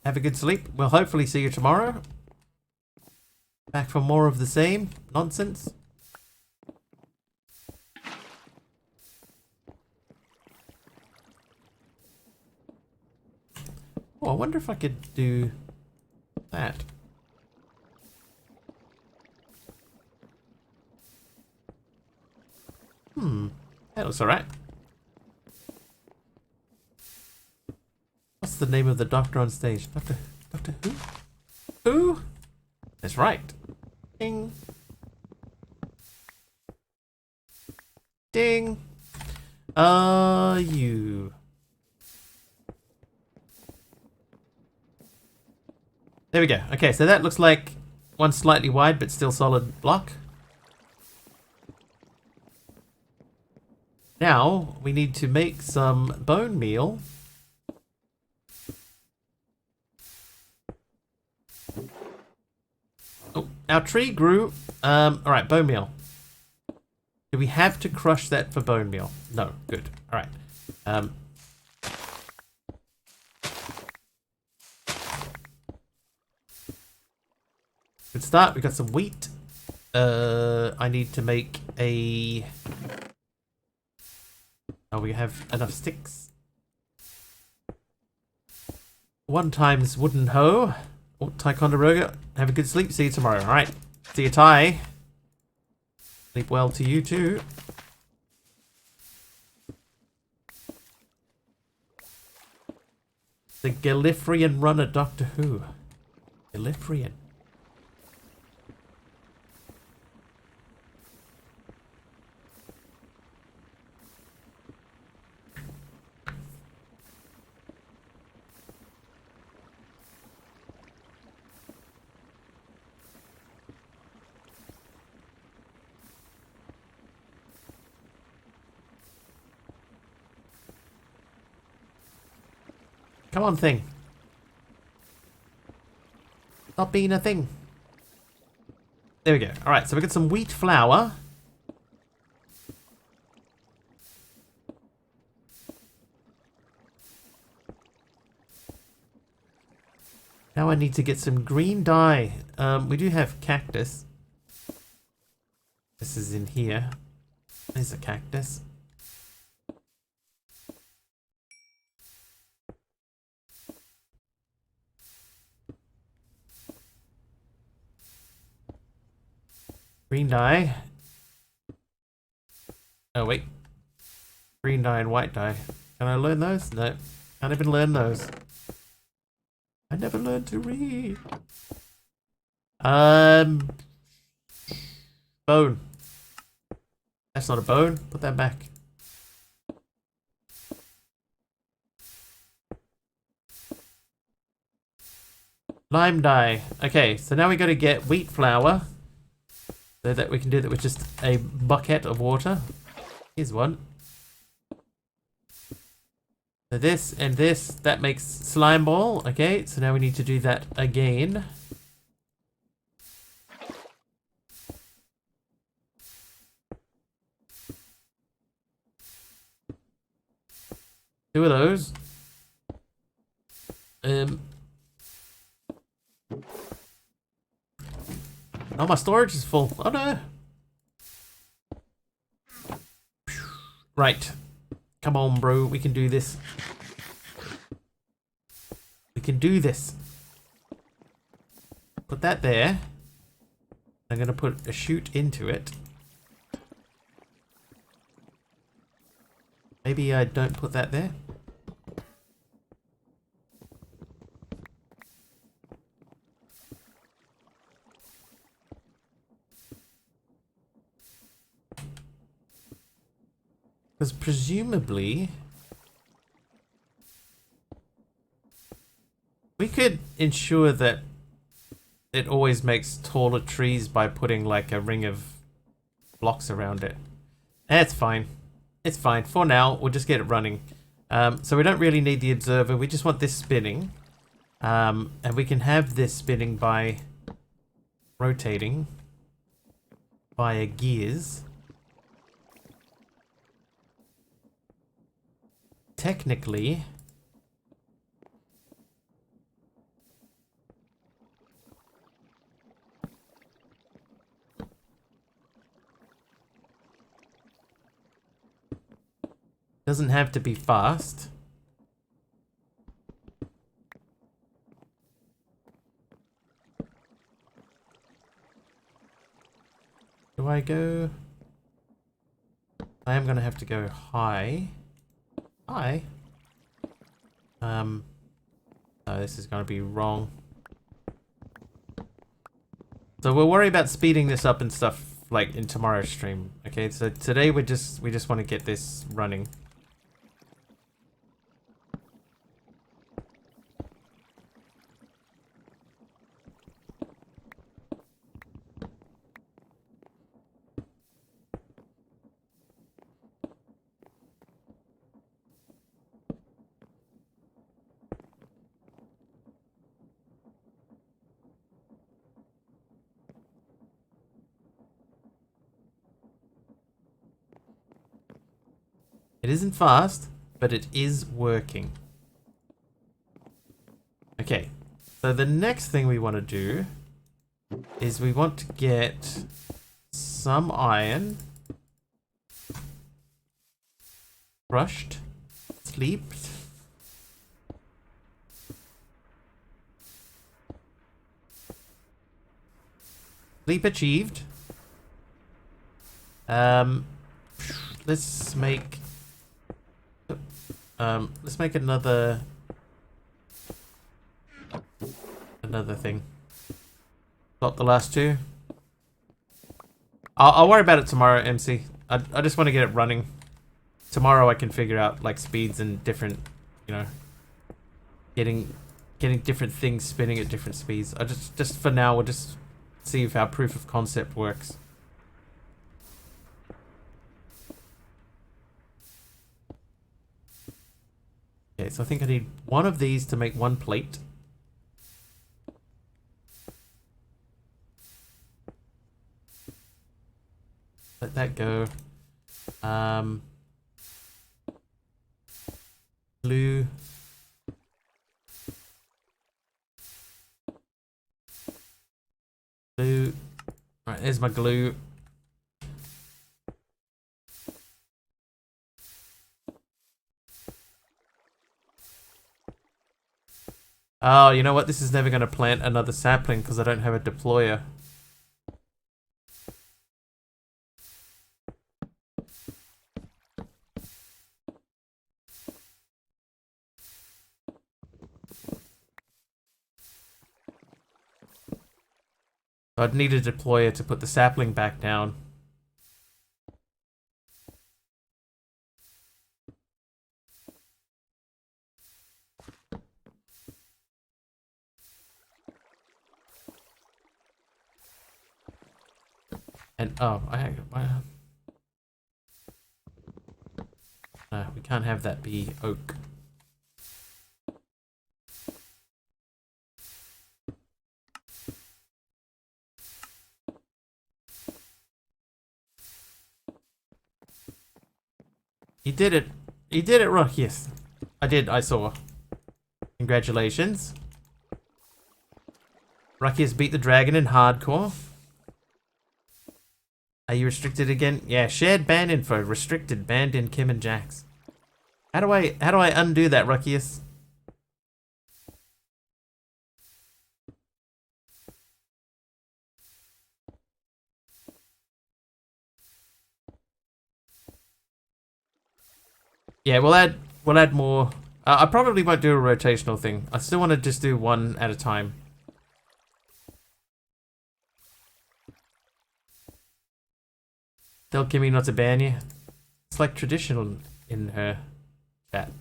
Have a good sleep. We'll hopefully see you tomorrow. Back for more of the same nonsense. Oh, I wonder if I could do that. That looks alright. What's the name of the doctor on stage? Doctor who? Who? That's right. Ding. Ding. You. There we go. Okay, so that looks like one slightly wide but still solid block. Now, we need to make some bone meal. Oh, our tree grew. Alright, bone meal. Do we have to crush that for bone meal? No, good. Alright. Good start. We got some wheat. I need to make a... Oh, we have enough sticks. 1 times wooden hoe. Oh, Ticonderoga. Have a good sleep. See you tomorrow. Alright. See you, Ty. Sleep well to you too. The Gallifreyan runner, Doctor Who. Gallifreyan. Come on, thing. Stop being a thing. There we go. Alright, so we got some wheat flour. Now I need to get some green dye. We do have cactus. This is in here. There's a cactus. Green dye. Oh, wait. Green dye and white dye. Can I learn those? No. Can't even learn those. I never learned to read. Bone. That's not a bone. Put that back. Lime dye. Okay, so now we got to get wheat flour. So that we can do that with just a bucket of water. Here's one. So this and this, that makes slime ball. Okay, so now we need to do that again. Two of those. Oh, my storage is full. Oh no. Right. Come on, bro. We can do this. We can do this. Put that there. I'm going to put a chute into it. Maybe I don't put that there. Because presumably we could ensure that it always makes taller trees by putting like a ring of blocks around it. It's fine. It's fine. For now, we'll just get it running. So we don't really need the observer. We just want this spinning. And we can have this spinning by rotating via gears. Technically, doesn't have to be fast. Do I go? I am gonna have to go high. High? No, this is gonna be wrong. So we'll worry about speeding this up and stuff like in tomorrow's stream. Okay, so today we just want to get this running. It isn't fast, but it is working. Okay, so the next thing we want to do is we want to get some iron crushed, sleeped, sleep achieved. Let's make another thing. Got the last two. I'll worry about it tomorrow, MC. I just want to get it running. Tomorrow I can figure out like speeds and different, you know, getting different things spinning at different speeds. I just for now we'll just see if our proof of concept works. Okay, so I think I need one of these to make one plate. Let that go. Glue. Glue. Alright, there's my glue. Oh, you know what? This is never going to plant another sapling because I don't have a deployer. I'd need a deployer to put the sapling back down. And oh, we can't have that be oak. He did it. He did it wrong. Yes, I did. I saw. Congratulations. Rocky has beat the dragon in hardcore. Are you restricted again? Yeah, shared ban info. Restricted. Banned in Kim and Jax. How do I undo that, Ruckius? Yeah, we'll add more. I probably won't do a rotational thing. I still want to just do one at a time. Tell Kimmy not to ban you. It's like traditional in her chat.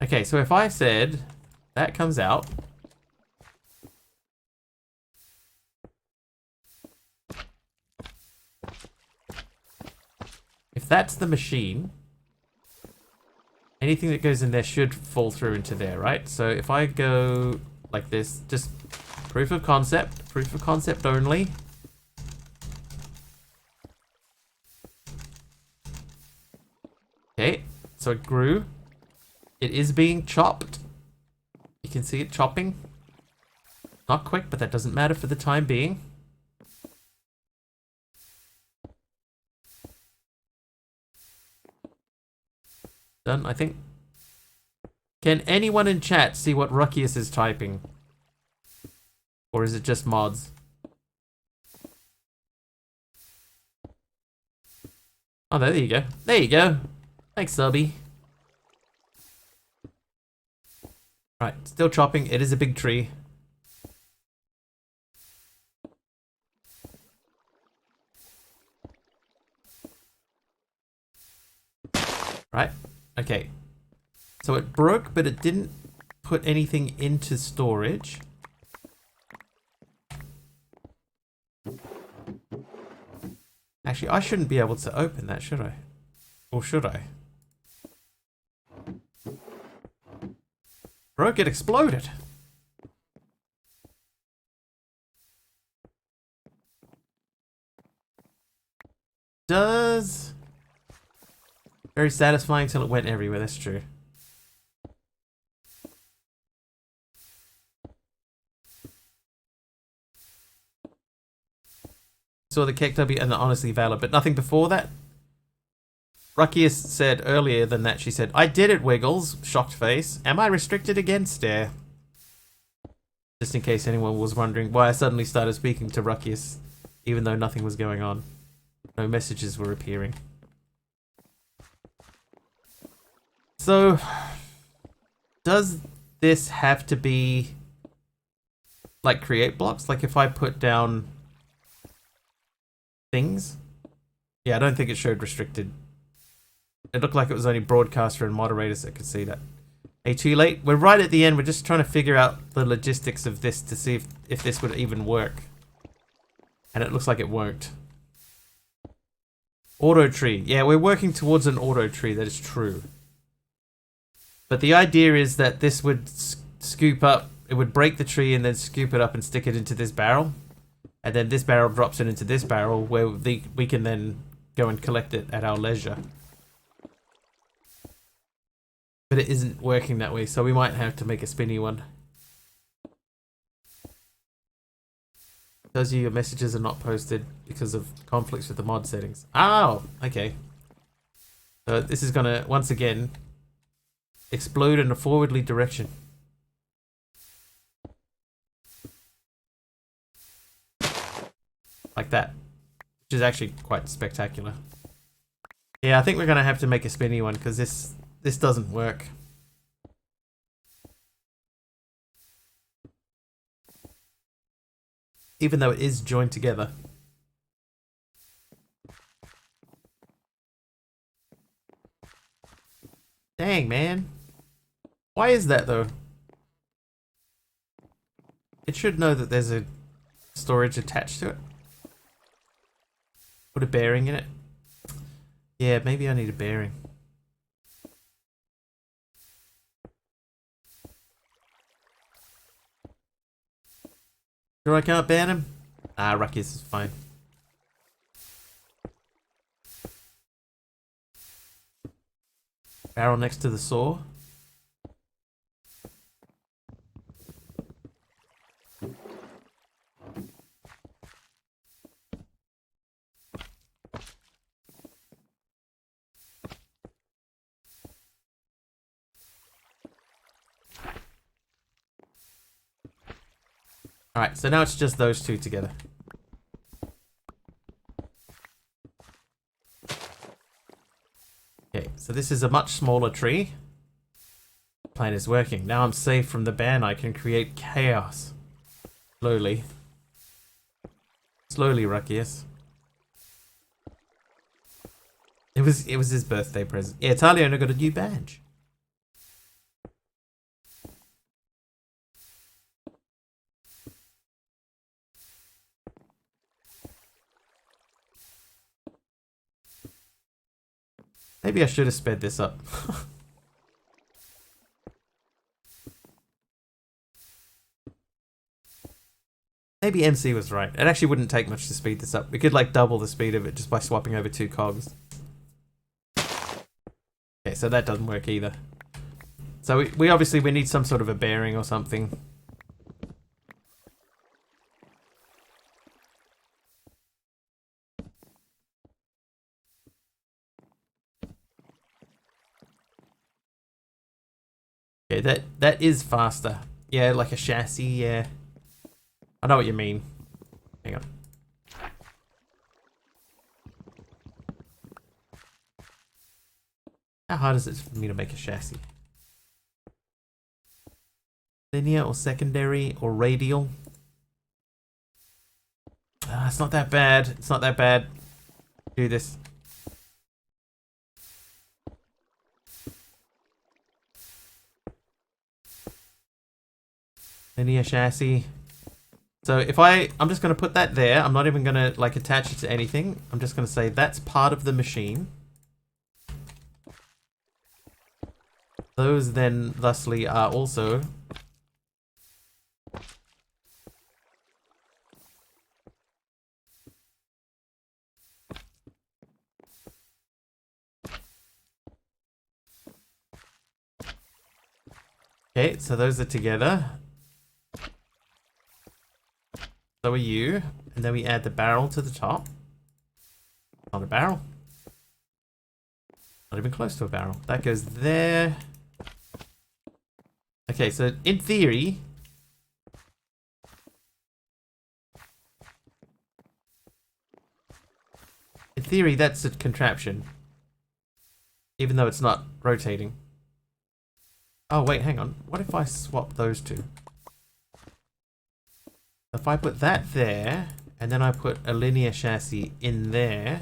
Okay, so if I said that comes out. If that's the machine, anything that goes in there should fall through into there, right? So if I go like this, just proof of concept only. Okay, so it grew. It is being chopped. You can see it chopping. Not quick, but that doesn't matter for the time being. Done, I think. Can anyone in chat see what Ruckius is typing? Or is it just mods? Oh, there you go. There you go. Thanks, Subby. Right, still chopping. It is a big tree. Right, okay. So it broke, but it didn't put anything into storage. Actually, I shouldn't be able to open that, should I? Or should I? Broke, it exploded. Does... Very satisfying till it went everywhere, that's true. Saw the KW and the honestly valid, but nothing before that. Ruckius said earlier than that, she said, I did it, Wiggles. Shocked face. Am I restricted again? Stare. Just in case anyone was wondering why I suddenly started speaking to Ruckius, even though nothing was going on. No messages were appearing. So, does this have to be like create blocks? Like if I put down things? Yeah, I don't think it showed restricted. It looked like it was only broadcaster and moderators that could see that. Hey, too late? We're right at the end. We're just trying to figure out the logistics of this to see if this would even work. And it looks like it won't. Auto tree. Yeah, we're working towards an auto tree. That is true. But the idea is that this would scoop up, it would break the tree and then scoop it up and stick it into this barrel. And then this barrel drops it into this barrel where we can then go and collect it at our leisure. But it isn't working that way, so we might have to make a spinny one. Tells you your messages are not posted because of conflicts with the mod settings. Oh, okay. So this is gonna, once again, explode in a forwardly direction. Like that. Which is actually quite spectacular. Yeah, I think we're gonna have to make a spinny one because this doesn't work. Even though it is joined together. Dang, man. Why is that though? It should know that there's a storage attached to it. Put a bearing in it. Yeah, maybe I need a bearing. Sure I can't ban him? Ah, Ruckus is fine. Barrel next to the saw. Alright, so now it's just those two together. Okay, so this is a much smaller tree. Plan is working. Now I'm safe from the ban. I can create chaos. Slowly. Slowly, Ruckius. It was his birthday present. Yeah, Taliona got a new badge. Maybe I should have sped this up. Maybe MC was right. It actually wouldn't take much to speed this up. We could like double the speed of it just by swapping over 2 cogs. Okay, so that doesn't work either. So we obviously we need some sort of a bearing or something. Okay, that is faster. Yeah, like a chassis, yeah. I know what you mean. Hang on. How hard is it for me to make a chassis? Linear or secondary or radial? Ah, it's not that bad. It's not that bad. Do this. Linear chassis. So if I'm just going to put that there. I'm not even going to like attach it to anything. I'm just going to say that's part of the machine. Those then thusly are also okay, so those are together. So are you. And then we add the barrel to the top. Not a barrel. Not even close to a barrel. That goes there. Okay, so in theory... In theory, that's a contraption. Even though it's not rotating. Oh, wait, hang on. What if I swap those two? If I put that there, and then I put a linear chassis in there...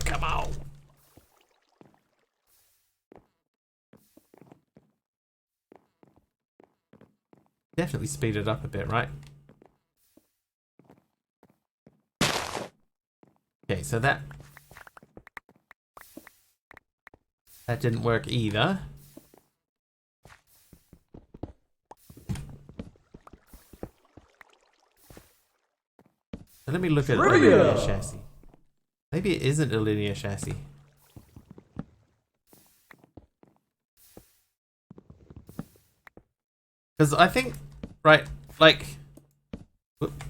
Come on! Definitely speed it up a bit, right? Okay, so that didn't work either. So let me look at a linear chassis. Maybe it isn't a linear chassis. Because I think, right, like... Whoop.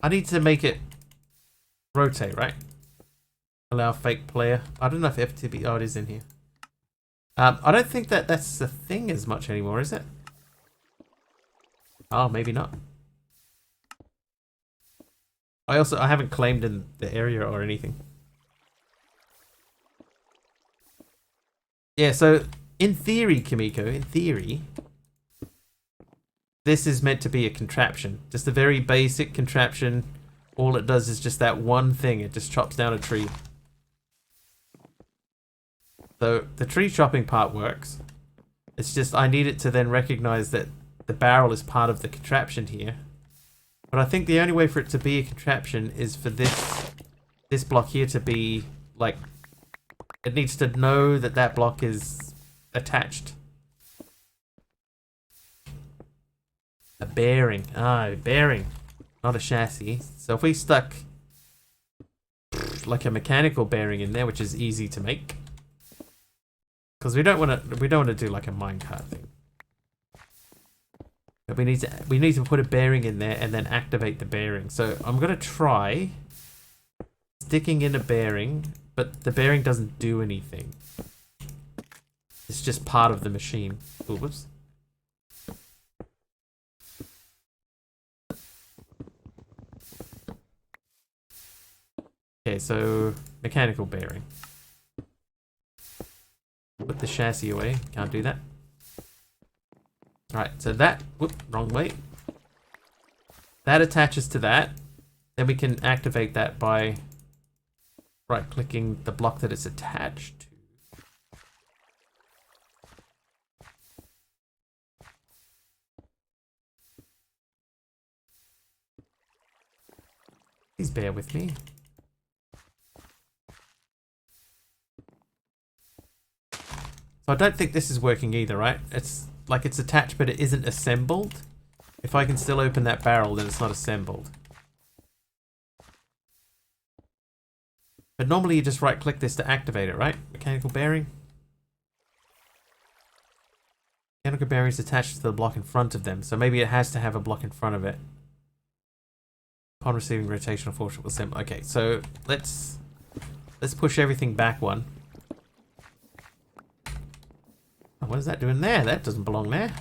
I need to make it rotate, right? Allow fake player. I don't know if FTP... Oh, it is in here. I don't think that's the thing as much anymore, is it? Oh, maybe not. I haven't claimed in the area or anything. Yeah, so in theory, Kimiko, in theory, this is meant to be a contraption. Just a very basic contraption. All it does is just that one thing. It just chops down a tree. So the tree chopping part works. It's just I need it to then recognize that the barrel is part of the contraption here. But I think the only way for it to be a contraption is for this block here to be, like, it needs to know that that block is attached. A bearing. Ah, a bearing. Not a chassis. So if we stuck, like, a mechanical bearing in there, which is easy to make. Because we don't want to do, like, a minecart thing. But we need to put a bearing in there and then activate the bearing. So I'm gonna try sticking in a bearing, but the bearing doesn't do anything. It's just part of the machine. Ooh, whoops. Okay, so mechanical bearing. Put the chassis away. Can't do that. Alright, so that... Whoop, wrong way. That attaches to that. Then we can activate that by right-clicking the block that it's attached to. Please bear with me. So I don't think this is working either, right? It's like it's attached, but it isn't assembled. If I can still open that barrel, then it's not assembled. But normally you just right-click this to activate it, right? Mechanical bearing. Mechanical bearing is attached to the block in front of them, so maybe it has to have a block in front of it. Upon receiving rotational force, it will assemble. Okay, so let's push everything back one. Oh, what is that doing there? That doesn't belong there.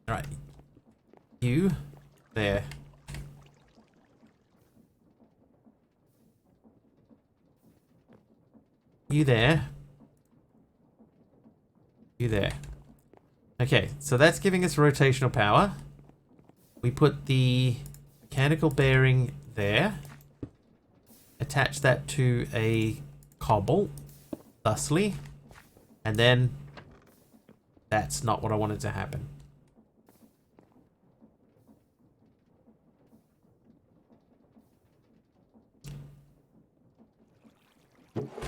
Alright. You. There. You there. You there. Okay, so that's giving us rotational power. We put the mechanical bearing there. Attach that to a cobble. Thusly. And then that's not what I wanted to happen.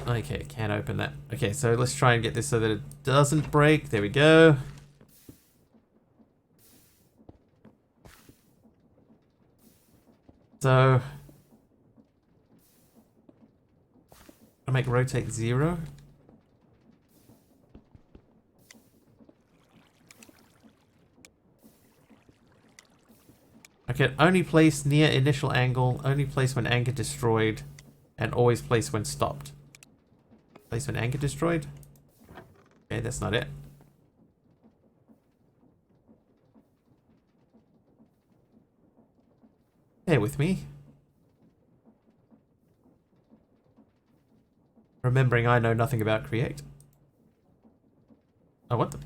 Okay, can't open that. Okay, so let's try and get this so that it doesn't break. There we go. So I make rotate 0. I can only place near initial angle, only place when anchor destroyed, and always place when stopped. Place when anchor destroyed? Okay, that's not it. Bear with me. Remembering I know nothing about Create. Oh, what the...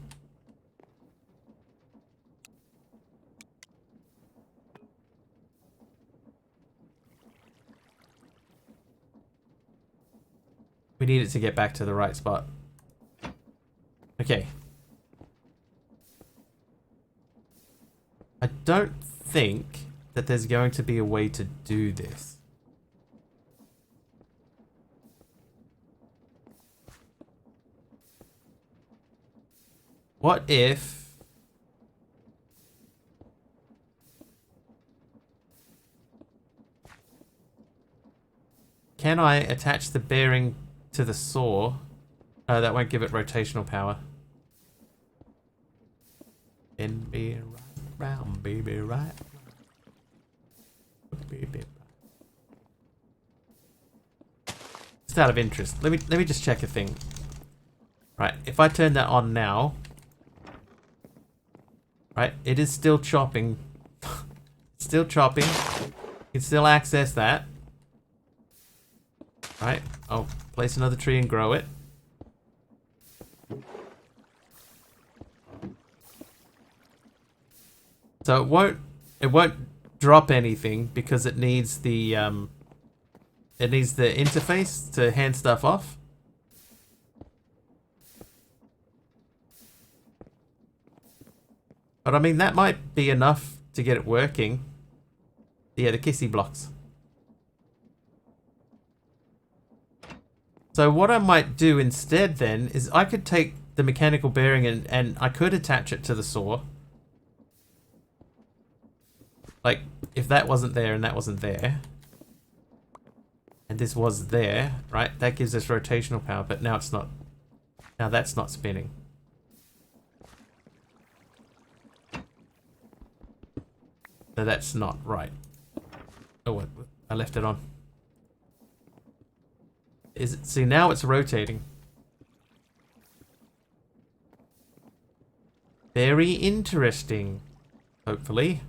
We need it to get back to the right spot. Okay. I don't think that there's going to be a way to do this. What if... Can I attach the bearing to the saw? Oh, that won't give it rotational power. Bend me right round, baby, right. Baby. Just out of interest, let me just check a thing. Right, if I turn that on now, right, it is still chopping. Still chopping. You can still access that. Right, I'll place another tree and grow it. So it won't drop anything because it needs the interface to hand stuff off. But I mean, that might be enough to get it working. Yeah, the kissy blocks. So what I might do instead then is I could take the mechanical bearing and I could attach it to the saw. Like, if that wasn't there and that wasn't there, and this was there, right, that gives us rotational power, but now it's not. Now that's not spinning. So that's not right. Oh, what? I left it on. Is it? See, now it's rotating. Very interesting. Hopefully.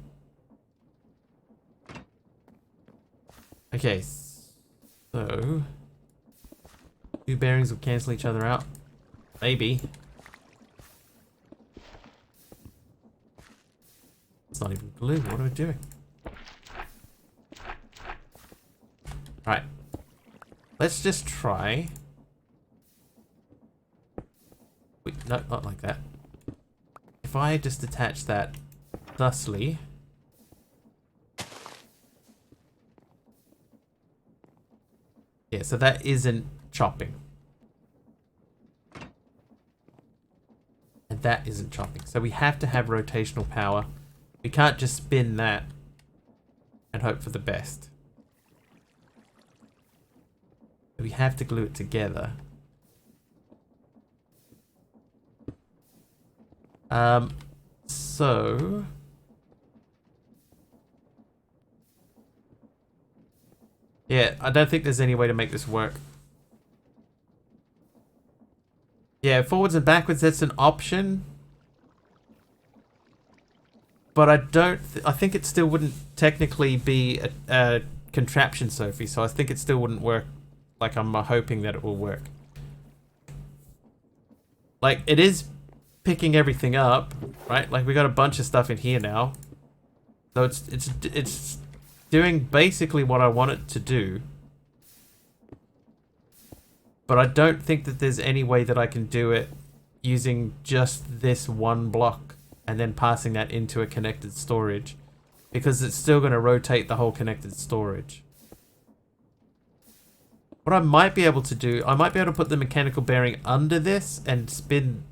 Okay, so... two bearings will cancel each other out. Maybe. It's not even glue. What are we doing? Right. Let's just try. Wait, no, not like that. If I just attach that thusly. Yeah, so that isn't chopping. And that isn't chopping. So we have to have rotational power. We can't just spin that and hope for the best. We have to glue it together. So... yeah, I don't think there's any way to make this work. Yeah, forwards and backwards, that's an option. But I don't... I think it still wouldn't technically be a contraption, Sophie. So I think it still wouldn't work like I'm hoping that it will work. Like, it is picking everything up, right? Like, we got a bunch of stuff in here now. So it's doing basically what I want it to do. But I don't think that there's any way that I can do it using just this one block and then passing that into a connected storage, because it's still going to rotate the whole connected storage. What I might be able to do, I might be able to put the mechanical bearing under this and spin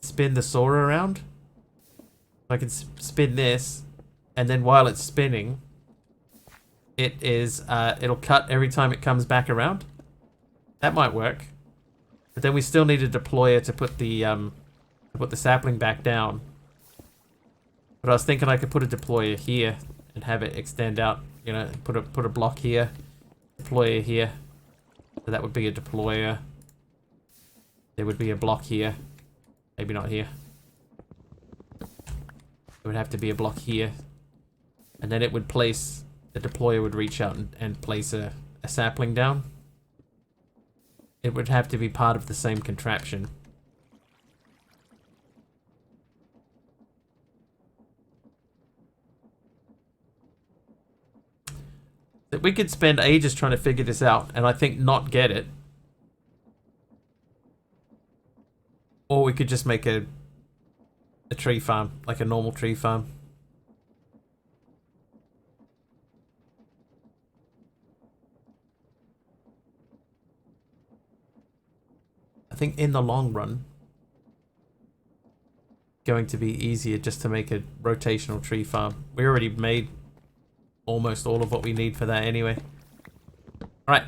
the saw around. I can spin this, and then while it's spinning, it'll cut every time it comes back around. That might work, but then we still need a deployer to put the sapling back down. But I was thinking I could put a deployer here and have it extend out. You know, put a block here, deployer here. So that would be a deployer. There would be a block here, maybe not here. It would have to be a block here, and then it would place. The deployer would reach out and place a sapling down. It would have to be part of the same contraption. That we could spend ages trying to figure this out, and I think not get it. Or we could just make a tree farm, like a normal tree farm. I think in the long run, going to be easier just to make a rotational tree farm. We already made almost all of what we need for that anyway. Alright,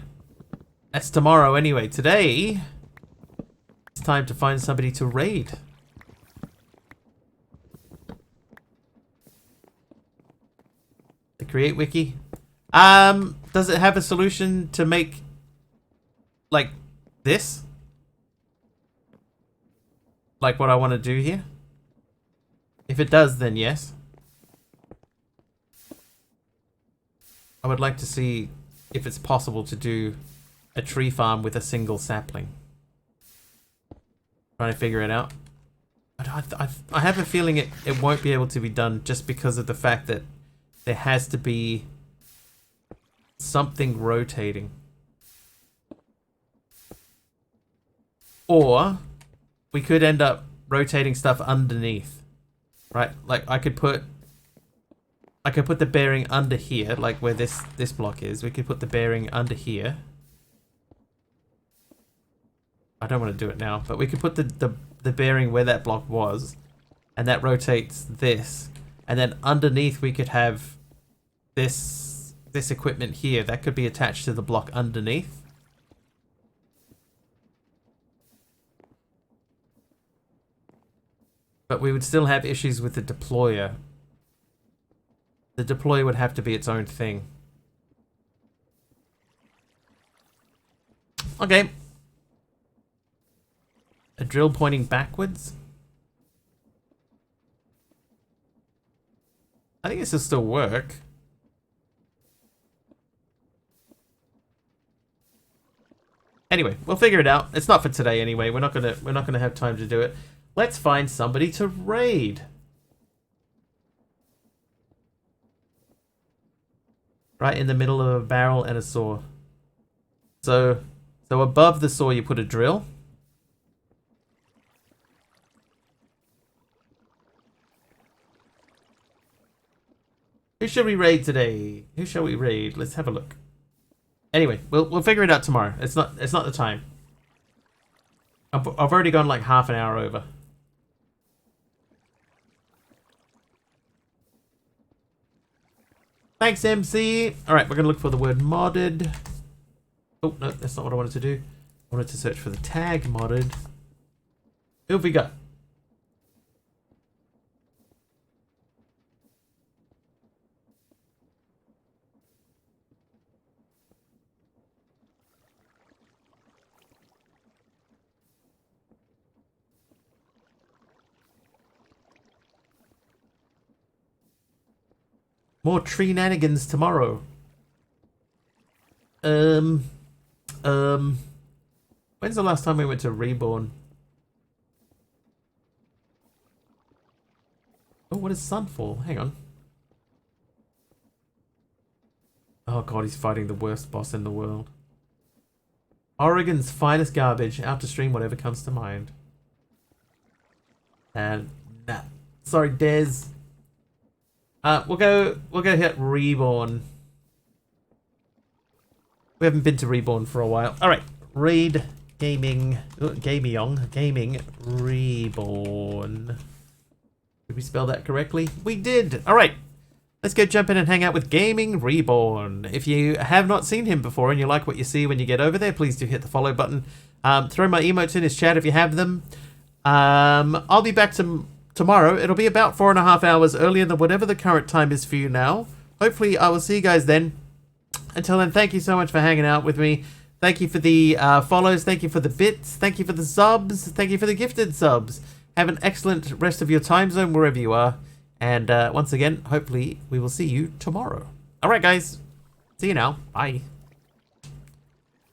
that's tomorrow anyway. Today, it's time to find somebody to raid. The create wiki. Does it have a solution to make like this? Like what I want to do here? If it does, then yes. I would like to see if it's possible to do a tree farm with a single sapling. Trying to figure it out. But I have a feeling it won't be able to be done just because of the fact that there has to be something rotating. Or we could end up rotating stuff underneath. Right? Like I could put the bearing under here, like where this block is. We could put the bearing under here. I don't want to do it now, but we could put the bearing where that block was, and that rotates this. And then underneath we could have this equipment here that could be attached to the block underneath. But we would still have issues with the deployer. The deployer would have to be its own thing. Okay. A drill pointing backwards. I think this will still work. Anyway, we'll figure it out. It's not for today anyway. We're not gonna have time to do it. Let's find somebody to raid. Right in the middle of a barrel and a saw. So above the saw you put a drill. Who should we raid today? Who shall we raid? Let's have a look. Anyway, we'll figure it out tomorrow. It's not the time. I've already gone like half an hour over. Thanks, MC. All right, we're gonna look for the word modded. Oh no, that's not what I wanted to do. I wanted to search for the tag modded. Who have we got? More tree-nanigans tomorrow. When's the last time we went to Reborn? Oh, what is Sunfall? Hang on. Oh god, he's fighting the worst boss in the world. Oregon's finest garbage. Out to stream whatever comes to mind. And nah. Sorry, Dez. We'll go hit Reborn. We haven't been to Reborn for a while. Alright. Raid Gaming Gaming Reborn. Did we spell that correctly? We did! Alright. Let's go jump in and hang out with Gaming Reborn. If you have not seen him before and you like what you see when you get over there, please do hit the follow button. Throw my emotes in his chat if you have them. I'll be back tomorrow. It'll be about 4.5 hours earlier than whatever the current time is for you now. Hopefully I will see you guys then. Until then, thank you so much for hanging out with me. Thank you for the follows. Thank you for the bits. Thank you for the subs. Thank you for the gifted subs. Have an excellent rest of your time zone wherever you are. And once again, hopefully we will see you tomorrow. Alright guys. See you now. Bye.